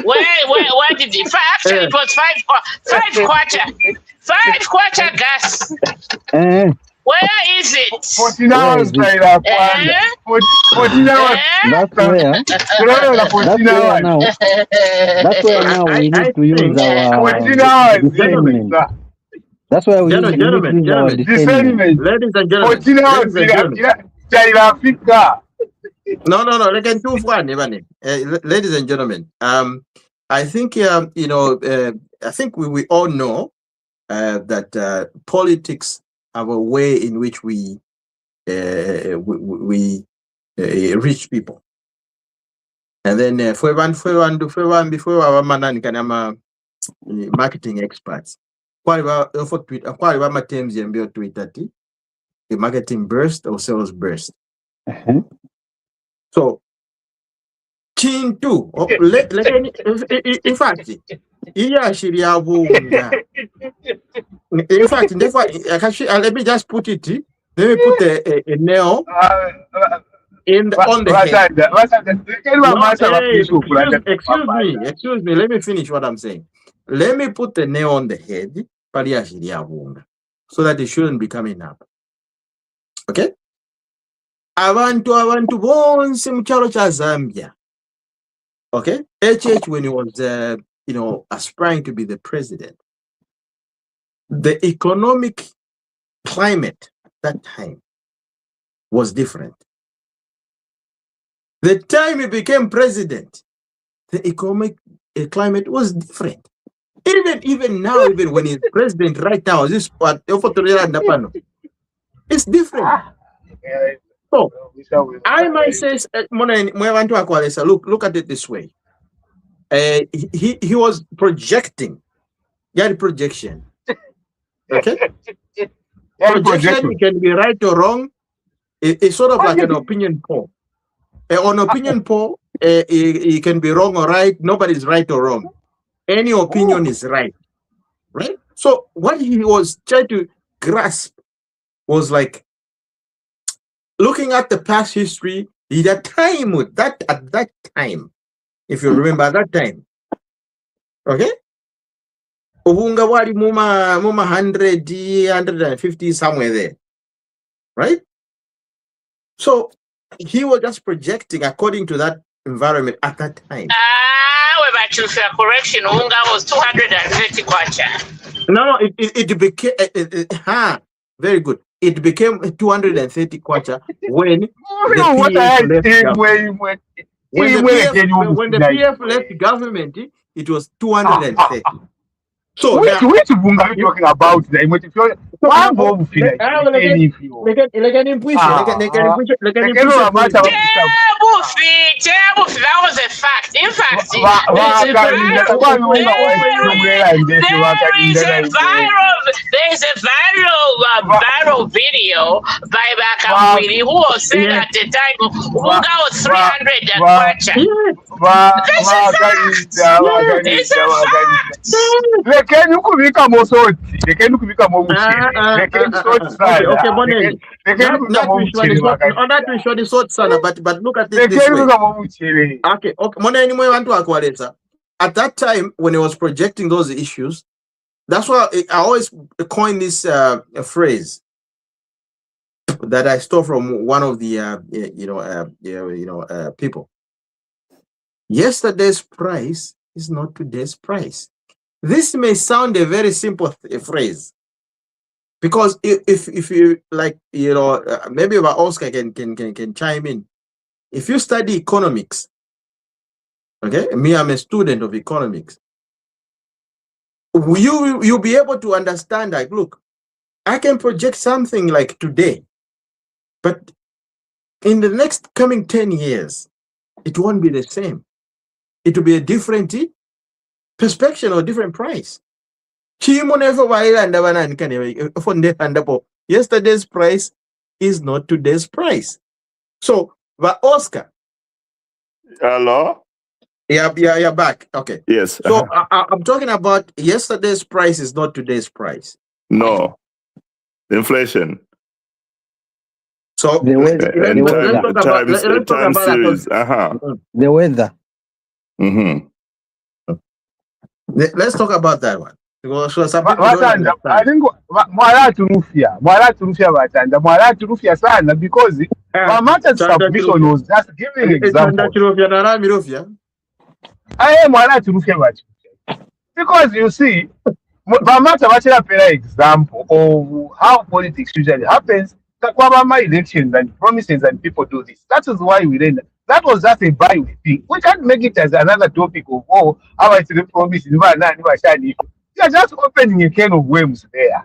Where did it? Actually, it was five quarter gas. Where is it? 14 hours, 14 hours. That's where now. That's where now we need to use our discernment. That's why we need to use our discernment. Ladies and gentlemen. No. Ladies and gentlemen, I think I think we all know that politics have a way in which we reach people, and then before our marketing experts, marketing burst or sales burst. So, in fact, let me just put it. Let me put a nail on the head. Excuse me. Let me finish what I'm saying. Let me put the nail on the head, so that it shouldn't be coming up. Okay? Abantu bonse mu kyalo kya Zambia. Okay? HH, when he was aspiring to be the president, the economic climate at that time was different. The time he became president, the economic climate was different. Even now, even when he's president right now, it's different. So I might say, look at it this way. He was projecting. He had projection. Okay? Projection can be right or wrong. It's sort of like an opinion poll. On opinion poll, it can be wrong or right. Nobody's right or wrong. Any opinion is right. Right? So what he was trying to grasp was like looking at the past history, at that time, if you remember at that time. Okay? Ubunga wali muma 100, 150, somewhere there. Right? So he was just projecting according to that environment at that time. Correction, Unga was 250 kwacha. No, it became very good. It became 230 kwacha when the PF left government, it was 230. So which Bunga are you talking about? That was a fact. In fact, there's a viral video by Hakainde who was said at the time Bunga was 300 kwacha. It's a fact. Can you kubika mosoti? Can you kubika momuchele? But look at it this way. Okay. At that time, when he was projecting those issues, that's why I always coin this phrase that I stole from one of the people. Yesterday's price is not today's price. This may sound a very simple phrase, because if you like, maybe Oscar can chime in. If you study economics, okay, me, I'm a student of economics. You'll be able to understand, like, look, I can project something like today, but in the next coming 10 years, it won't be the same. It will be a different perspective or different price. Yesterday's price is not today's price. So, but Oscar. Hello? Yeah, back. Okay. Yes. So I'm talking about yesterday's price is not today's price. No. Inflation. So the weather. Time series. The weather. Mm-hmm. Let's talk about that one. Because some people I think Rufia sana, because Mata's submission was just giving example. Because you see, Mata was example of how politics usually happens. Elections and promises and people do this. That is why we then. That was just a byway thing. We can't make it as another topic of how I see the promise. You are just opening a can of worms there.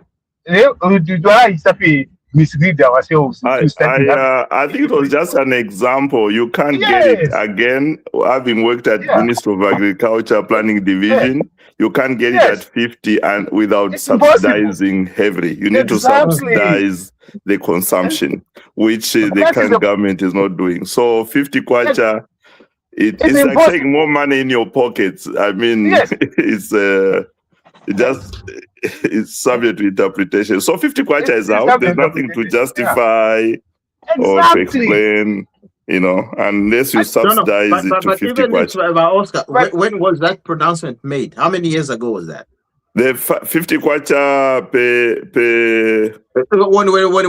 Mislead ourselves. I think it was just an example. You can't get it again. Having worked at Ministry of Agriculture Planning Division, you can't get it at 50 and without subsidizing heavily. You need to subsidize the consumption, which the current government is not doing. So 50 kwacha, it's like taking more money in your pockets. I mean, it's subject to interpretation. So 50 kwacha is out. There's nothing to justify or to explain. you know, unless you subsidize but it to 50 even if, kwacha. Oscar, when was that pronouncement made? How many years ago was that? The 50 kwacha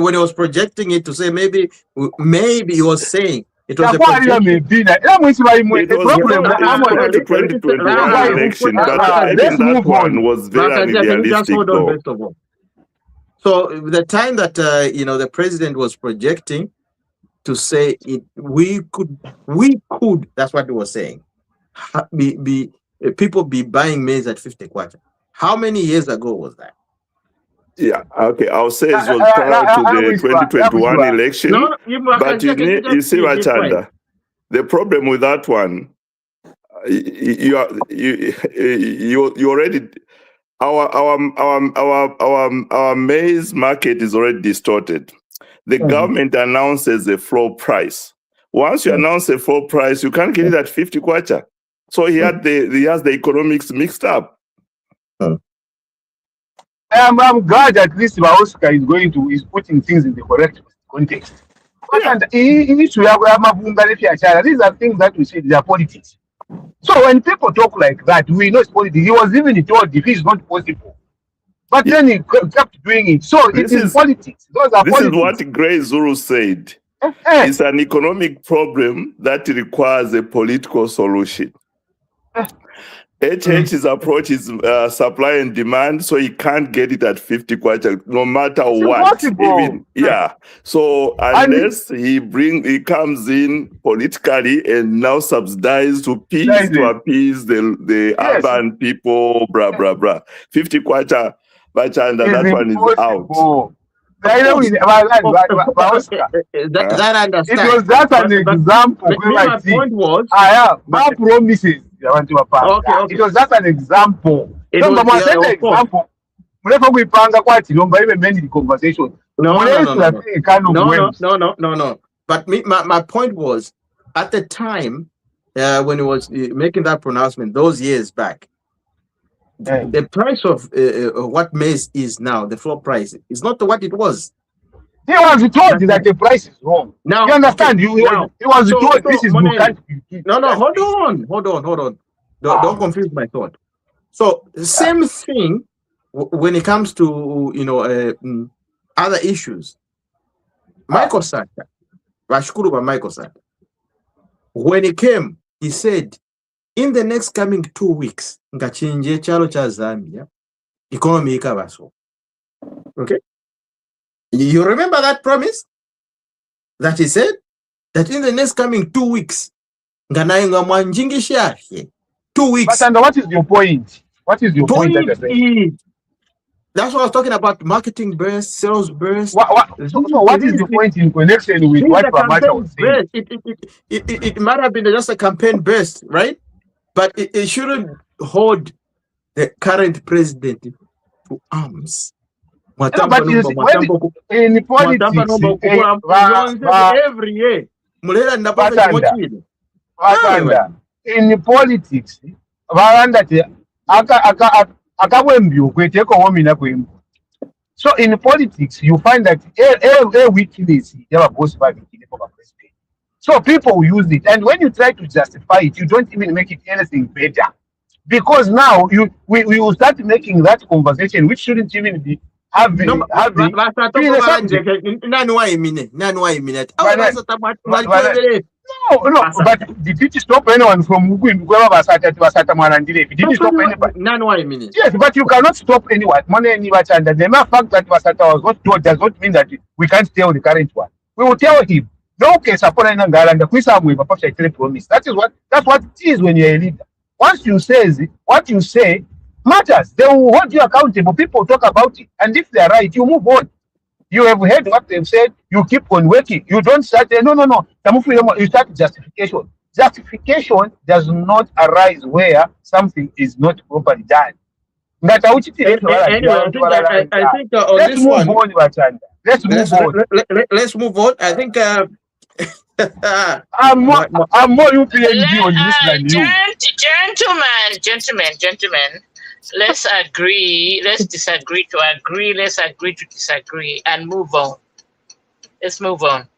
When he was projecting it to say maybe he was saying it was a projection. It was before the 2021 election, but even that one was very unrealistic though. First of all. So the time that the president was projecting to say we could, that's what he was saying. People be buying maize at 50 kwacha. How many years ago was that? Yeah, okay. I'll say it was prior to the 2021 election. But you see, Wachanda, the problem with that one, you already, our maize market is already distorted. The government announces a floor price. Once you announce a floor price, you can't get it at 50 kwacha. So he has the economics mixed up. I'm glad at least Oscar is putting things in the correct context. And these are things that we say they are politics. So when people talk like that, we know it's politics. He was even told if it's not possible. But then he kept doing it. So it is politics. Those are politics. This is what Gray Zulu said. It's an economic problem that requires a political solution. HH's approach is supply and demand, so he can't get it at 50 kwacha, no matter what. So unless he comes in politically and now subsidize to appease the urban people, blah blah blah. 50 kwacha, Bachanda, that one is out. That understand. It was just an example. My point was, my promises. It was just an example. No. But my point was, at the time when he was making that pronouncement those years back, the price of what maize is now, the floor price, is not what it was. He was told that the price is wrong. Now, you understand? He was told this is No, hold on. Don't confuse my thought. So same thing when it comes to other issues. Michael Sata, Michael Sata, when he came, he said, in the next coming 2 weeks, ngachinje chalo cha Zambia, economy ikabaso. Okay? You remember that promise? That he said? That in the next coming 2 weeks, nganayenga mwanjingisha 2 weeks. But what is your point? What is your point? That's what I was talking about, marketing burst, sales burst. What is the point in connection with what Pramata was saying? It might have been just a campaign burst, right? But it shouldn't hold the current president to arms. But in politics, every year. In politics, so in politics, you find that every weakness you have a boss by the president. So people use it, and when you try to justify it, you don't even make it anything better, because now we will start making that conversation, which shouldn't even be having. No, but did it stop anyone from Did it stop anybody? Yes, but you cannot stop anyone. The mere fact that Basata was not told does not mean that we can't tell the current one. We will tell him. No case upon an angle and the promise. That's what it is when you're a leader. Once you say what you say matters, they will hold you accountable. People talk about it, and if they're right, you move on. You have heard what they've said, you keep on working. You don't start no. You start justification. Justification does not arise where something is not properly done. Anyway, I think on let's this move one, on. Let's move on. I think I'm more UPNG on this than you. Gentlemen. Let's agree. Let's disagree to agree. Let's agree to disagree and move on. Let's move on.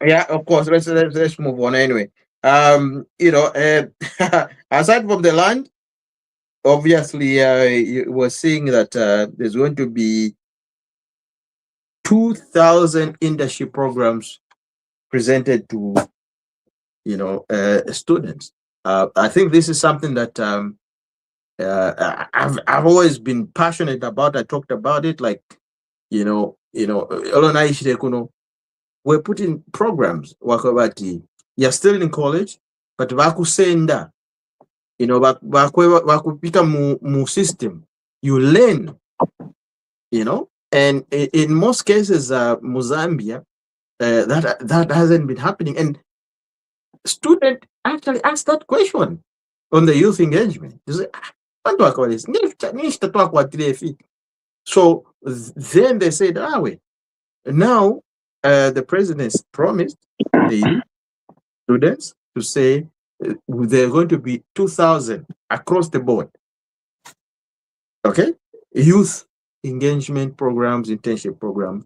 Yeah, of course. Let's move on anyway. Aside from the land, obviously, we're seeing that there's going to be 2,000 internship programs presented to students. I think this is something that I've always been passionate about. I talked about it, like we're putting programs wakabati. You're still in college, but vakusenda, vakupita mu system. You learn, and in most cases, Zambia, that hasn't been happening. And student actually asked that question on the youth engagement. So then they said, wait, now the president promised the youth students to say there are going to be 2,000 across the board. Okay? Youth engagement programs, internship programs.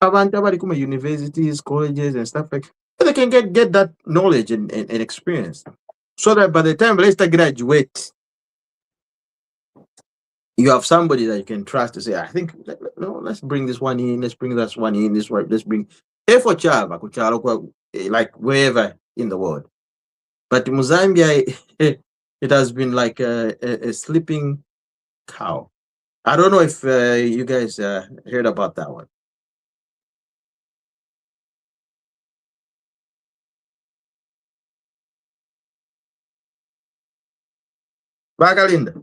Universities, colleges, and stuff like that. They can get that knowledge and experience. So that by the time let's graduate, you have somebody that you can trust to say, I think, let's bring this one in, let's bring that one in, let's bring for like wherever in the world. But in Zambia, it has been like a sleeping cow. I don't know if you guys heard about that one. Bagalinda.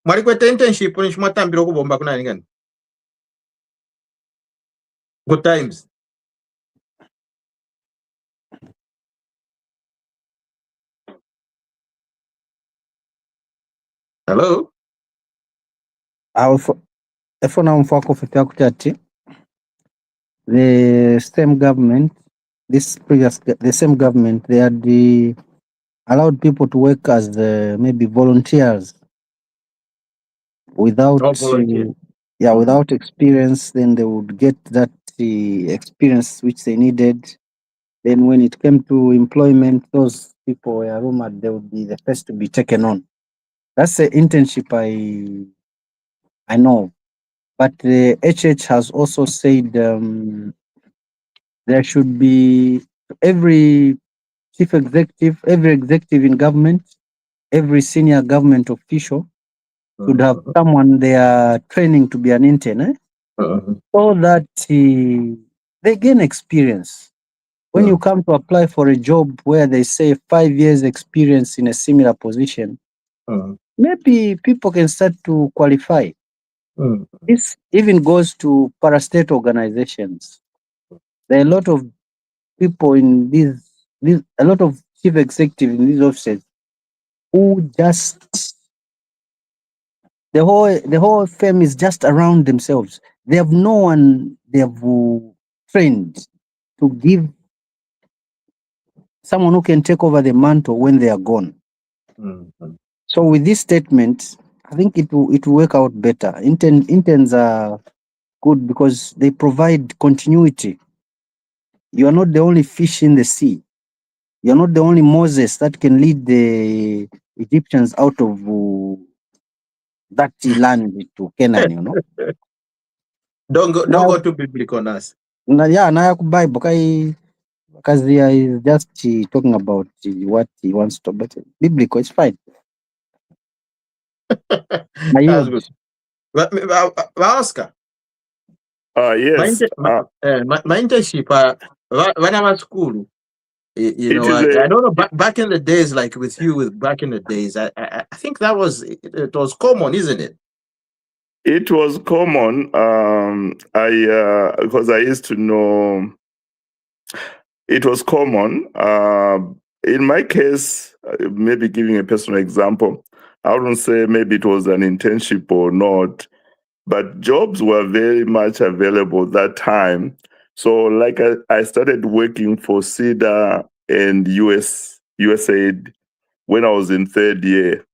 Mwalikwete internship nishmatambira kubomba kuna ningani. Good times. Hello? The same government, the same government, they had allowed people to work as maybe volunteers without without experience. Then they would get that experience which they needed. Then when it came to employment, those people were rumored they would be the first to be taken on. That's the internship I know. But the HH has also said there should be every chief executive, every executive in government, every senior government official should have someone they are training to be an intern, so that they gain experience. When you come to apply for a job where they say 5 years experience in a similar position, maybe people can start to qualify. This even goes to parastate organizations. There are a lot of people in these a lot of chief executives in these offices who just the whole firm is just around themselves. They have no one they have trained to give someone who can take over the mantle when they are gone. So with this statement, I think it will work out better. Interns are good because they provide continuity. You are not the only fish in the sea. You're not the only Moses that can lead the Egyptians out of that land to Canaan, Don't go too biblical on us. Yeah, na Bible because he is just talking about what he wants to, but biblical, it's fine. That's good. But Oscar. Yes. My internship when I was school, I don't know, back in the days, like with you, back in the days, I think that was it was common, isn't it? It was common. Because I used to know it was common. In my case, maybe giving a personal example, I wouldn't say maybe it was an internship or not, but jobs were very much available that time. So like I started working for CEDA and USAID when I was in 3rd year.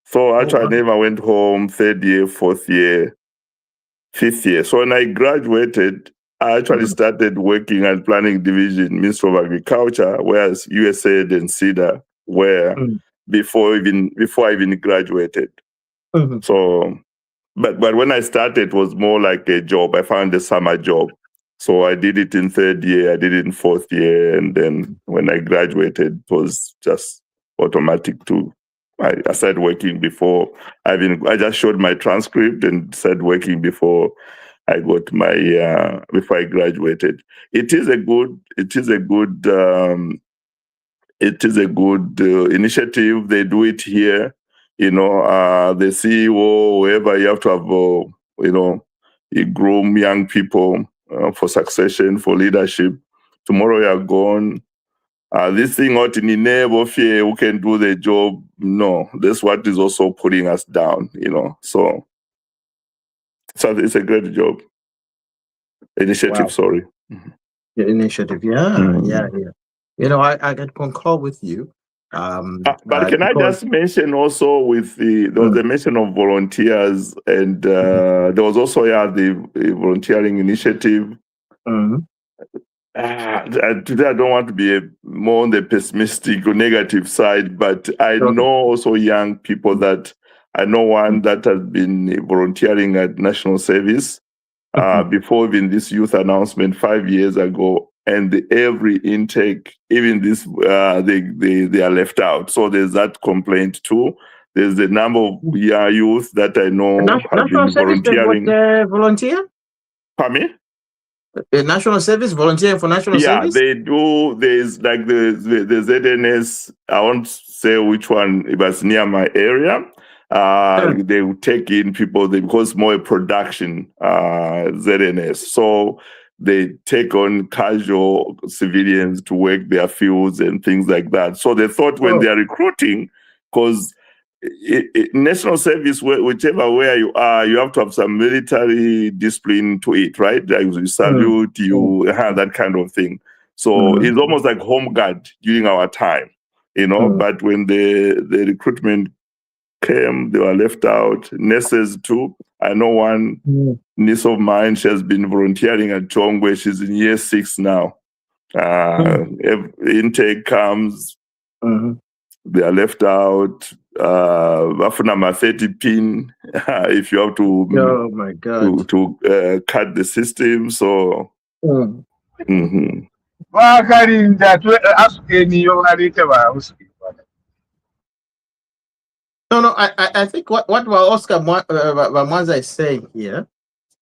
So actually I never went home 3rd year, 4th year, 5th year. So when I graduated, I actually started working at Planning Division, Ministry of Agriculture, whereas USAID and CEDA were before I even graduated. So, but when I started, it was more like a job. I found a summer job. So I did it in third year, I did it in fourth year, and then when I graduated, it was just automatic to. I started working before I just showed my transcript and started working before I got my before I graduated. It is a good initiative. They do it here. You know, the CEO, whoever, you have to have you groom young people for succession, for leadership. Tomorrow you are gone. This thing out in the who can do the job. No, that's what is also putting us down, you know. So it's a great job. Initiative, Wow. sorry. The initiative, yeah. You know, I can concur with you. But can I just mention also with there was a mention of volunteers, and there was also the volunteering initiative. Today I don't want to be more on the pessimistic or negative side, but I know also young people that I know one that has been volunteering at National Service before even this youth announcement 5 years ago, and every intake, even this, they are left out. So there's that complaint too. There's the number of youth that I know have been volunteering. Volunteer? Pardon me? National Service, volunteering for National Service? Yeah, they do. There's like the ZNS. I won't say which one. It was near my area. They will take in people because more a production ZNS. So they take on casual civilians to work their fields and things like that. So they thought when they are recruiting, because National Service, whichever where you are, you have to have some military discipline to it, right? Like you salute, you have that kind of thing. So it's almost like home guard during our time, you know. But when the recruitment came, they were left out. Nurses too. I know one niece of mine, she has been volunteering at Chongwe. She's in year 6 now. Intake comes, they are left out. Afunama 30 pin if you have to oh my God to cut the system. So No, I think what Oscar Mwanza is saying here,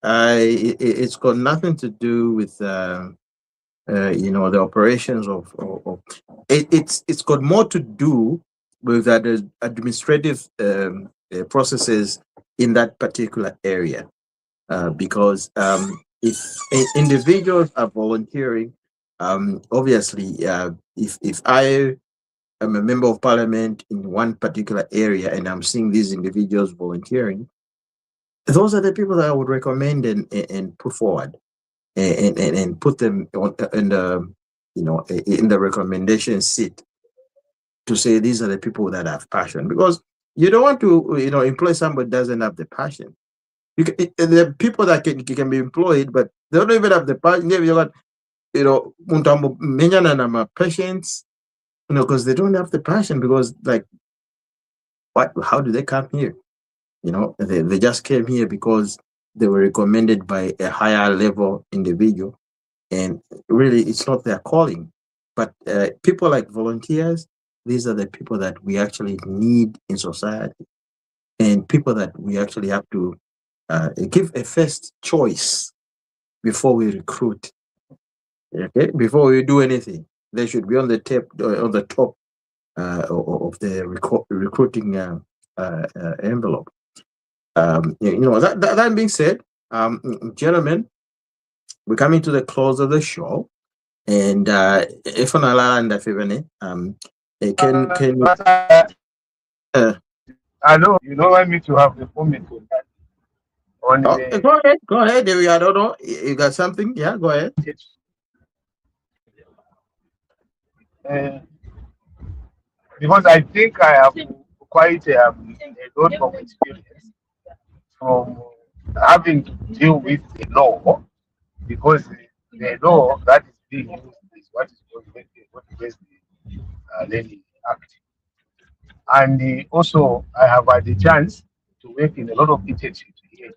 it's got nothing to do with you know, the operations of it's got more to do with the administrative processes in that particular area, because if individuals are volunteering, obviously, if I am a member of parliament in one particular area and I'm seeing these individuals volunteering, those are the people that I would recommend and put forward and put them in the, you know, in the recommendation seat to say these are the people that have passion, because you don't want to, you know, employ somebody that doesn't have the passion. There are people that can be employed, but they don't even have the passion. You got, you know, patients, you know, because they don't have the passion, because like, how do they come here? You know, they just came here because they were recommended by a higher level individual, and really it's not their calling. But people like volunteers, these are the people that we actually need in society, and people that we actually have to give a first choice before we recruit. Okay, before we do anything, they should be on the top of the recruiting envelope. You know, that being said, gentlemen, we're coming to the close of the show, and if on Alanda Fivene, can I know you don't want me to have the comment on that. Go ahead, David. I don't know. You got something? Yeah, go ahead. Because I think I have quite a lot of experience from having to deal with the law because they know that is being used is what is going to raise the Levy Act. And also, I have had the chance to work in a lot of internships here,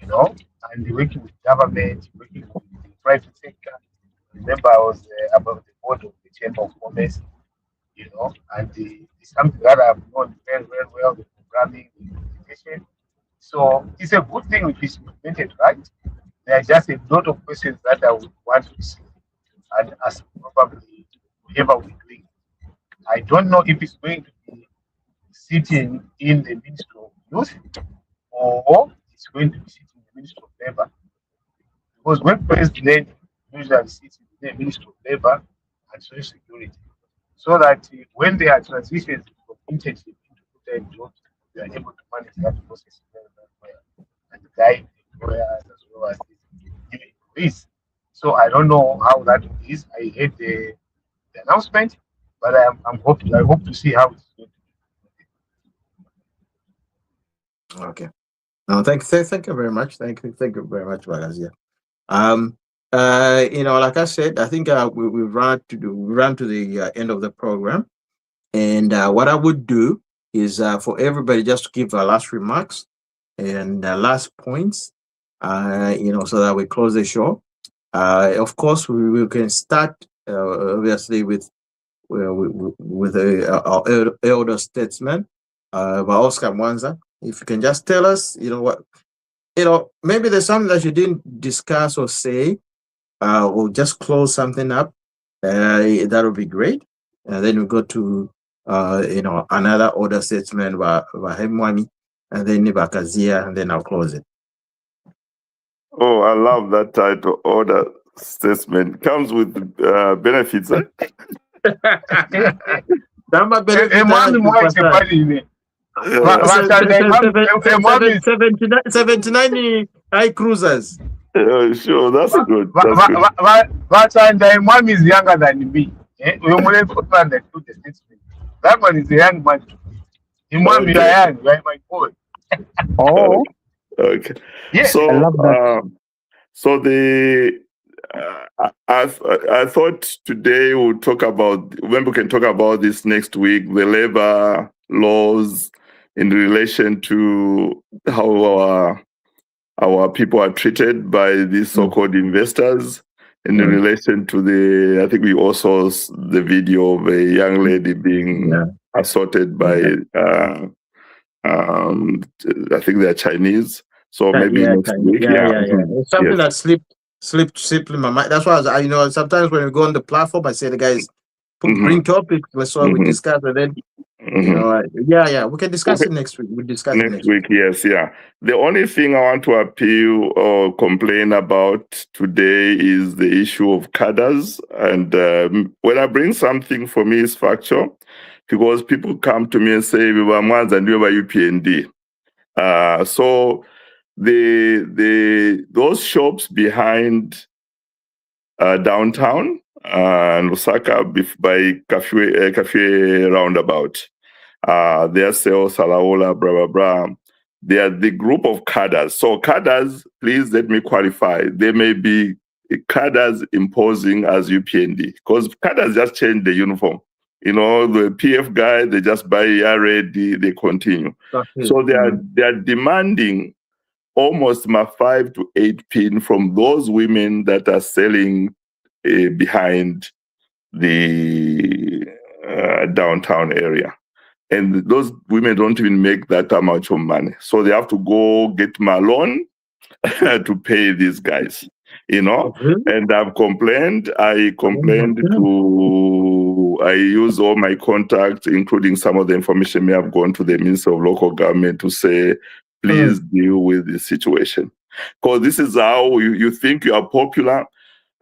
you know, and working with government, working with the private sector. Remember, I was about the board of the Chamber of Commerce, you know, and it's something that I've known very, very well, the programming, the education. So it's a good thing if it's implemented right. There are just a lot of questions that I would want to see and ask probably whoever we're doing. I don't know if it's going to be sitting in the Ministry of Youth or it's going to be sitting in the Ministry of Labor. Because when president usually sits in the Ministry of Labor and Social Security, so that when there are transitions from internship into full-time jobs, they are able to manage that process very, very well and guide employers as well as the employees. So I don't know how that is. I heard the announcement, but I hope to see how it's going to be. Okay. No, thank you very much. Thank you very much, Bagazia. You know, like I said, I think we run to the end of the program, and what I would do is for everybody just to give last remarks and last points, you know, so that we close the show. Of course, we can start obviously with our elder statesman, Oscar Mwanza. If you can just tell us, you know, what, you know, maybe there's something that you didn't discuss or say, or just close something up. That would be great. And then we go to, you know, another order statesman, Bahemwami, and then Bakazia, and then I'll close it. Oh, I love that title, order statesman. Comes with benefits. Eh? 79 high cruisers. Sure, that's good. My mom is younger than me. That one is a young man. Mom, you are young. You are my boy. Oh, okay. Yeah. So, I love that. So I thought today we'll talk about, when we can talk about this next week, the labor laws in relation to how our people are treated by these so-called investors, in relation to I think we also saw the video of a young lady being assaulted by, I think they're Chinese. So maybe next week. It's something that slipped in my mind. That's why you know, sometimes when we go on the platform, I say the guys bring topics, so we discuss, and then you know, we can discuss it next week. We'll discuss it next week. Yes, yeah. The only thing I want to appeal or complain about today is the issue of cadres. And when I bring something, for me, it's factual, because people come to me and say, we were Mwanza and we were UPND. So those shops behind downtown and Lusaka by Cafe Roundabout, their sales, Salaola, blah, blah, blah. They are the group of cadres. So cadres, please let me qualify. They may be cadres imposing as UPND, because cadres just change the uniform. You know, the PF guy, they just buy red, they continue. So they are demanding almost 5 to 8 pin from those women that are selling behind the downtown area. And those women don't even make that much of money. So they have to go get my loan to pay these guys, you know. And I've complained. I use all my contacts, including some of the information may have gone to the Minister of Local Government to say, please deal with this situation. Because this is how you think you are popular,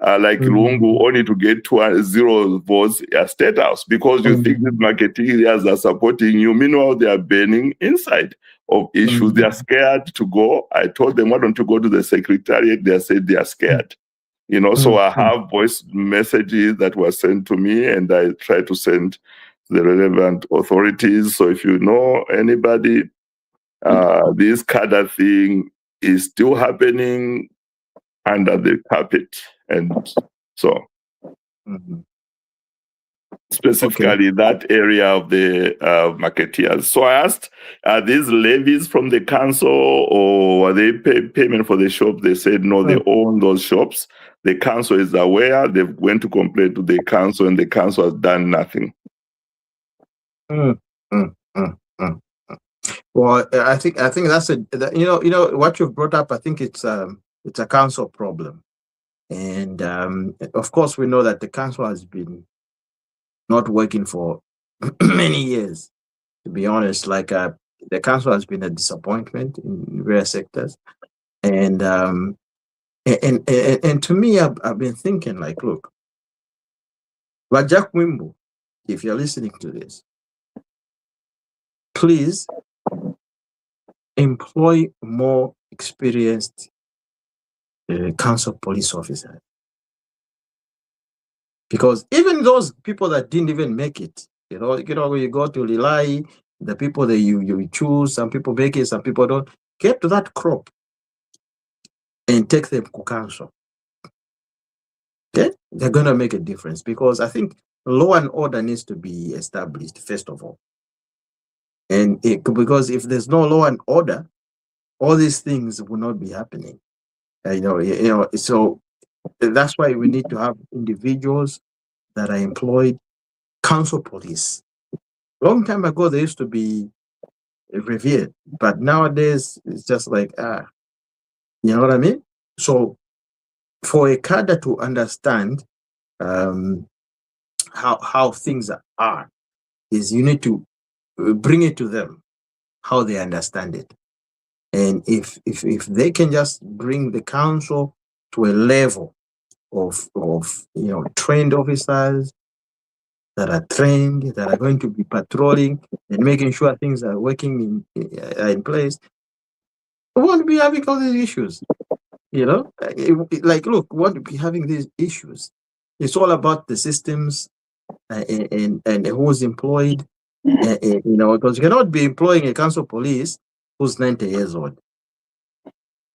like Lungu, only to get 0 votes at State House, because you think these marketeers are supporting you. Meanwhile, they are burning inside of issues. They are scared to go. I told them, why don't you go to the secretariat? They said they are scared. You know, so I have voice messages that were sent to me, and I try to send the relevant authorities. So if you know anybody, this cadre thing is still happening. under the carpet. And so specifically that area of the marketeers. So I asked, are these levies from the council or are they payment for the shop? They said, no, they own those shops. The council is aware. They went to complain to the council and the council has done nothing. Well, I think that's what you've brought up. I think it's a council problem. And of course, we know that the council has been not working for many years, to be honest. Like the council has been a disappointment in various sectors, and to me, I've been thinking like, look, Jack Wimbo, if you're listening to this, please employ more experienced council police officers. Because even those people that didn't even make it, you know, when you go to Lilai, the people that you choose, some people make it, some people don't, get to that crop and take them to council. Okay? They're going to make a difference because I think law and order needs to be established, first of all. And because if there's no law and order, all these things will not be happening. So that's why we need to have individuals that are employed, council police. Long time ago, they used to be revered, but nowadays it's just like, you know what I mean? So for a cadre to understand how things are, is you need to bring it to them, how they understand it. And if they can just bring the council to a level of trained officers that are trained, that are going to be patrolling and making sure things are working in place, we won't be having all these issues. You know, like, look, we won't be having these issues. It's all about the systems and who's employed. Because you cannot be employing a council police who's 90 years old.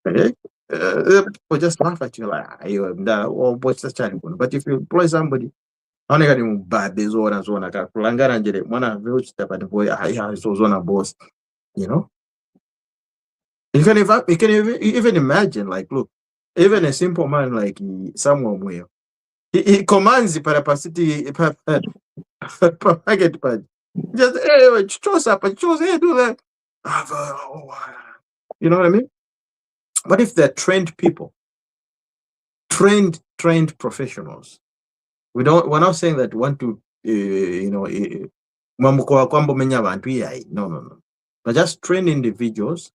Okay? People just laugh at you like, what's the child? But if you employ somebody, boss, you know. You can even imagine, like, look, even a simple man like someone where he commands the parapacity market pad. Just choose up and choose, hey, do that. You know what I mean? What if they're trained people? Trained professionals. We're not saying that we want to no. But just trained individuals,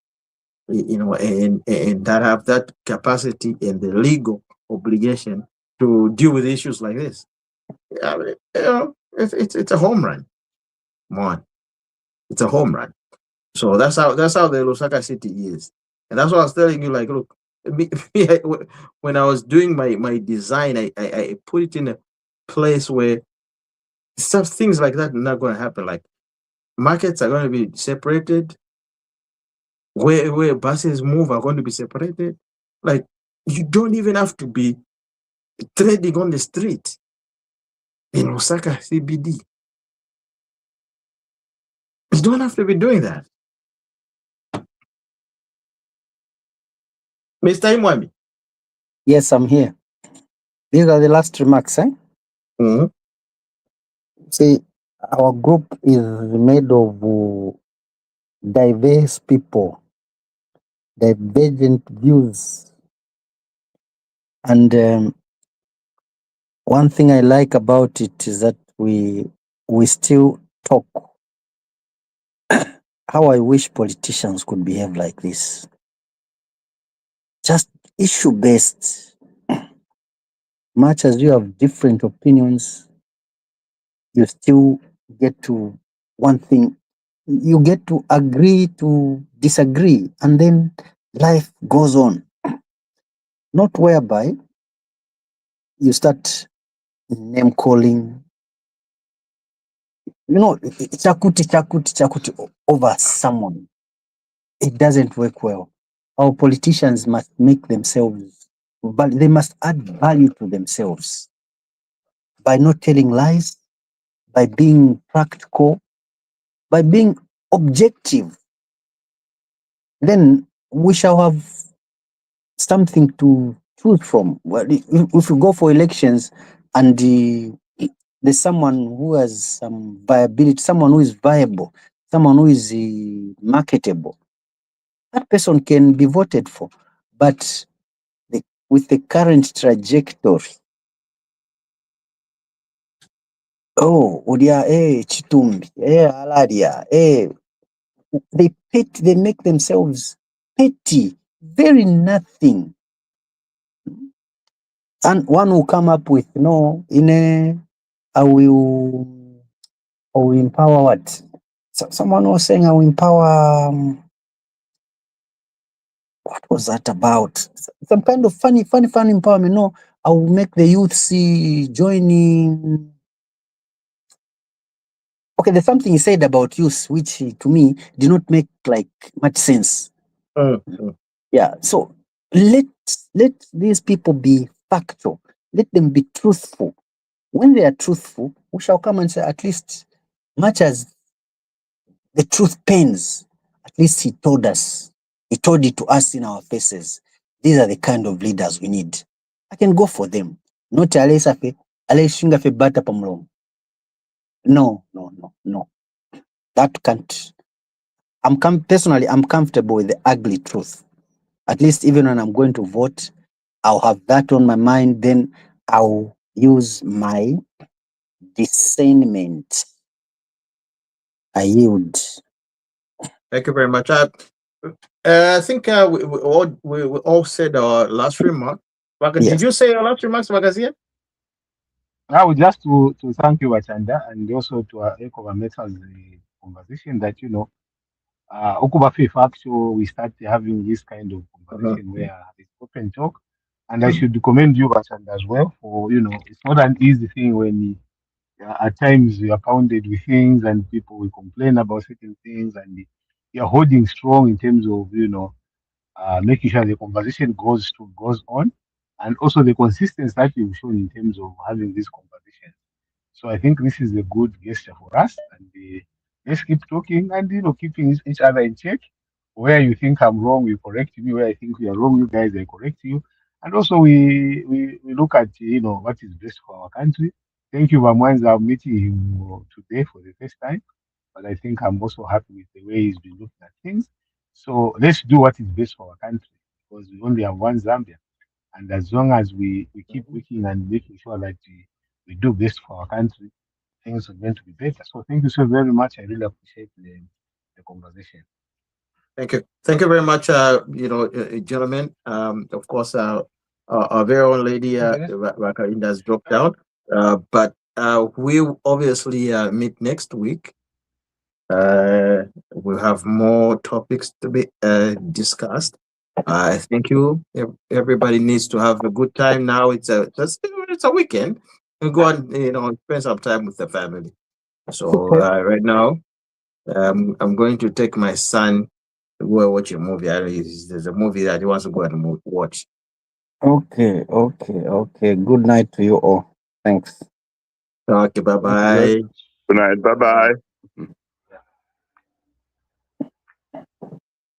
and that have that capacity and the legal obligation to deal with issues like this. I mean, it's a home run. Come on. It's a home run. So that's how the Lusaka city is. And that's what I was telling you, like, look, when I was doing my design, I put it in a place where some things like that are not going to happen. Like, markets are going to be separated. Where buses move are going to be separated. Like, you don't even have to be trading on the street in Osaka CBD. You don't have to be doing that. Mr. Imwami. Yes, I'm here. These are the last remarks, eh? Mm-hmm. See, our group is made of diverse people, divergent views. And one thing I like about it is that we still talk. How I wish politicians could behave like this. Just issue-based. Much as you have different opinions, you still get to one thing. You get to agree to disagree, and then life goes on. Not whereby you start name calling, chakuti over someone. It doesn't work well. Our politicians must make themselves but they must add value to themselves by not telling lies, by being practical, by being objective. Then we shall have something to choose from. Well, if we go for elections and there's someone who has some viability, someone who is viable, someone who is marketable, that person can be voted for. But with the current trajectory, Udia, Chitumbi, Aladia, they make themselves petty, very nothing. And one will come up with, I will empower what? Someone was saying I will empower, what was that about? Some kind of funny empowerment. No, I will make the youth see joining. Okay, there's something he said about youth, which to me did not make like much sense. Yeah, so let these people be factual. Let them be truthful. When they are truthful, we shall come and say, at least, much as the truth pains, at least he told us. He told it to us in our faces. These are the kind of leaders we need. I can go for them. Not Aleshafe bata pamlong. No. That can't. Personally, I'm comfortable with the ugly truth. At least even when I'm going to vote, I'll have that on my mind. Then I'll use my discernment. I yield. Thank you very much. I think we all said our last remark. Yes. Did you say your last remarks, Magazine? I would just to thank you, Wachanda, and also to echo Metals the conversation that Okubafi factual, we start having this kind of conversation where it's open talk. And I should commend you, Wachanda, as well for it's not an easy thing when at times you are pounded with things and people will complain about certain things and you're holding strong in terms of making sure the conversation goes on, and also the consistency that you've shown in terms of having this conversation. So I think this is a good gesture for us, and let's keep talking and keeping each other in check. Where you think I'm wrong, you correct me. Where I think we are wrong, you guys I correct you. And also we look at what is best for our country. Thank you, Vamwanza. I'm meeting him today for the first time, but I think I'm also happy with the way he's been looking at things. So let's do what is best for our country, because we only have one Zambia. And as long as we keep working and making sure that we do best for our country, things are going to be better. So thank you so very much. I really appreciate the conversation. Thank you very much, gentlemen. Of course, our very own lady Hakainde has dropped out, but we'll obviously meet next week. We'll have more topics to be discussed. Thank you. Everybody needs to have a good time now. It's a weekend. We go and spend some time with the family. So right now, I'm going to take my son to go and watch a movie. There's a movie that he wants to go and watch. Okay. Good night to you all. Thanks. Okay, bye-bye. Good night. Bye-bye.